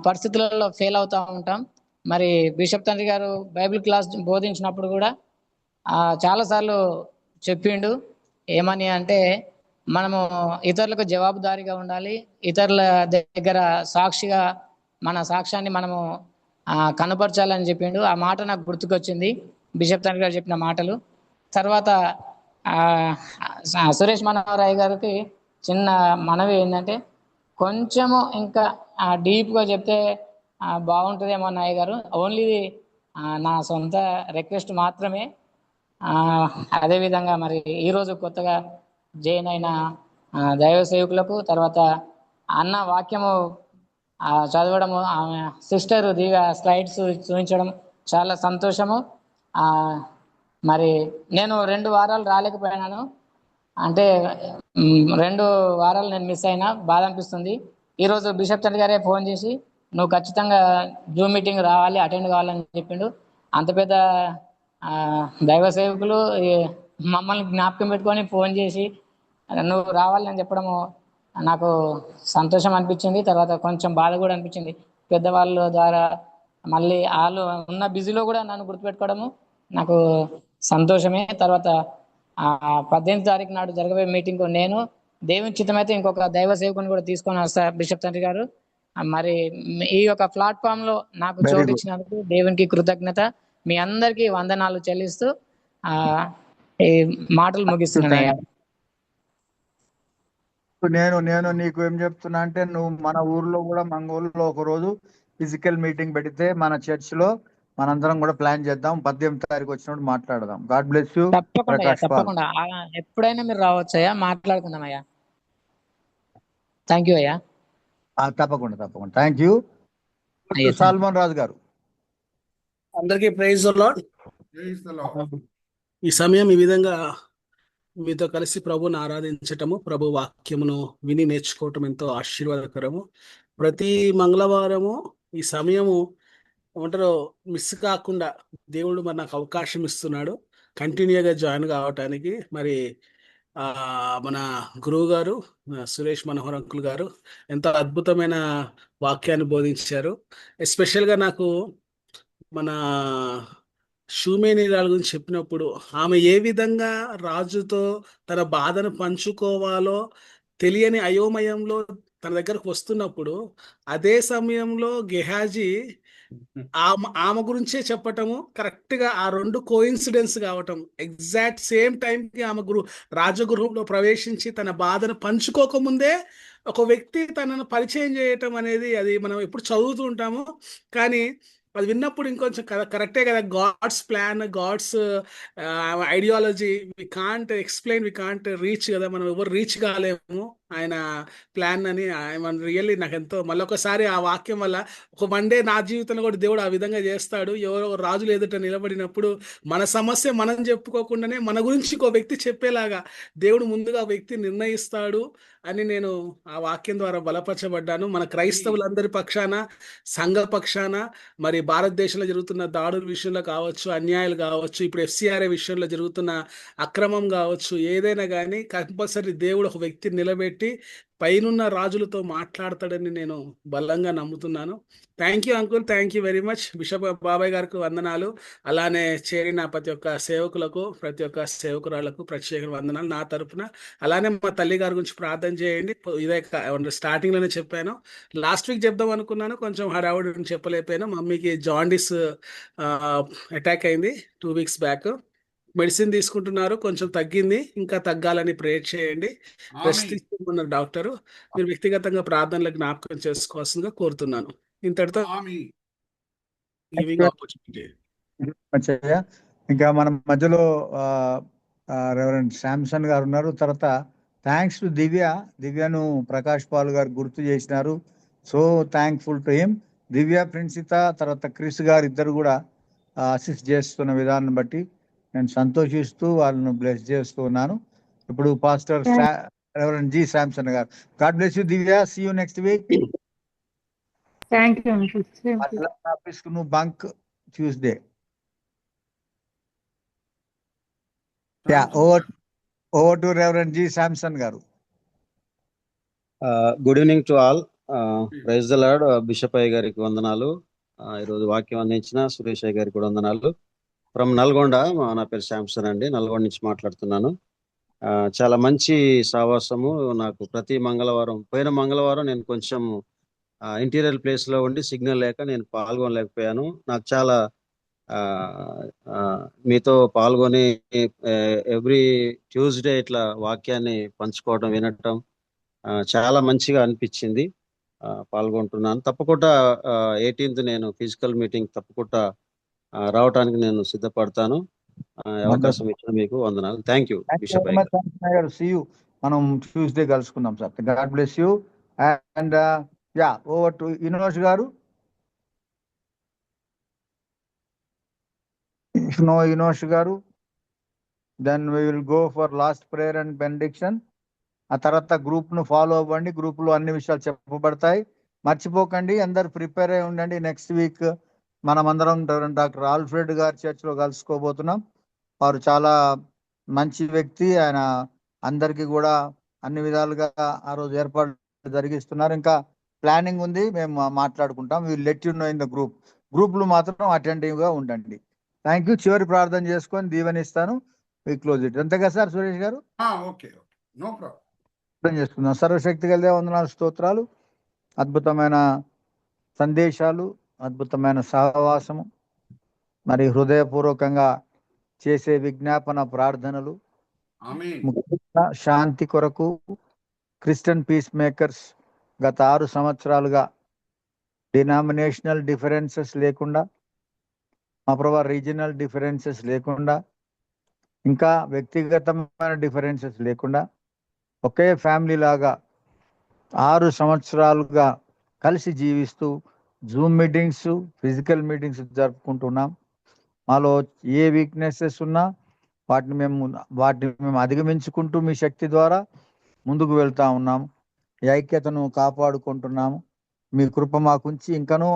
పరిస్థితులలో ఫెయిల్ అవుతూ ఉంటాం. మరి బిషప్ తండ్రి గారు బైబిల్ క్లాస్ బోధించినప్పుడు కూడా చాలాసార్లు చెప్పిండు. ఏమని అంటే, మనము ఇతరులకు జవాబుదారీగా ఉండాలి, ఇతరుల దగ్గర సాక్షిగా మన సాక్ష్యాన్ని మనము కనపరచాలని చెప్పిండు. ఆ మాట నాకు గుర్తుకొచ్చింది, బిషప్ తండ్రి గారు చెప్పిన మాటలు. తర్వాత సురేష్ మనోహరాయ్ గారికి చిన్న మనవి ఏంటంటే, కొంచెము ఇంకా డీప్గా చెప్తే బాగుంటుందేమో అన్నయ్య గారు. ఓన్లీ నా సొంత రిక్వెస్ట్ మాత్రమే. అదేవిధంగా మరి ఈరోజు కొత్తగా జాయిన్ అయిన దైవ సేవకులకు, తర్వాత అన్న వాక్యము చదవడము, ఆమె సిస్టర్ దివ్య స్లైడ్స్ చూపించడం చాలా సంతోషము. మరి నేను 2 వారాలు రాలేకపోయినాను, అంటే 2 వారాలు నేను మిస్ అయినా, బాధ అనిపిస్తుంది. ఈరోజు బిషప్ తండ్రి గారే ఫోన్ చేసి నువ్వు ఖచ్చితంగా జూమ్ మీటింగ్ రావాలి, అటెండ్ కావాలని చెప్పిండు. అంత పెద్ద దైవ సేవకులు మమ్మల్ని జ్ఞాపకం పెట్టుకొని ఫోన్ చేసి నువ్వు రావాలని చెప్పడము నాకు సంతోషం అనిపించింది. తర్వాత కొంచెం బాధ కూడా అనిపించింది. పెద్దవాళ్ళ ద్వారా మళ్ళీ వాళ్ళు ఉన్న బిజీలో కూడా నన్ను గుర్తుపెట్టుకోవడము నాకు సంతోషమే. తర్వాత 18వ తారీఖు నాడు జరగబోయే మీటింగ్ నేను దేవుని చిత్తమైతే ఇంకొక దైవ సేవకుని కూడా తీసుకొని వస్తా బిషప్ తండ్రి గారు. మరి ఈ యొక్క ప్లాట్ఫామ్ లో నాకు చోటు ఇచ్చినందుకు దేవునికి కృతజ్ఞత. మీ అందరికీ వందనాలు చెల్లిస్తూ ఈ మాటలు ముగిస్తున్నాను. నేను నీకు ఏం చెప్తున్నా అంటే, నువ్వు మన ఊర్లో కూడా మంగళూరులో ఒక రోజు ఫిజికల్ మీటింగ్ పెడితే మన చర్చ్ లో మనందరం కూడా ప్లాన్ చేద్దాం. 18వ తారీఖు వచ్చినప్పుడు మాట్లాడదాం. God bless you. తప్పకుండా ఎప్పుడైనా మీరు రావచ్చు అయ్యా, మాట్లాడుకుందాం అయ్యా. థ్యాంక్ యూ అయ్యా. తప్పకుండా థ్యాంక్ యూ. సాల్మన్ రాజు గారు. అందరికీ ప్రైజ్ ది లార్డ్. ఈ సమయం ఈ విధంగా మీతో కలిసి ప్రభుని ఆరాధించటము, ప్రభు వాక్యమును విని నేర్చుకోవటం ఎంతో ఆశీర్వాదకరము. ప్రతి మంగళవారము ఈ సమయము ఏమంటారు మిస్ కాకుండా దేవుడు మరి నాకు అవకాశం ఇస్తున్నాడు కంటిన్యూగా జాయిన్ కావటానికి. మరి మన గురువు గారు సురేష్ మనోహర్ అంకుల్ గారు ఎంతో అద్భుతమైన వాక్యాన్ని బోధించారు. ఎస్పెషల్గా నాకు మన షూమేనీరాల గురించి చెప్పినప్పుడు ఆమె ఏ విధంగా రాజుతో తన బాధను పంచుకోవాలో తెలియని అయోమయంలో తన దగ్గరకు వస్తున్నప్పుడు, అదే సమయంలో గెహాజీ ఆమె గురించే చెప్పటము, కరెక్ట్ గా ఆ 2 కోయిన్సిడెన్స్ కావటం, ఎగ్జాక్ట్ సేమ్ టైంకి ఆమె రాజగృహంలో ప్రవేశించి తన బాధను పంచుకోకముందే ఒక వ్యక్తి తనను పరిచయం చేయటం అనేది, అది మనం ఎప్పుడు చదువుతూ ఉంటాము కానీ అది విన్నప్పుడు ఇంకొంచెం కరెక్టే కదా. God's plan, God's ideology we can't explain, we can't reach కదా, మనం ఎవరు రీచ్ కాలేము ఆయన ప్లాన్ అని. మన రియల్లీ నాకు ఎంతో మళ్ళొకసారి ఆ వాక్యం వల్ల ఒక మండే నా జీవితంలో కూడా దేవుడు ఆ విధంగా చేస్తాడు. ఎవరో రాజులు ఎదుట నిలబడినప్పుడు మన సమస్య మనం చెప్పుకోకుండానే మన గురించి ఇంకో వ్యక్తి చెప్పేలాగా దేవుడు ముందుగా వ్యక్తి నిర్ణయిస్తాడు అని నేను ఆ వాక్యం ద్వారా బలపరచబడ్డాను. మన క్రైస్తవులందరి పక్షాన, సంఘ పక్షాన, మరి భారతదేశంలో జరుగుతున్న దాడుల విషయంలో కావచ్చు, అన్యాయాలు కావచ్చు, ఇప్పుడు FCRA విషయంలో జరుగుతున్న అక్రమం కావచ్చు, ఏదైనా కానీ కంపల్సరీ దేవుడు ఒక వ్యక్తిని నిలబెట్టి పైనున్న రాజులతో మాట్లాడతాడని నేను బలంగా నమ్ముతున్నాను. Thank you uncle, thank you very much. Bishop బాబాయ్ గారికి వందనాలు. అలానే చేరిన ప్రతి ఒక్క సేవకులకు, ప్రతి ఒక్క సేవకురాళ్లకు ప్రత్యేక వందనాలు నా తరపున. అలానే మా తల్లి గారి గురించి ప్రార్థన చేయండి. ఇదే స్టార్టింగ్ లోనే చెప్పాను, లాస్ట్ వీక్ చెప్దాం అనుకున్నాను, కొంచెం హడావుడి చెప్పలేకపోయాను. మమ్మీకి జాండిస్ అటాక్ అయింది 2 weeks బ్యాక్. మెడిసిన్ తీసుకుంటున్నారు, కొంచెం తగ్గింది, ఇంకా తగ్గాలని ప్రేర్ చేయండి. రెస్ట్ తీసుకుంటున్నారు డాక్టరు. మీరు వ్యక్తిగతంగా ప్రార్థనలకు జ్ఞాపకం చేసుకోవాల్సిందిగా కోరుతున్నాను. ఇంతటితో ఇంకా మన మధ్యలో రెవరెండ్ శాంసన్ గారు ఉన్నారు. తర్వాత థ్యాంక్స్ టు దివ్యను ప్రకాష్ పాల్ గారు గుర్తు చేసినారు. So thankful to him. Divya, Princitha, తర్వాత క్రిస్ గారు ఇద్దరు కూడా అసిస్ట్ చేస్తున్న విధానం బట్టి నేను సంతోషిస్తూ వాళ్ళను బ్లెస్ చేస్తూ ఉన్నాను. ఇప్పుడు పాస్టర్ రెవరెండ్ జి శాంసన్ గారు. God bless you Divya. See you next week. Office కు నువ్వు bunk Tuesday. Over over to reverend G Samson గారు. Good evening to all. Praise the Lord. Bishop అయ్య గారికి వందనాలు. ఈరోజు వాక్యం అందించిన సురేష్ అయ్య గారికి కూడా వందనాలు. ఫ్రమ్ నల్గొండ. నా పేరు శాంసన్ అండి, నల్గొండ నుంచి మాట్లాడుతున్నాను. చాలా మంచి సావాసము. నాకు ప్రతి మంగళవారం, పోయిన మంగళవారం నేను కొంచెం ఇంటీరియర్ ప్లేస్ లో ఉండి సిగ్నల్ లేక నేను పాల్గొనలేకపోయాను. నాకు చాలా మీతో పాల్గొని ఎవ్రీ ట్యూస్డే ఇట్లా వాక్యాన్ని పంచుకోవడం, వినటం చాలా మంచిగా అనిపించింది. పాల్గొంటున్నాను. తప్పకుండా 18th నేను ఫిజికల్ మీటింగ్ తప్పకుండా రావడానికి నేను సిద్ధపడతాను. అవకాశం ఇచ్చిన మీకు వందనాలు. థ్యాంక్ యూ బిషప్ గారు. See you. మనం ట్యూస్డే కలుసుకుందాం sir. God bless you. And ya, over to universe గారు. ఇఫ్ నో యూనివర్స్ గారు, then we will go for last prayer and benediction. ఆ తర్వాత గ్రూప్ ను ఫాలో అవ్వండి. గ్రూప్ లో అన్ని విషయాలు చెప్పబడతాయి. మర్చిపోకండి, అందరు ప్రిపేర్ అయి ఉండండి. నెక్స్ట్ వీక్ మనం అందరం డాక్టర్ ఆల్ఫ్రెడ్ గారి చర్చ్ లో కలుసుకోబోతున్నాం. వారు చాలా మంచి వ్యక్తి. ఆయన అందరికీ కూడా అన్ని విధాలుగా ఆ రోజు ఏర్పాటు జరిగిస్తున్నారు. ఇంకా ప్లానింగ్ ఉంది, మేము మాట్లాడుకుంటాం. Will let you know in the గ్రూప్లు మాత్రం అటెంటివ్ గా ఉండండి. Thank you. చివరి ప్రార్థన చేసుకొని దీవెనిస్తాను. We close it. అంతేగా సార్ సురేష్ గారు? Okay, no problem. ప్రార్థన చేసుకుందాం. సర్వశక్తి గల వందనాలు, స్తోత్రాలు, అద్భుతమైన సందేశాలు, అద్భుతమైన సహవాసము, మరి హృదయపూర్వకంగా చేసే విజ్ఞాపన ప్రార్థనలు, ముఖ్యంగా శాంతి కొరకు క్రిస్టియన్ పీస్ మేకర్స్ గత 6 సంవత్సరాలుగా డినామినేషనల్ డిఫరెన్సెస్ లేకుండా, మా ప్రభా రీజనల్ డిఫరెన్సెస్ లేకుండా, ఇంకా వ్యక్తిగతమైన డిఫరెన్సెస్ లేకుండా ఒకే ఫ్యామిలీ లాగా 6 సంవత్సరాలుగా కలిసి జీవిస్తూ జూమ్ మీటింగ్స్, ఫిజికల్ మీటింగ్స్ జరుపుకుంటున్నాం. మాలో ఏ వీక్నెసెస్ ఉన్నా వాటిని మేము అధిగమించుకుంటూ మీ శక్తి ద్వారా ముందుకు వెళ్తా ఉన్నాము. ఈ ఐక్యతను కాపాడుకుంటున్నాము. మీ కృప మాకుంచి ఇంకనూ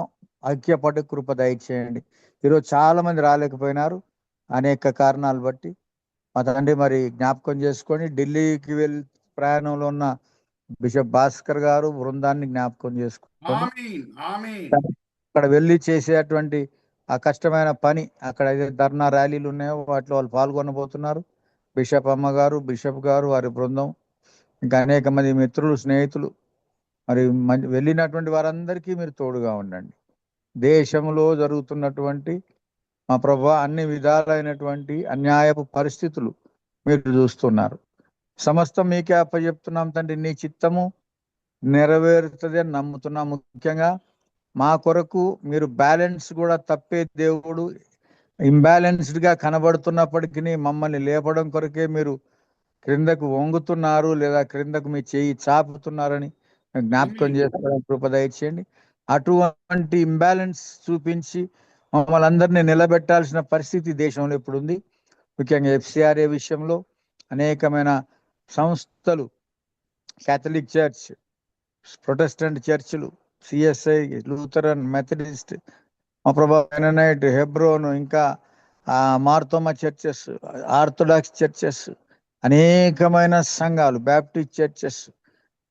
ఐక్యపడి కృప దయచేయండి. ఈరోజు చాలా మంది రాలేకపోయినారు అనేక కారణాలు బట్టి. మా తండ్రి మరి జ్ఞాపకం చేసుకొని ఢిల్లీకి వెళ్ళి ప్రయాణంలో ఉన్న బిషప్ భాస్కర్ గారు బృందాన్ని జ్ఞాపకం చేసుకొని అక్కడ వెళ్ళి చేసేటువంటి ఆ కష్టమైన పని, అక్కడ ఏదైతే ధర్నా ర్యాలీలు ఉన్నాయో వాటిలో వాళ్ళు పాల్గొనబోతున్నారు. బిషప్ అమ్మగారు, బిషప్ గారు, వారి బృందం, ఇంకా అనేక మంది మిత్రులు, స్నేహితులు, మరి వెళ్ళినటువంటి వారందరికీ మీరు తోడుగా ఉండండి. దేశంలో జరుగుతున్నటువంటి మా ప్రభా అన్ని విధాలైనటువంటి అన్యాయపు పరిస్థితులు మీరు చూస్తున్నారు. సమస్తం మీకే అప్పచెప్తున్నాం తండ్రి. నీ చిత్తము నెరవేరుతుంది అని నమ్ముతున్నాం. ముఖ్యంగా మా కొరకు మీరు బ్యాలెన్స్ కూడా తప్పే దేవుడు, ఇంబ్యాలెన్స్డ్ గా కనబడుతున్నప్పటికీ మమ్మల్ని లేపడం కొరకే మీరు క్రిందకు వంగుతున్నారు, లేదా క్రిందకు మీ చేయి చాపుతున్నారని జ్ఞాపకం చేసుకోవడం కృప దయచేయండి. అటువంటి ఇంబ్యాలెన్స్ చూపించి మమ్మల్ని అందరినీ నిలబెట్టాల్సిన పరిస్థితి దేశంలో ఇప్పుడు ఉంది. ముఖ్యంగా FCRA విషయంలో అనేకమైన సంస్థలు, క్యాథలిక్ చర్చ్, ప్రొటెస్టెంట్ చర్చిలు, CSI, లూథరన్, మెథడిస్ట్, మా ప్రభా మెననైట్, హెబ్రోన్, ఇంకా మార్తోమా చర్చెస్, ఆర్థోడాక్స్ చర్చెస్, అనేకమైన సంఘాలు, బ్యాప్టిస్ట్ చర్చెస్,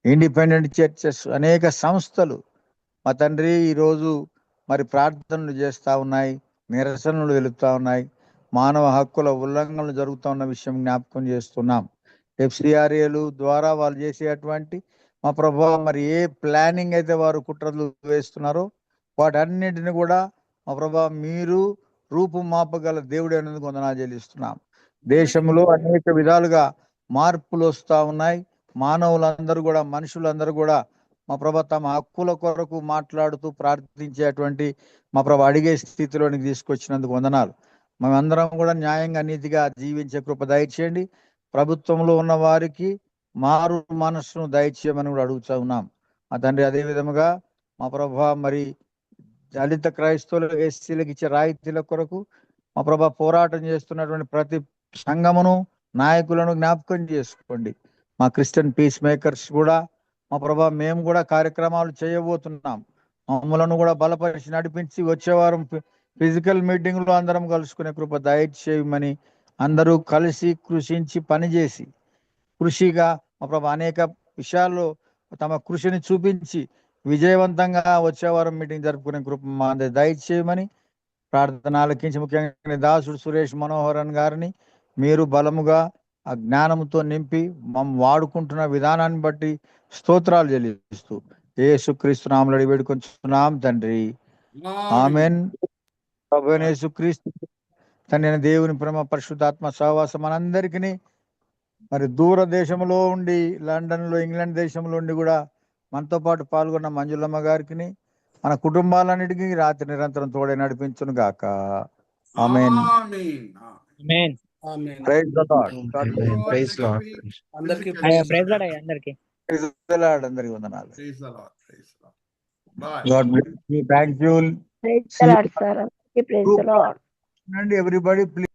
ఇండిపెండెంట్ చర్చెస్, అనేక సంస్థలు మా తండ్రి ఈరోజు మరి ప్రార్థనలు చేస్తూ ఉన్నాయి, నిరసనలు వెళుతూ ఉన్నాయి, మానవ హక్కుల ఉల్లంఘనలు జరుగుతూ ఉన్న విషయం జ్ఞాపకం చేస్తున్నాం. FCRAలు ద్వారా వాళ్ళు చేసేటువంటి మా ప్రభావ మరి ఏ ప్లానింగ్ అయితే వారు కుట్రలు వేస్తున్నారో వాటన్నిటిని కూడా మా ప్రభావ మీరు రూపుమాపగల దేవుడు అనేది వందనాలు చెల్లిస్తున్నాం. దేశంలో అనేక విధాలుగా మార్పులు వస్తూ ఉన్నాయి. మానవులందరూ కూడా, మనుషులందరూ కూడా మా ప్రభా తమ హక్కుల కొరకు మాట్లాడుతూ ప్రార్థించేటువంటి మా ప్రభా అడిగే స్థితిలోనికి తీసుకొచ్చినందుకు వందనాలు. మేమందరం కూడా న్యాయంగా, నీతిగా జీవించే కృప దయచేయండి. ప్రభుత్వంలో ఉన్న వారికి మారు మనస్సును దయచేయమని కూడా అడుగుతూ ఉన్నాం మా తండ్రి. అదే విధముగా మా ప్రభా మరి దళిత క్రైస్తవులు, SCలకు ఇచ్చే రాయితీల కొరకు మా ప్రభా పోరాటం చేస్తున్నటువంటి ప్రతి సంఘమును, నాయకులను జ్ఞాపకం చేసుకోండి. మా క్రిస్టియన్ పీస్ మేకర్స్ కూడా మా ప్రభా మేము కూడా కార్యక్రమాలు చేయబోతున్నాం. మమ్మలను కూడా బలపరిచి నడిపించి వచ్చే వారం ఫిజికల్ మీటింగ్ లో అందరం కలుసుకునే కృప దయచేయమని, అందరూ కలిసి కృషించి పనిచేసి కృషిగా మా ప్రభు అనేక విషయాల్లో తమ కృషిని చూపించి విజయవంతంగా వచ్చే వారం మీటింగ్ జరుపుకునే కృప మా అందరి దయచేయమని ప్రార్థన ఆలకించి, ముఖ్యంగా దాసుడు సురేష్ మనోహరన్ గారిని మీరు బలముగా ఆ జ్ఞానంతో నింపి మమ్మల్ని వాడుకుంటున్న విధానాన్ని బట్టి స్తోత్రాలు చెల్లిస్తూ యేసుక్రీస్తు నామములో అడిగి వేడుకొంచున్నాం తండ్రి, ఆమెన్. ప్రభు అయిన యేసుక్రీస్తు తండ్రి అయిన దేవుని ప్రేమ పరిశుద్ధాత్మ సహవాసం మనందరికీ మరి దూర దేశంలో ఉండి లండన్ లో ఇంగ్లాండ్ దేశంలో ఉండి కూడా మనతో పాటు పాల్గొన్న మంజులమ్మ గారికి మన కుటుంబాలన్నిటికీ రాత్రి నిరంతరం తోడే నడిపించును గాక. Amen. Amen. Amen. Praise the Lord. Praise Lord. అందరికీ ప్రైజ్ లార్డ్ అయ్యా అందరికి. Praise the Lord. అందరికీ వందనాలు. Praise the Lord. Praise the Lord. Bye. God bless you. Thank you. Praise the lord sir. Praise the Lord. everybody please